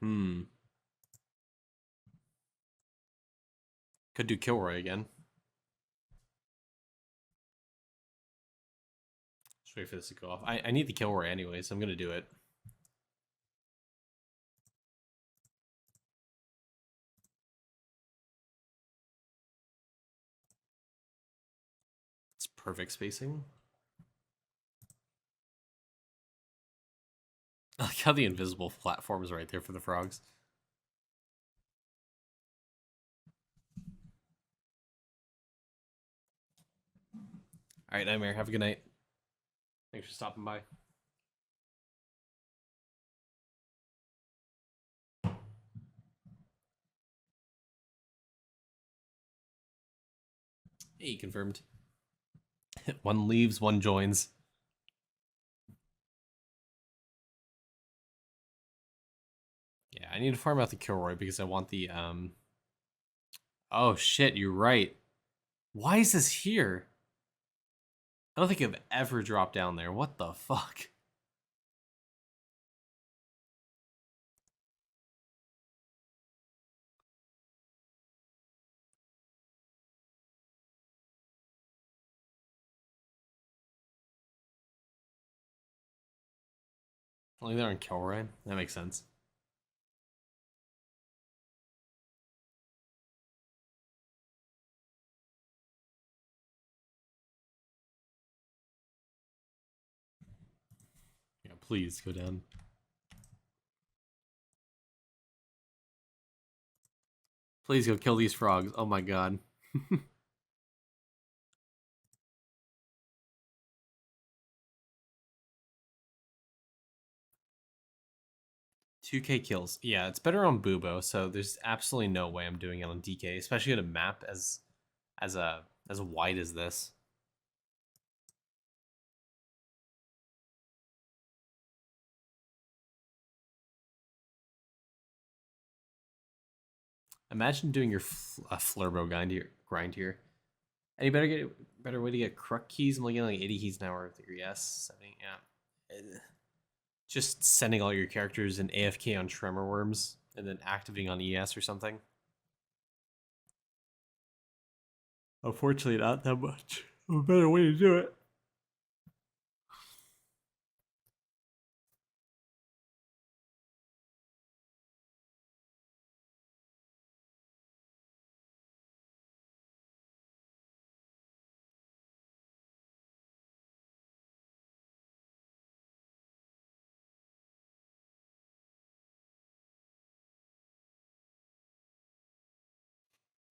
Speaker 1: Could do Kilroy again. Just wait for this to go off. I need the Kilroy anyway, so I'm gonna do it. It's perfect spacing. I like how the invisible platform is right there for the frogs. Alright, Nightmare, have a good night. Thanks for stopping by. Hey, confirmed. One leaves, one joins. Yeah, I need to farm out the Kilroy because I want the Oh shit, you're right. Why is this here? I don't think I've ever dropped down there. What the fuck? Only they're in Kilroy. That makes sense. Yeah, please go down. Please go kill these frogs. Oh my god. 2K kills. Yeah, it's better on Bubo, so there's absolutely no way I'm doing it on DK, especially on a map as wide as this. Imagine doing your Flurbo grind here. Any better way to get Kruk keys? I'm looking at like 80 keys an hour. Yes, 70, yeah. Just sending all your characters in AFK on Tremor Worms and then activating on ES or something. Unfortunately, not that much. A better way to do it.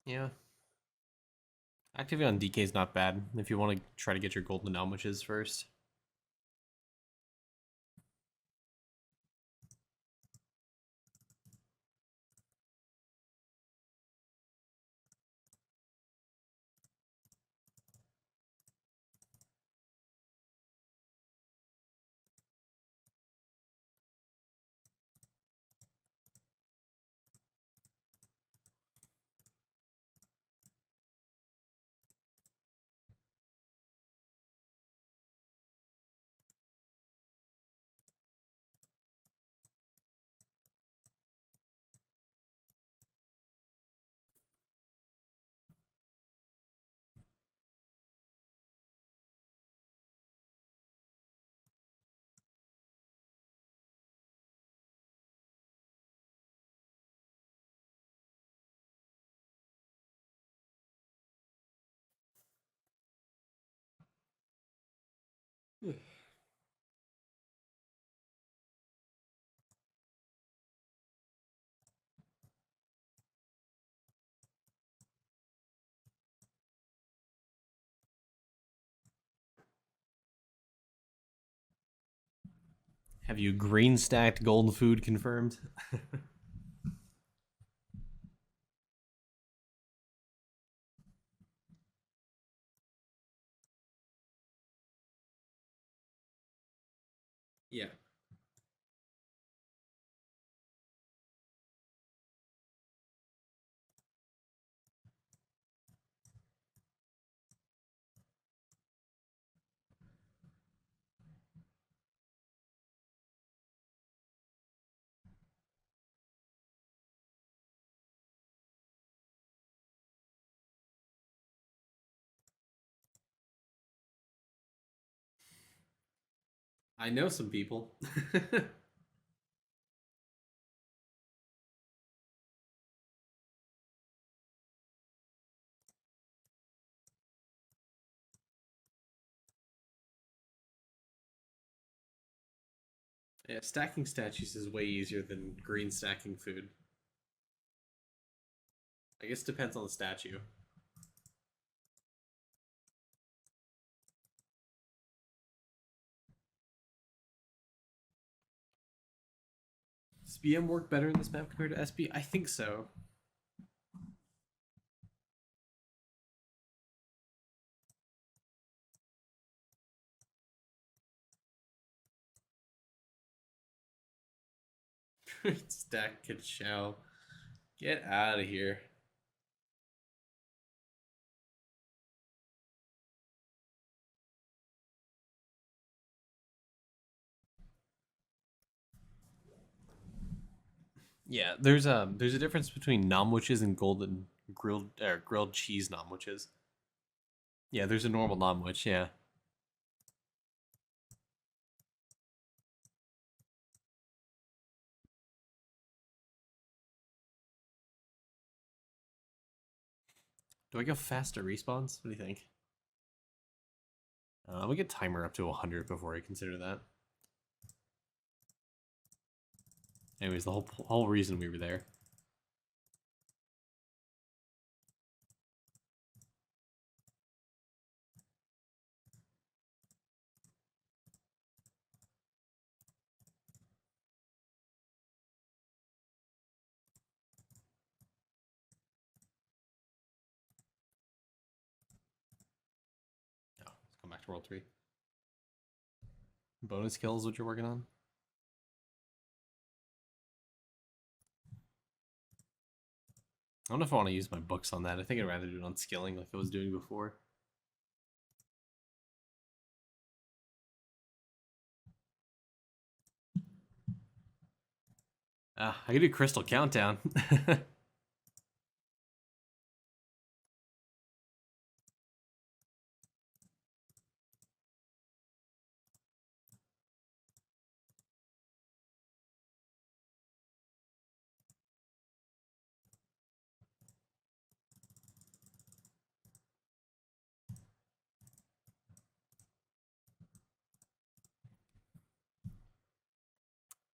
Speaker 1: Yeah. Activating on DK is not bad if you want to try to get your golden almuches first. Have you green stacked golden food confirmed? Yeah. I know some people. Yeah, stacking statues is way easier than green stacking food. I guess it depends on the statue. Does BM work better in this map compared to SB? I think so. Stack Kid Chow. Get out of here. Yeah, there's a difference between nomwiches and golden grilled cheese nomwiches. Yeah, there's a normal nomwich. Yeah. Do I go faster respawns? What do you think? We get timer up to 100 before I consider that. Anyways, the whole reason we were there. Oh, let's come back to World 3. Bonus kills, what you're working on? I don't know if I want to use my books on that. I think I'd rather do it on skilling like I was doing before. I could do Crystal Countdown.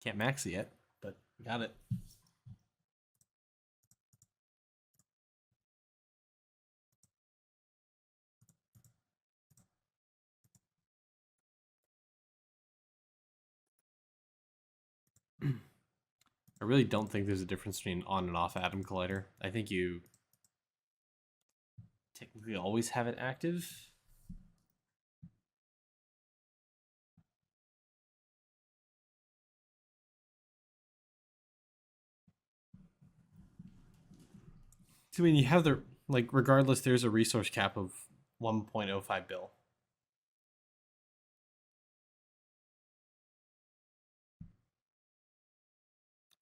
Speaker 1: Can't max it yet, but got it. I really don't think there's a difference between on and off Atom Collider. I think you technically always have it active. So, I mean, you have the, like, regardless, there's a resource cap of 1.05 bill.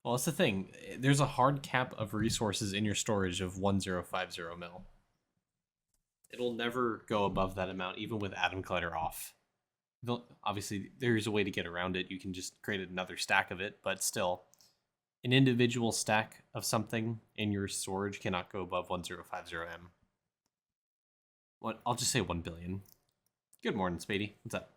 Speaker 1: Well, that's the thing. There's a hard cap of resources in your storage of 1050 mil. It'll never go above that amount, even with Atom Collider off. Obviously, there's a way to get around it. You can just create another stack of it, but still, an individual stack of something in your storage cannot go above 1050M. What? I'll just say 1 billion. Good morning, Spady. What's up?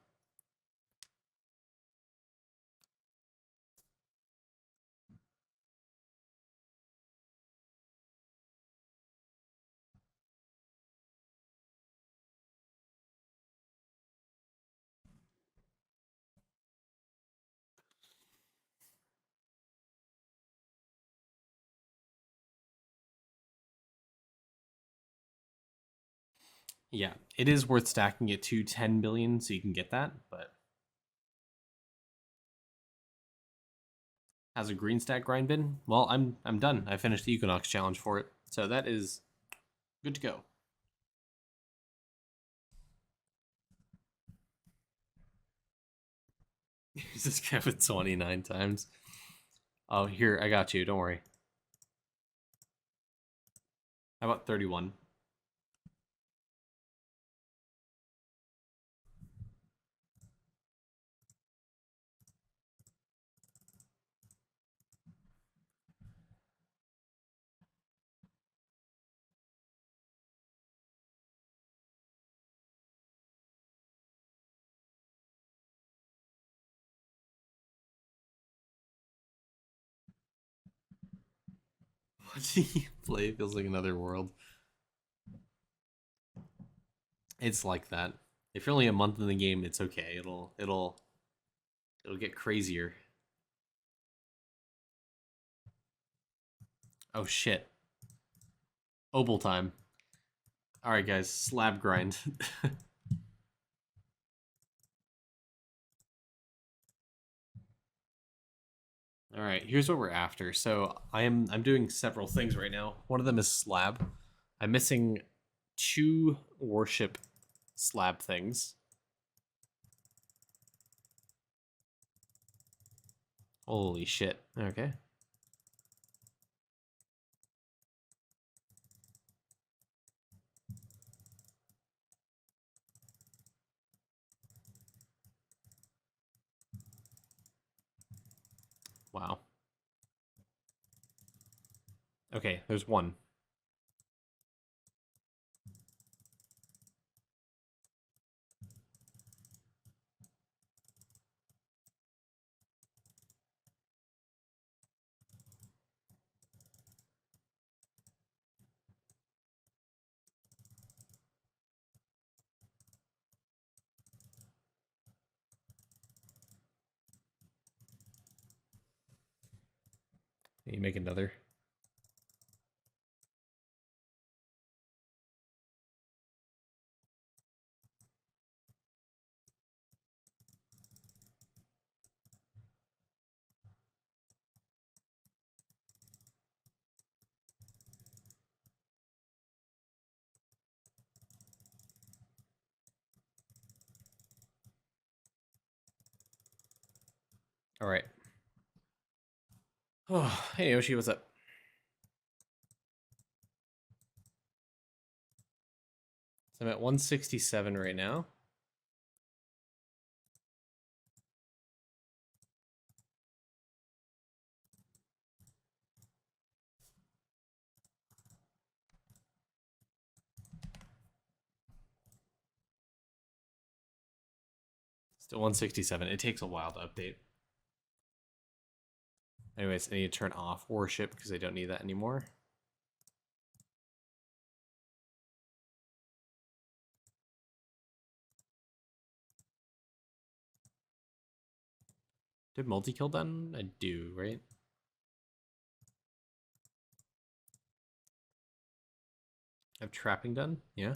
Speaker 1: Yeah, it is worth stacking it to 10 billion so you can get that, but How's a green stack grind been? Well, I'm done. I finished the Equinox challenge for it, so that is good to go. He's this guy with 29 times. Oh, here, I got you. Don't worry. How about 31? What do you play? Feels like another world. It's like that. If you're only a month in the game, it's okay. It'll get crazier. Oh shit. Opal time. Alright guys, slab grind. Alright, here's what we're after. So I'm doing several things right now. One of them is slab. I'm missing 2 worship slab things. Holy shit. Okay. Wow. Okay, there's 1. You make another. Alright. Oh, hey Yoshi, what's up? So I'm at 167 right now. Still 167. It takes a while to update. Anyways, I need to turn off worship because I don't need that anymore. Did multi-kill done? I do, right? I have trapping done? Yeah.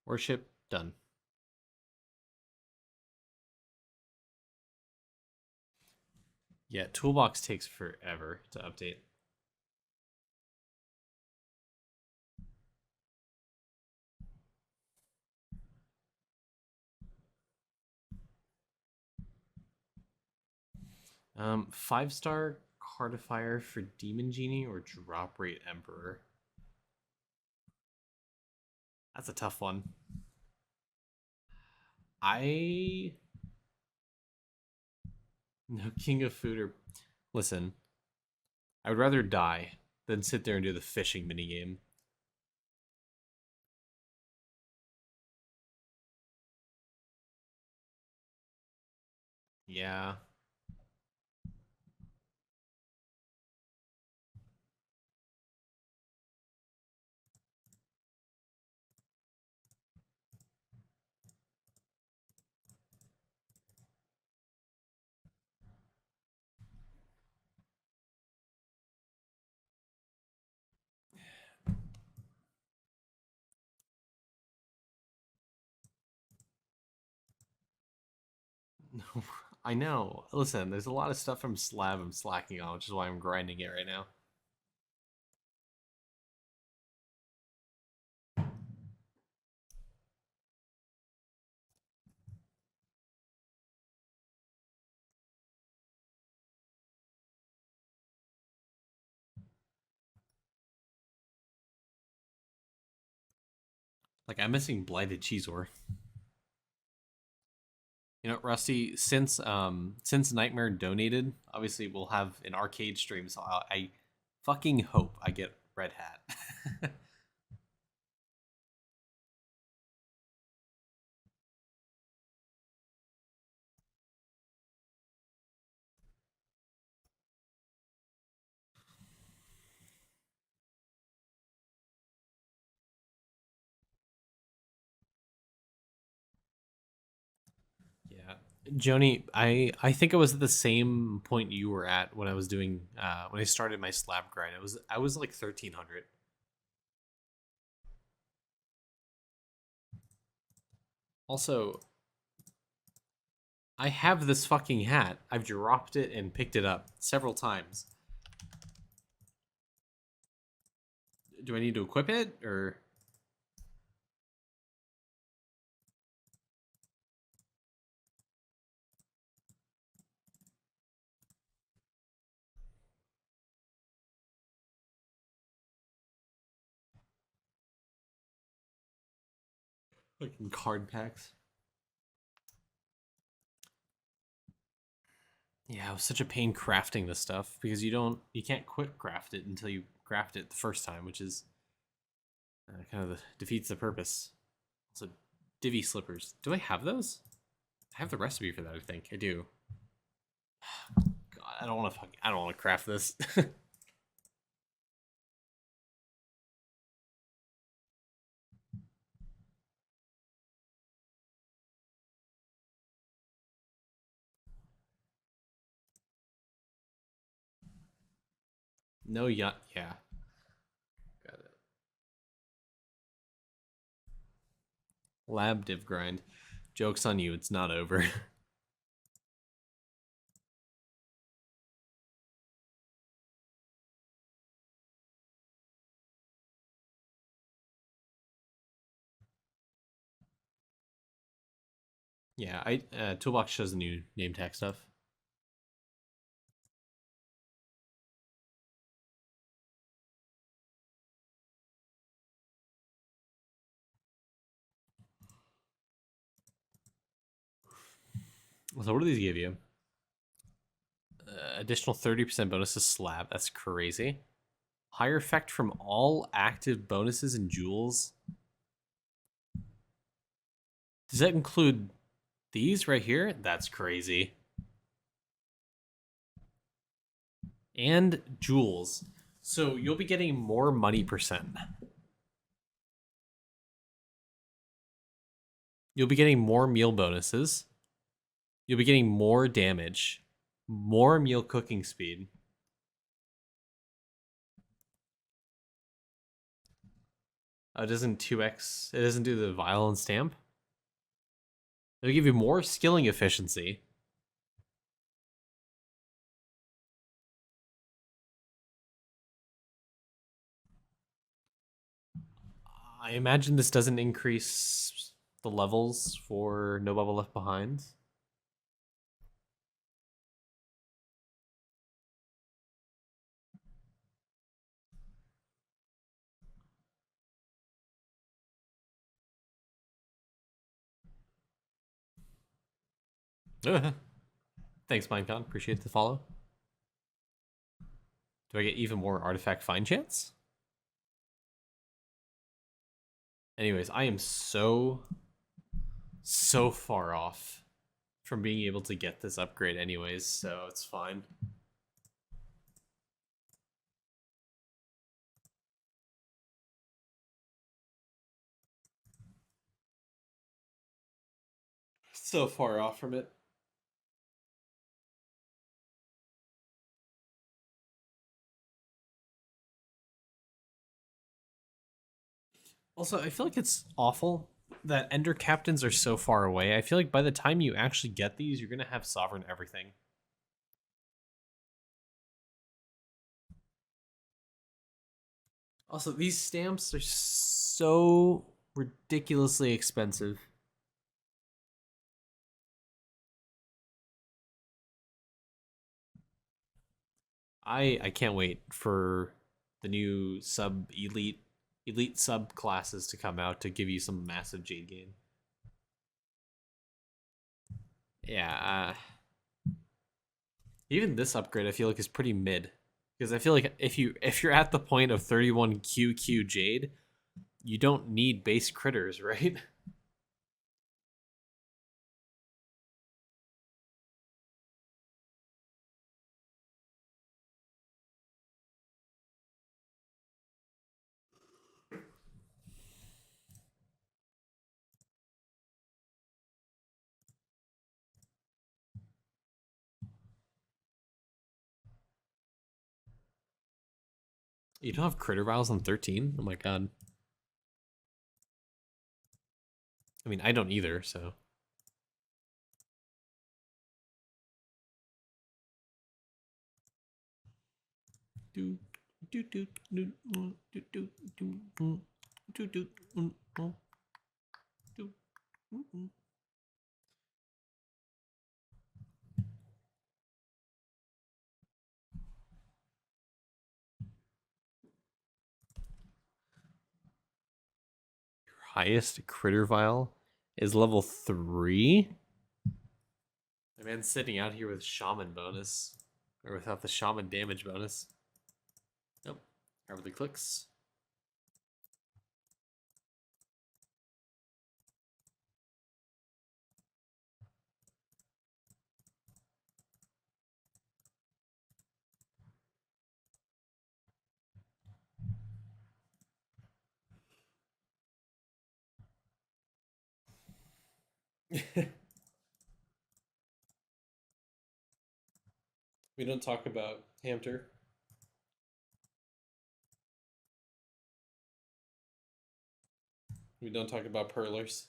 Speaker 1: Worship done. Yeah, toolbox takes forever to update. Five-star Cardifier for Demon Genie or Drop Rate Emperor? That's a tough one. No, King of Food or... Listen, I would rather die than sit there and do the fishing minigame. Yeah. I know. Listen, there's a lot of stuff from Slab I'm slacking on, which is why I'm grinding it right now. Like, I'm missing Blighted Cheese Ore. You know, Rusty, since Nightmare donated, obviously we'll have an arcade stream, so I fucking hope I get Red Hat. Yeah. Joni, I think I was at the same point you were at when I was doing when I started my slab grind. I was like 1300. Also, I have this fucking hat. I've dropped it and picked it up several times. Do I need to equip it or like in card packs? Yeah, it was such a pain crafting this stuff because you can't quick craft it until you craft it the first time, which is kind of defeats the purpose. Also, divvy slippers. Do I have those? I have the recipe for that. I think I do. God, I don't want to craft this. No, yeah, yeah. Got it. Lab div grind. Joke's on you. It's not over. Yeah, I Toolbox shows the new name tag stuff. So what do these give you? Additional 30% bonus to slab. That's crazy. Higher effect from all active bonuses and jewels. Does that include these right here? That's crazy. And jewels. So you'll be getting more money percent. You'll be getting more meal bonuses. You'll be getting more damage, more meal cooking speed. It doesn't 2x, it doesn't do the violent stamp. It'll give you more skilling efficiency. I imagine this doesn't increase the levels for No Bubble Left Behind. Thanks, Minecon. Appreciate the follow. Do I get even more artifact find chance? Anyways, I am so far off from being able to get this upgrade anyways, so it's fine. So far off from it. Also, I feel like it's awful that Ender Captains are so far away. I feel like by the time you actually get these, you're gonna have Sovereign everything. Also, these stamps are so ridiculously expensive. I can't wait for the new sub elite sub classes to come out to give you some massive jade gain. Yeah, even this upgrade I feel like is pretty mid because I feel like if you're at the point of 31 QQ jade, you don't need base critters, right? You don't have critter vials on 13? Oh my god. I mean, I don't either, so. Do do do do do do do do do do do. Highest critter vial is level 3. My man's sitting out here with shaman bonus. Or without the shaman damage bonus. Nope. Hardly clicks. We don't talk about Hamter. We don't talk about Perlers.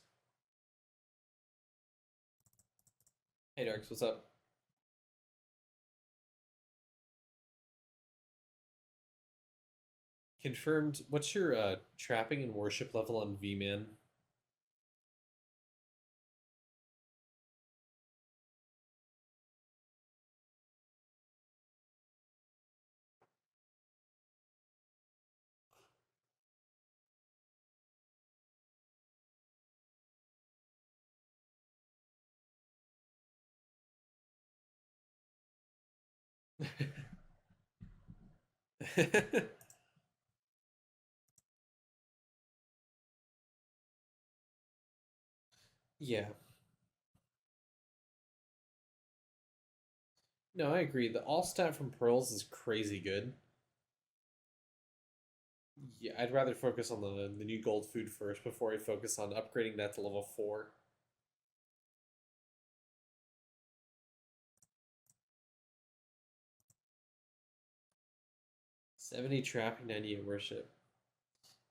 Speaker 1: Hey Darks, what's up? Confirmed. What's your trapping and worship level on V-Man? Yeah. No, I agree. The all stat from Pearls is crazy good. Yeah, I'd rather focus on the new gold food first before I focus on upgrading that to level 4. 70 trapping, 90 worship.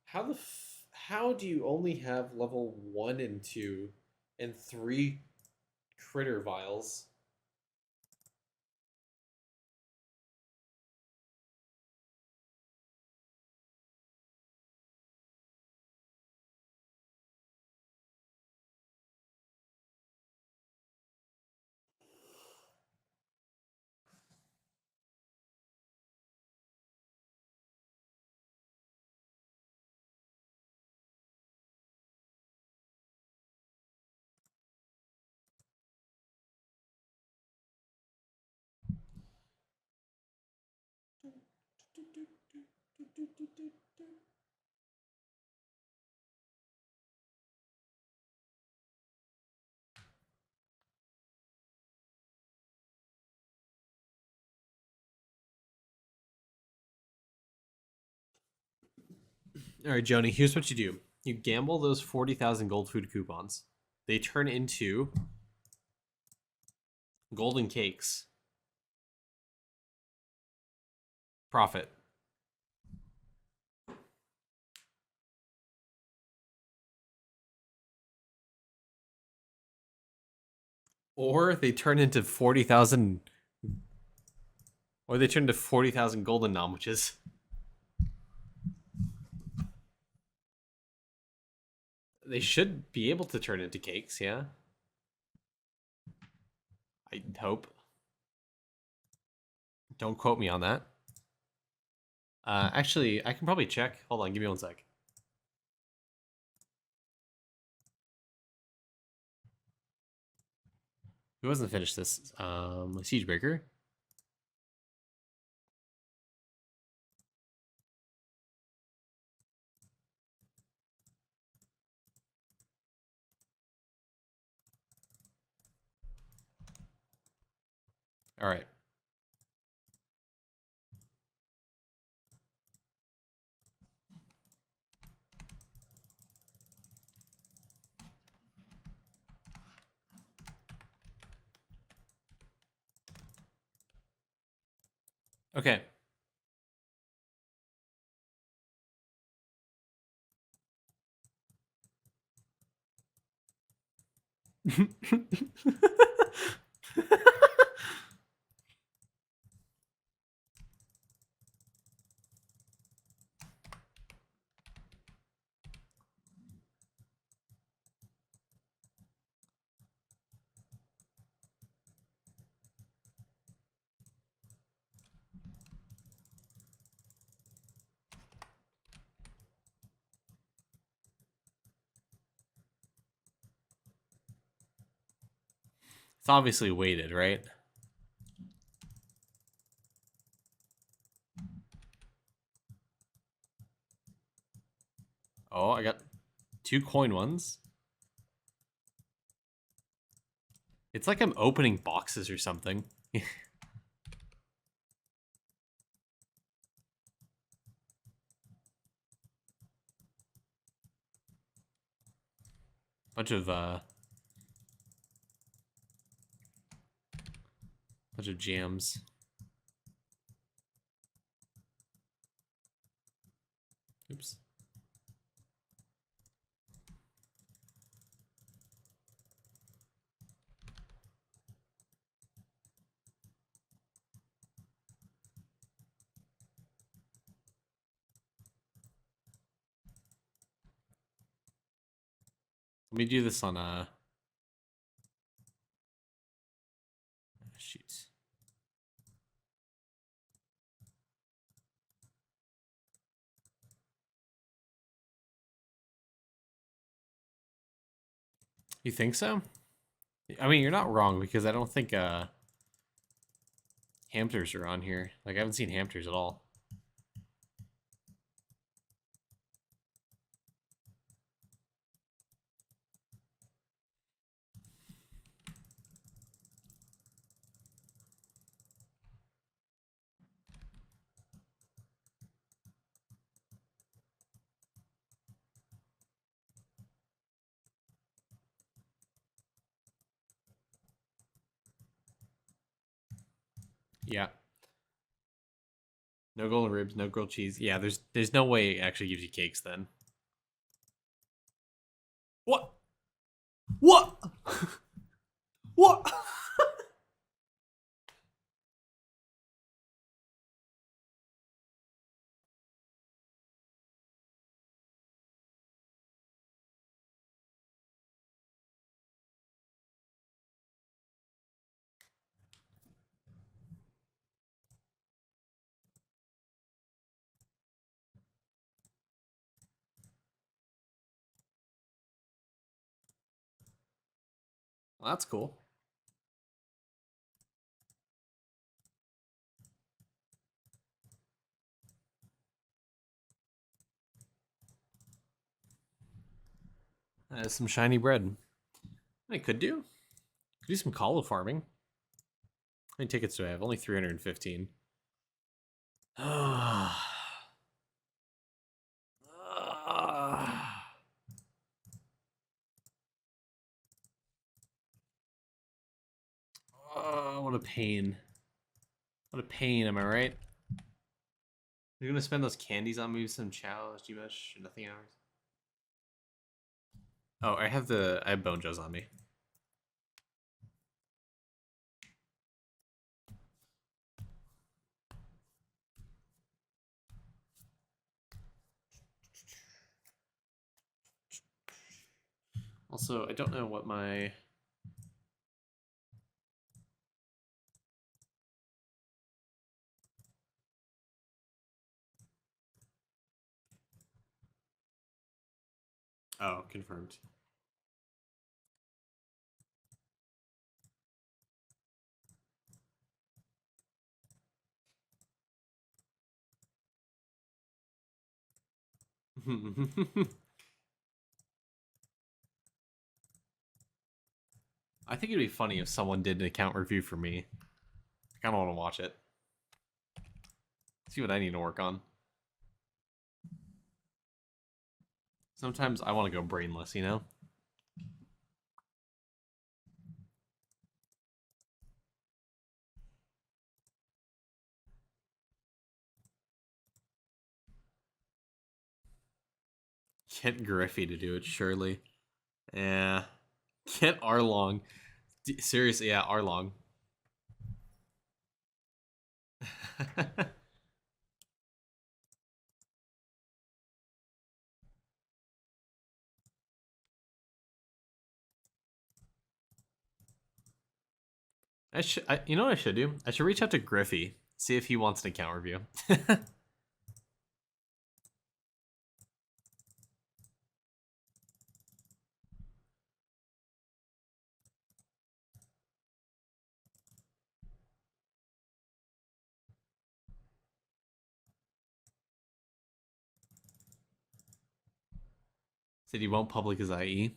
Speaker 1: How do you only have level 1 and 2 and 3 critter vials? All right, Joni, here's what you do. You gamble those 40,000 gold food coupons. They turn into golden cakes. Profit. Or they turn into 40,000, or they turn into 40,000 golden nom, which is. They should be able to turn into cakes, yeah. I hope. Don't quote me on that. Actually, I can probably check. Hold on, give me 1 sec. Who hasn't finished this? Siegebreaker. All right. Okay. It's obviously weighted, right? Oh, I got 2 coin ones. It's like I'm opening boxes or something. Bunch of jams. Oops. Let me do this on shoot. You think so? I mean, you're not wrong because I don't think hamsters are on here. Like, I haven't seen hamsters at all. Yeah. No golden ribs, no grilled cheese. Yeah, there's no way it actually gives you cakes then. What? What? What? Well, that's cool. That is some shiny bread. I could do. Could do some colo farming. How many tickets do I have? Only 315. I what a pain. What a pain, am I right? You're gonna spend those candies on maybe some chow, G-Mesh, or nothing else? Oh, I have bone joes on me. Also, I don't know what my... Oh, confirmed. I think it'd be funny if someone did an account review for me. I kind of want to watch it. See what I need to work on. Sometimes I want to go brainless, you know? Get Griffey to do it, surely. Yeah. Get Arlong. Seriously, yeah, Arlong. You know what I should do? I should reach out to Griffey, see if he wants an account review. Said he won't public his IE.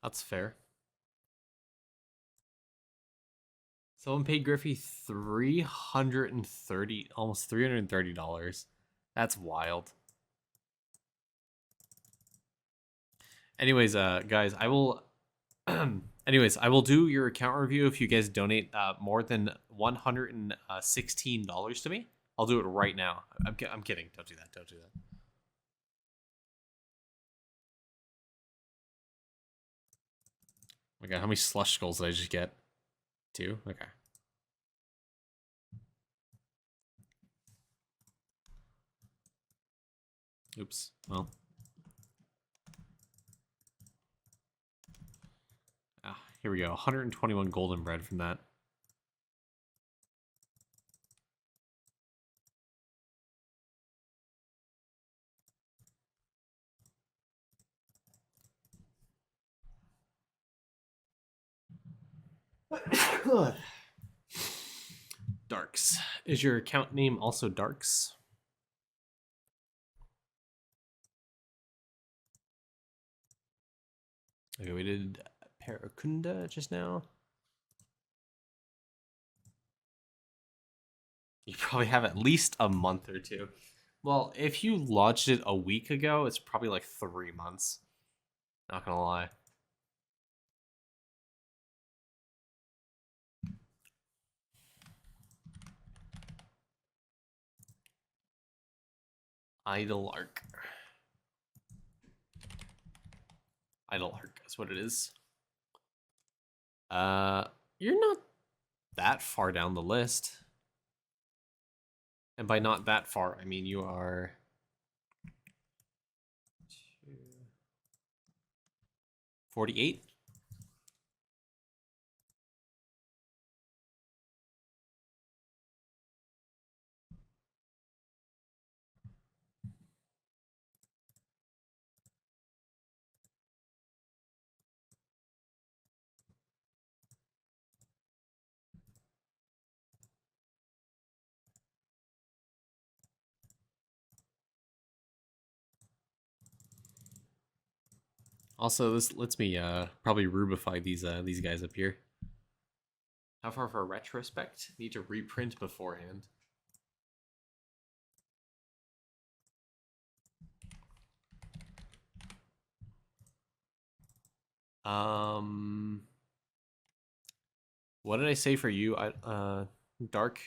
Speaker 1: That's fair. Someone paid Griffey almost $330. That's wild. Anyways, guys, I will. Anyways, I will do your account review if you guys donate more than $116 to me. I'll do it right now. I'm kidding. Don't do that. Don't do that. Oh my god, how many slush skulls did I just get? 2? Okay. Oops. Well. Here we go. 121 golden bread from that. Darks. Is your account name also Darks? Okay, we did Parakunda just now. You probably have at least a month or 2. Well, if you launched it a week ago, it's probably like 3 months. Not gonna lie. Idle Arc. Idle Arc is what it is. You're not that far down the list. And by not that far, I mean you are 48. Also, this lets me probably rubify these guys up here. How far for a retrospect? Need to reprint beforehand. What did I say for you? Dark.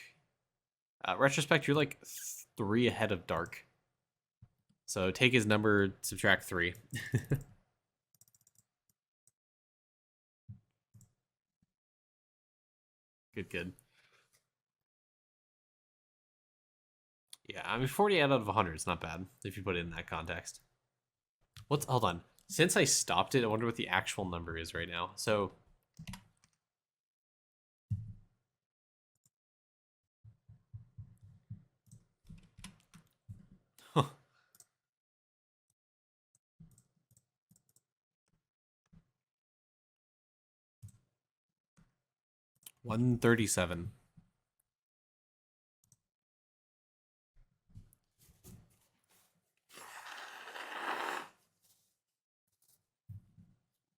Speaker 1: Retrospect, you're like 3 ahead of Dark. So take his number, subtract 3. Good, good. Yeah, I mean, 48 out of 100 is not bad if you put it in that context. What's hold on? Since I stopped it, I wonder what the actual number is right now. So 137.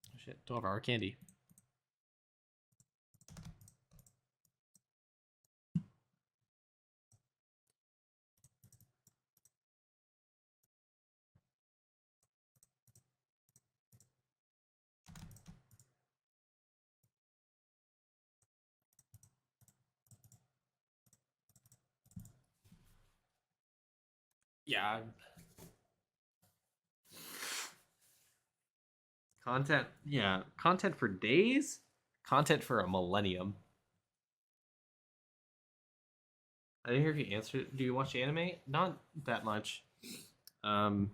Speaker 1: Oh, shit, 12-hour candy. Yeah. Content. Yeah. Content for days. Content for a millennium. I didn't hear if you answered. Do you watch anime? Not that much. Um,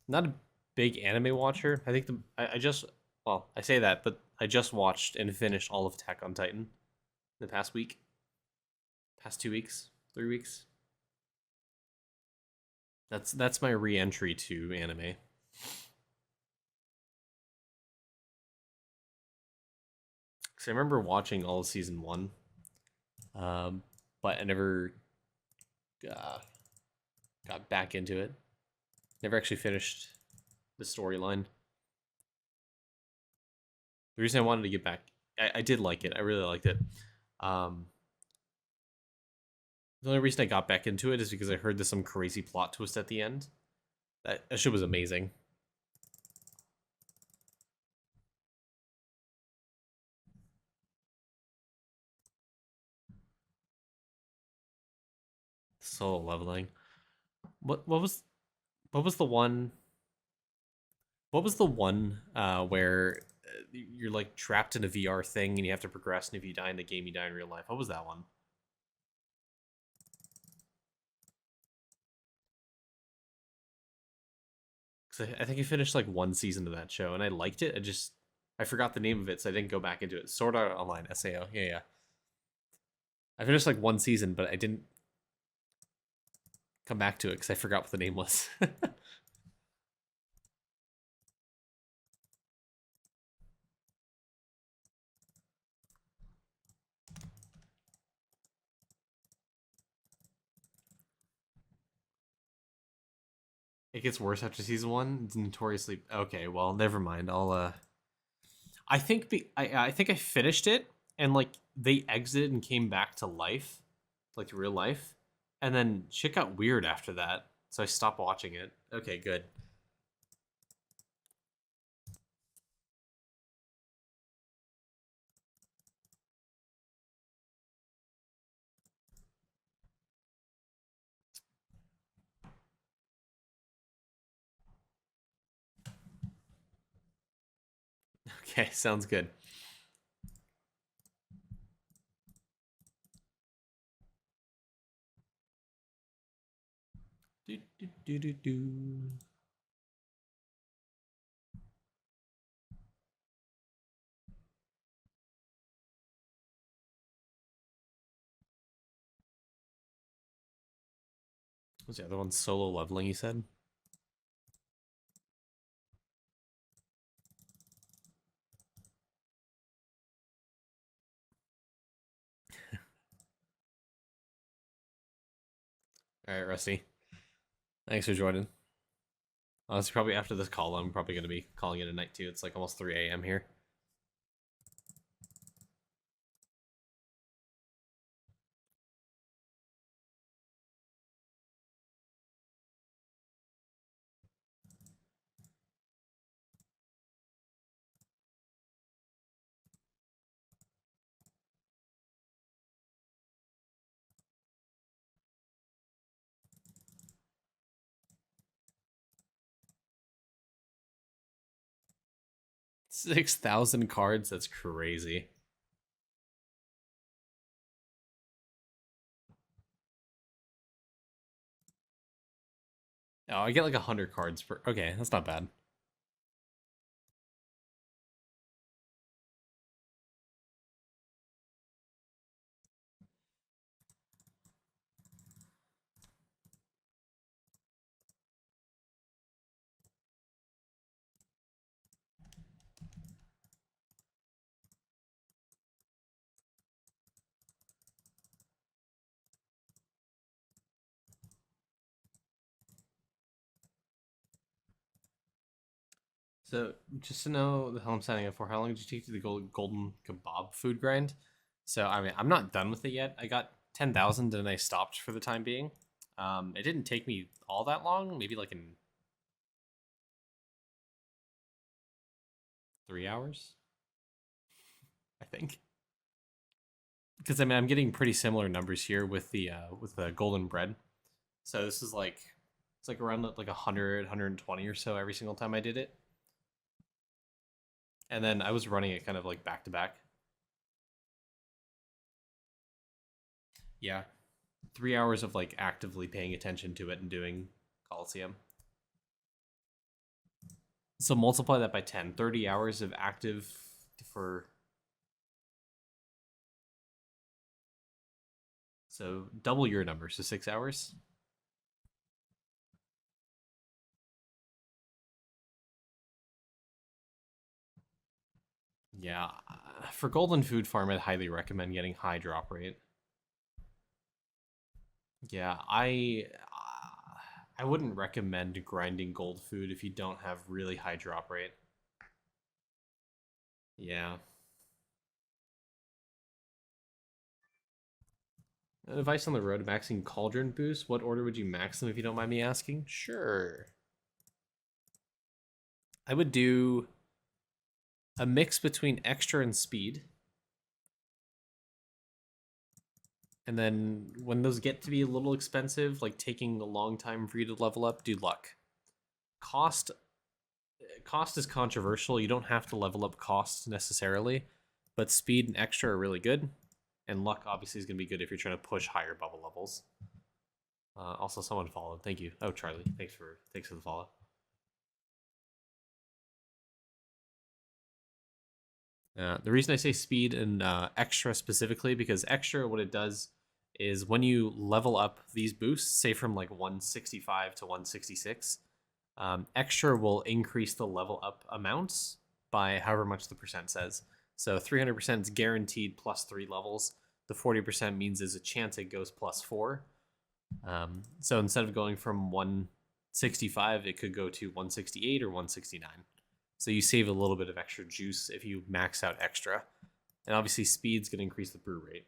Speaker 1: not a big anime watcher. I think I just well, I say that, but I just watched and finished all of Attack on Titan the past week, past 2 weeks, 3 weeks. That's my re-entry to anime. Cause I remember watching all of season one, um, but I never uh, got back into it. Never actually finished the storyline. The reason I wanted to get back, I did like it. I really liked it. Um, the only reason I got back into it is because I heard there's some crazy plot twist at the end. That shit was amazing. Solo leveling. What was the one? What was the one where you're like trapped in a VR thing and you have to progress, and if you die in the game, you die in real life? What was that one? Because I think I finished like one season of that show and I liked it. I forgot the name of it, so I didn't go back into it. Sword Art Online, SAO. Yeah, yeah. I finished like one season, but I didn't come back to it because I forgot what the name was. It gets worse after season one. It's notoriously okay. Well, never mind. I think I think I finished it and like they exited and came back to life, like to real life, and then shit got weird after that. So I stopped watching it. Okay, good. Okay, sounds good. Do, do, do, do, do. What's the other one? Solo leveling. You said. All right, Rusty. Thanks for joining. Honestly, probably after this call, I'm probably going to be calling it a night too. It's like almost 3 a.m. here. 6,000 cards. That's crazy. Oh, I get like 100 cards per. Okay, that's not bad. So just to know the hell I'm signing up for, how long did you take to the golden kebab food grind? So I mean, I'm not done with it yet. I got 10,000 and I stopped for the time being. It didn't take me all that long, maybe like in 3 hours, I think. Because I mean, I'm getting pretty similar numbers here with the golden bread. So this is like it's like around like 100, 120 or so every single time I did it. And then I was running it kind of like back to back. Yeah, 3 hours of like actively paying attention to it and doing Coliseum. So multiply that by 10. 30 hours of active for. So double your number, so 6 hours. Yeah, for Golden Food Farm, I'd highly recommend getting high drop rate. Yeah, I wouldn't recommend grinding gold food if you don't have really high drop rate. Yeah. Advice on the road to maxing Cauldron boost. What order would you max them if you don't mind me asking? Sure. I would do a mix between extra and speed. And then when those get to be a little expensive, like taking a long time for you to level up, do luck. Cost cost is controversial. You don't have to level up cost necessarily, but speed and extra are really good. And luck obviously is going to be good if you're trying to push higher bubble levels. Also, someone followed. Thank you. Oh, Charlie, thanks for the follow. The reason I say speed and extra specifically because extra, what it does is when you level up these boosts, say from like 165 to 166, extra will increase the level up amounts by however much the percent says. So 300% is guaranteed plus 3 levels. The 40% means there's a chance it goes plus 4. So instead of going from 165, it could go to 168 or 169. So you save a little bit of extra juice if you max out extra. And obviously speed's going to increase the brew rate.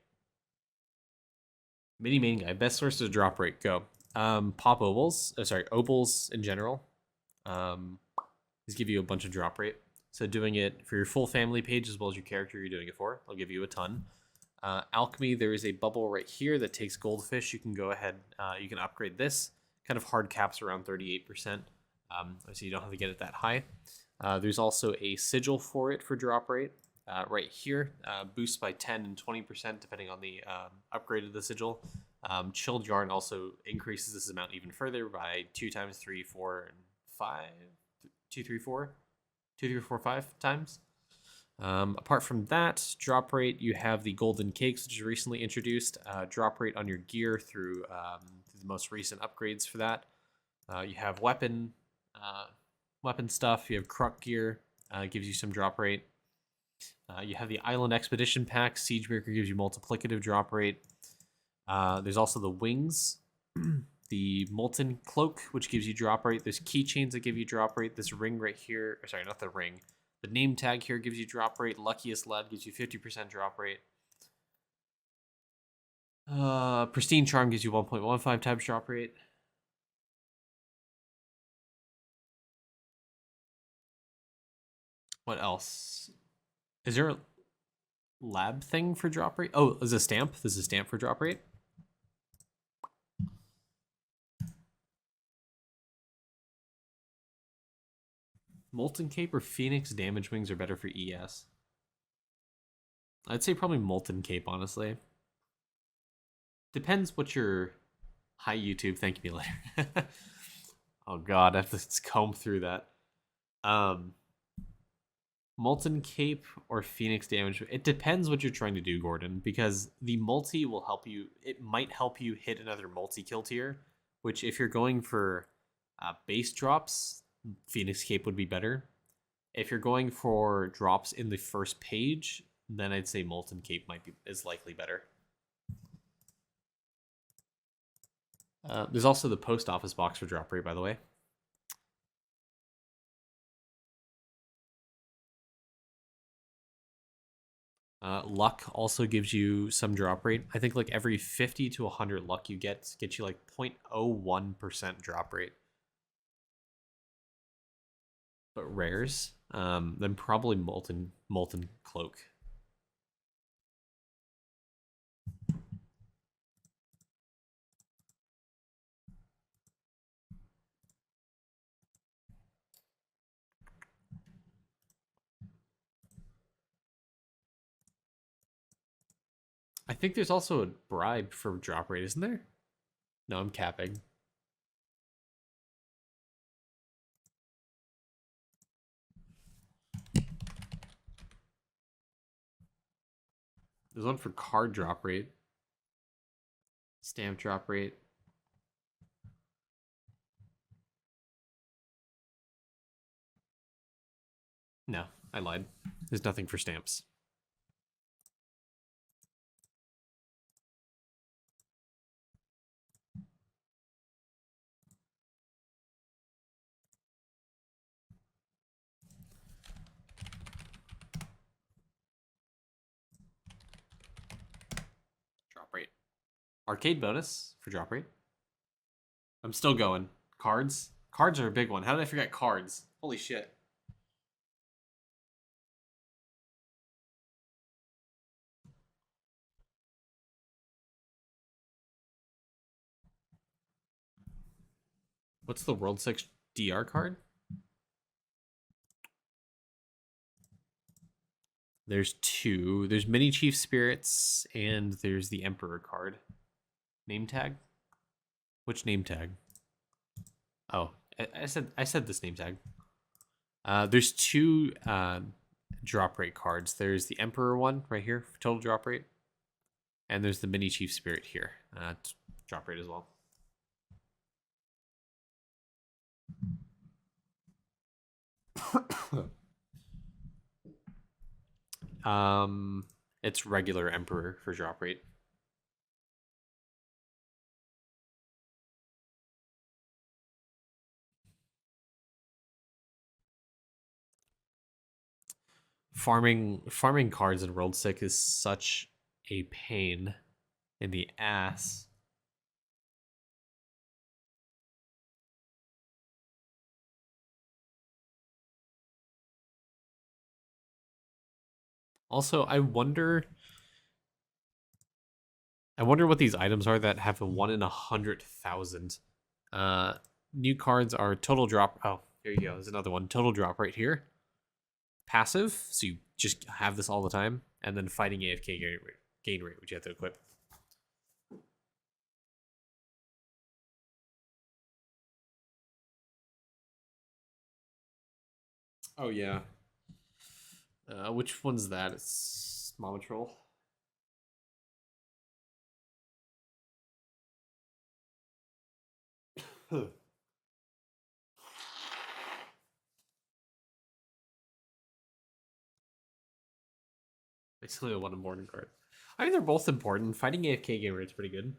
Speaker 1: Mini main guy, best source of drop rate, go. Pop ovals, ovals in general. These give you a bunch of drop rate. So doing it for your full family page as well as your character you're doing it for, I'll give you a ton. Alchemy, there is a bubble right here that takes goldfish. You can go ahead, you can upgrade this. Kind of hard caps around 38%. So you don't have to get it that high. There's also a sigil for it for drop rate right here. Boosts by 10 and 20% depending on the upgrade of the sigil. Chilled yarn also increases this amount even further by 2 times 3, 4, and 5. 2, 3, 4. 2, 3, 4, 5 times. Apart from that, drop rate, you have the golden cakes, which is recently introduced. Drop rate on your gear through the most recent upgrades for that. You have weapon stuff. You have Kruk gear, gives you some drop rate. You have the Island Expedition Pack. Siegebreaker gives you multiplicative drop rate. There's also the wings, the Molten Cloak, which gives you drop rate. There's keychains that give you drop rate. This ring right here, sorry, not the ring. The name tag here gives you drop rate. Luckiest Lad gives you 50% drop rate. Pristine Charm gives you 1.15 times drop rate. What else? Is there a lab thing for drop rate? Oh, there's a stamp. There's a stamp for drop rate. Molten Cape or Phoenix Damage Wings are better for ES. I'd say probably Molten Cape, honestly. Depends what your... Hi, YouTube. Thank you later. Oh god, I have to comb through that. Um, Molten Cape or Phoenix damage. It depends what you're trying to do, Gordon, because the multi will help you. It might help you hit another multi kill tier, which if you're going for base drops, Phoenix Cape would be better. If you're going for drops in the first page, then I'd say Molten Cape is likely better. There's also the post office box for drop rate, by the way. Luck also gives you some drop rate. I think like every 50 to 100 luck you get you like 0.01% drop rate. But rares, then probably molten cloak. I think there's also a bribe for drop rate, isn't there? No, I'm capping. There's one for card drop rate, stamp drop rate. No, I lied. There's nothing for stamps. Drop rate. Arcade bonus for drop rate. I'm still going. Cards. Cards are a big one. How did I forget cards? Holy shit. What's the World 6 DR card? There's two. There's Mini Chief Spirits and there's the Emperor card. Name tag? Which name tag? Oh, I said this name tag. There's two drop rate cards. There's the Emperor one right here for total drop rate, and there's the Mini Chief Spirit here. Drop rate as well. It's regular Emperor for drop rate. Farming cards in World 6 is such a pain in the ass. Also, I wonder what these items are that have a 1 in 100,000. New cards are total drop. Oh, here you go. There's another one. Total drop right here. Passive, so you just have this all the time, and then fighting AFK gain rate, which you have to equip. Oh yeah. Which one's that? It's Mama Troll. Basically a one important card. I think they're both important. Fighting AFK gain rate's pretty good.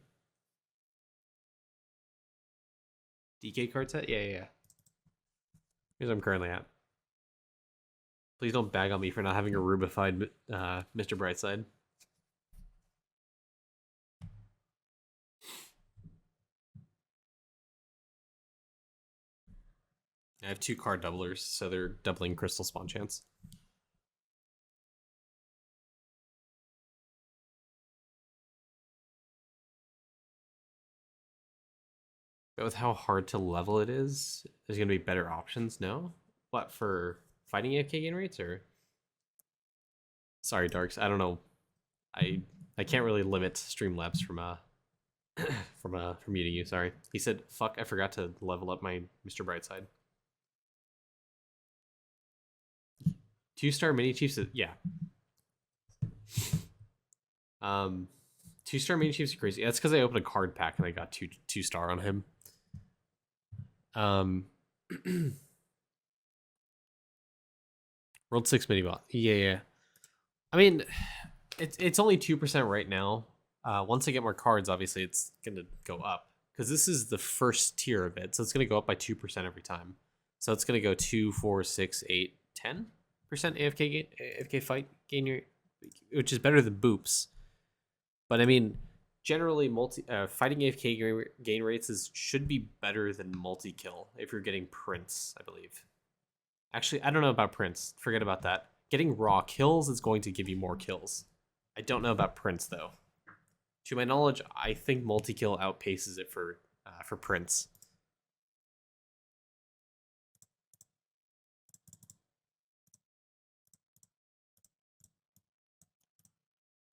Speaker 1: DK card set? Yeah. Here's what I'm currently at. Please don't bag on me for not having a rubified Mr. Brightside. I have 2 card doublers, so they're doubling crystal spawn chance. But with how hard to level it is, there's going to be better options, no? What, for fighting AFK gain rates, or? Sorry, Darks, I don't know. I can't really limit Streamlabs from from muting you. Sorry. He said, "Fuck, I forgot to level up my Mr. Brightside." 2-star mini chiefs. Yeah. 2-star mini chiefs are crazy. That's because I opened a card pack and I got 2-star on him. World 6 mini bot. Yeah. I mean, it's only 2% right now. Once I get more cards, obviously it's gonna go up because this is the first tier of it, so it's gonna go up by 2% every time. So it's gonna go 2, 4, 6, 8, 10% AFK fight gain rate, which is better than boops. But I mean, generally fighting AFK gain rates should be better than multi kill if you're getting Prince, I believe. Actually, I don't know about Prince. Forget about that. Getting raw kills is going to give you more kills. I don't know about Prince though. To my knowledge, I think multi-kill outpaces it for Prince.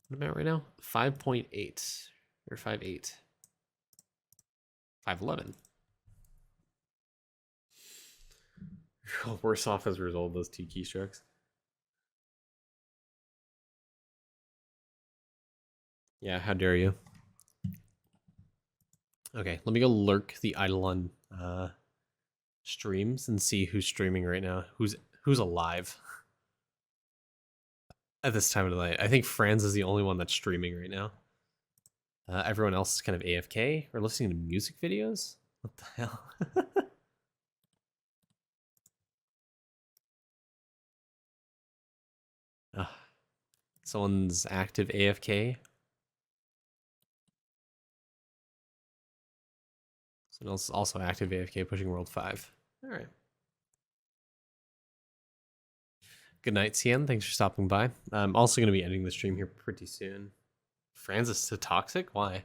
Speaker 1: What am I at right now? 5.8 or 5.8. 5.11. Worse off as a result of those 2 keystrokes. Yeah, how dare you? Okay, let me go lurk the Eidolon streams and see who's streaming right now. Who's alive at this time of the night. I think Franz is the only one that's streaming right now. Everyone else is kind of AFK or listening to music videos. What the hell? Someone's active AFK. Someone else is also active AFK pushing World 5. All right. Good night, Cian. Thanks for stopping by. I'm also going to be ending the stream here pretty soon. Franz is so toxic? Why?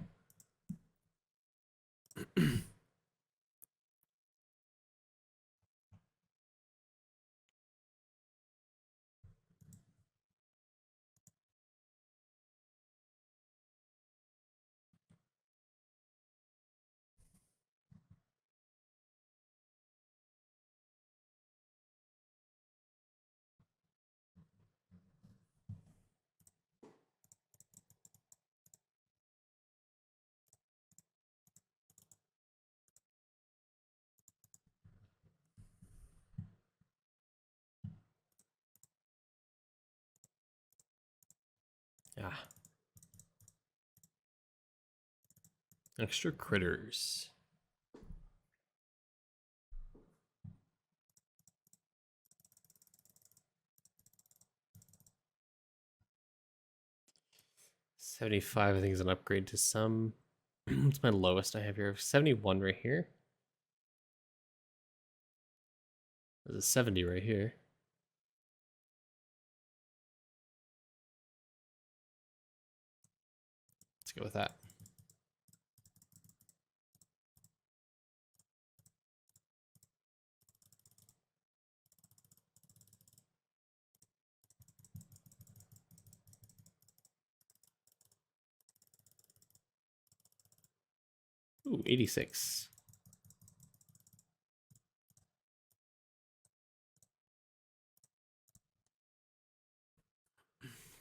Speaker 1: Yeah. Extra critters. $75, I think, is an upgrade to some. What's my lowest I have here? 71 right here. There's a 70 right here. Let's go with that. Ooh, 86.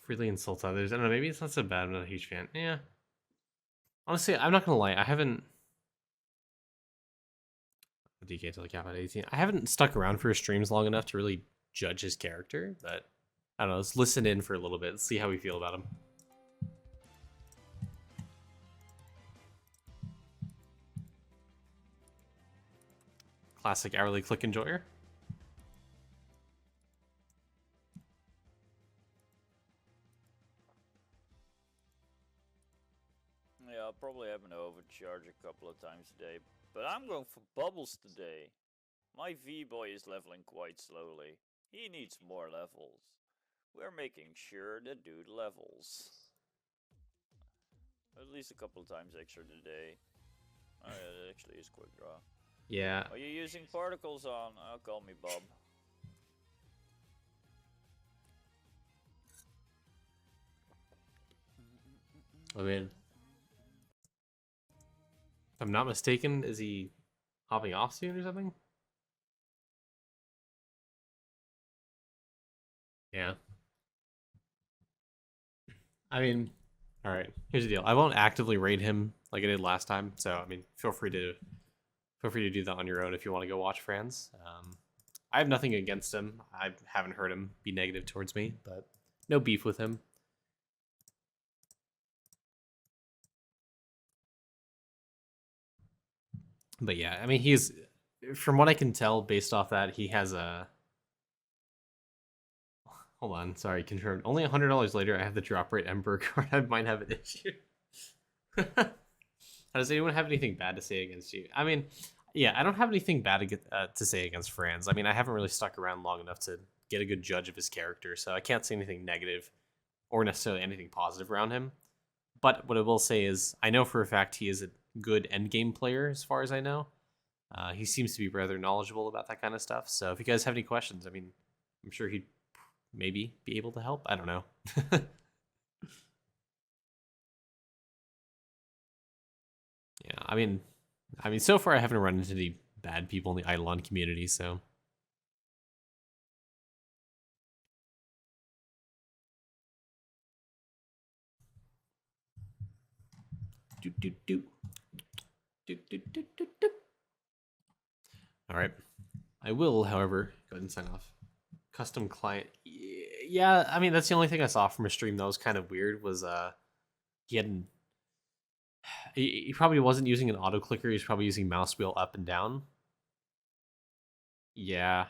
Speaker 1: Freely insult others. I don't know, maybe it's not so bad. I'm not a huge fan. Yeah. Honestly, I'm not gonna lie. I haven't DK to the cap at 18. I haven't stuck around for his streams long enough to really judge his character, but I don't know. Let's listen in for a little bit, see how we feel about him. Classic hourly click enjoyer.
Speaker 2: Yeah, I'll probably have an overcharge a couple of times a day, but I'm going for bubbles today. My V-boy is leveling quite slowly. He needs more levels. We're making sure the dude levels. At least a couple of times extra today. Oh yeah, it actually is quick draw.
Speaker 1: Yeah.
Speaker 2: Are you using particles on? Call me Bob.
Speaker 1: I mean, If I'm not mistaken, is he hopping off soon or something? Yeah. I mean, all right. Here's the deal. I won't actively raid him like I did last time. So I mean, feel free to do that on your own if you want to go watch Franz. I have nothing against him. I haven't heard him be negative towards me, but no beef with him. But yeah, I mean, he's from what I can tell based off that he has a. Hold on, sorry, confirmed. Only $100 later, I have the drop rate Emperor card. I might have an issue. Does anyone have anything bad to say against you? I mean, yeah, I don't have anything bad to say against Franz. I mean, I haven't really stuck around long enough to get a good judge of his character, so I can't say anything negative or necessarily anything positive around him. But what I will say is, I know for a fact he is a good endgame player, as far as I know. He seems to be rather knowledgeable about that kind of stuff. So if you guys have any questions, I mean, I'm sure he'd maybe be able to help. I don't know. Yeah, I mean, so far I haven't run into any bad people in the Eidolon community, so. Do, do, do. Do, do, do, do, do. All right. I will, however, go ahead and sign off. Custom client. Yeah, I mean, that's the only thing I saw from a stream that was kind of weird was he hadn't. He probably wasn't using an auto clicker. He's probably using mouse wheel up and down. Yeah.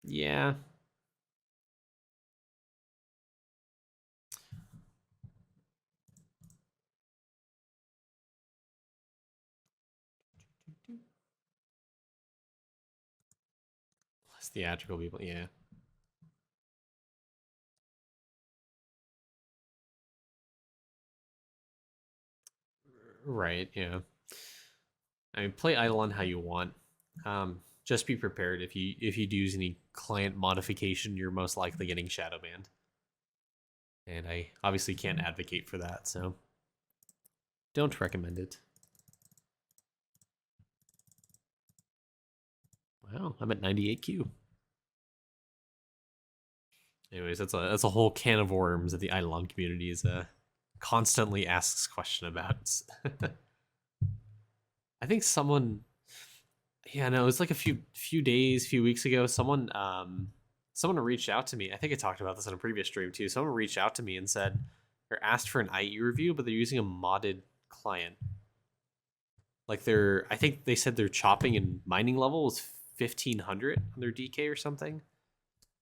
Speaker 1: Yeah. Less theatrical people. Yeah. Right. Yeah. I mean, play Eidolon how you want. Just be prepared if you do use any client modification, you're most likely getting shadow banned. And I obviously can't advocate for that, so don't recommend it. Wow, I'm at 98Q. Anyways, that's a whole can of worms that the Eidolon community is constantly asks question about. I think someone, yeah, no, it was like a few weeks ago. Someone reached out to me. I think I talked about this on a previous stream too. Someone reached out to me and said or asked for an IE review, but they're using a modded client. Like I think they said their chopping and mining level was 1500 on their DK or something.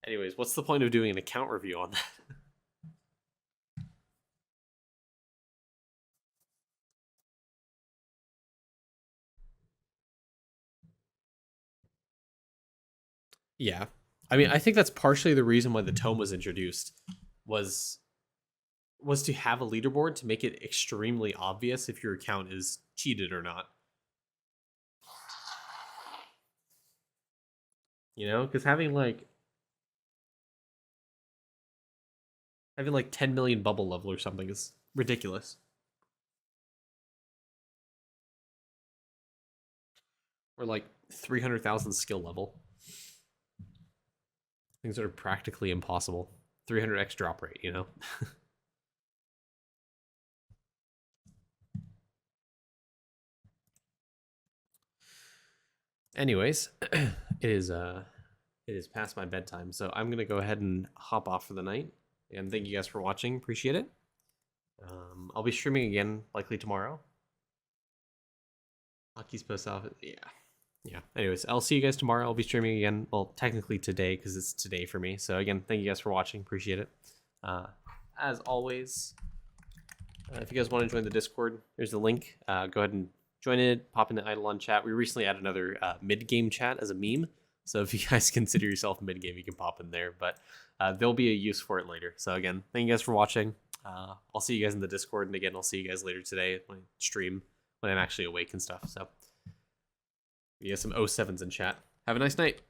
Speaker 1: Anyways, what's the point of doing an account review on that? Yeah. I mean, I think that's partially the reason why the tome was introduced was to have a leaderboard to make it extremely obvious if your account is cheated or not. You know, because having like 10 million bubble level or something is ridiculous. Or like 300,000 skill level. Things that are practically impossible. 300x drop rate, you know? Anyways, it is past my bedtime, so I'm gonna go ahead and hop off for the night. And thank you guys for watching. Appreciate it. I'll be streaming again likely tomorrow. Hockey's post office, yeah. Yeah. Anyways, I'll see you guys tomorrow. I'll be streaming again. Well, technically today because it's today for me. So again, thank you guys for watching. Appreciate it. As always, if you guys want to join the Discord, there's the link. Go ahead and join it. Pop in the Eidolon chat. We recently added another mid-game chat as a meme. So if you guys consider yourself mid-game, you can pop in there. But there'll be a use for it later. So again, thank you guys for watching. I'll see you guys in the Discord. And again, I'll see you guys later today when I stream, when I'm actually awake and stuff. So you have some 07s in chat. Have a nice night.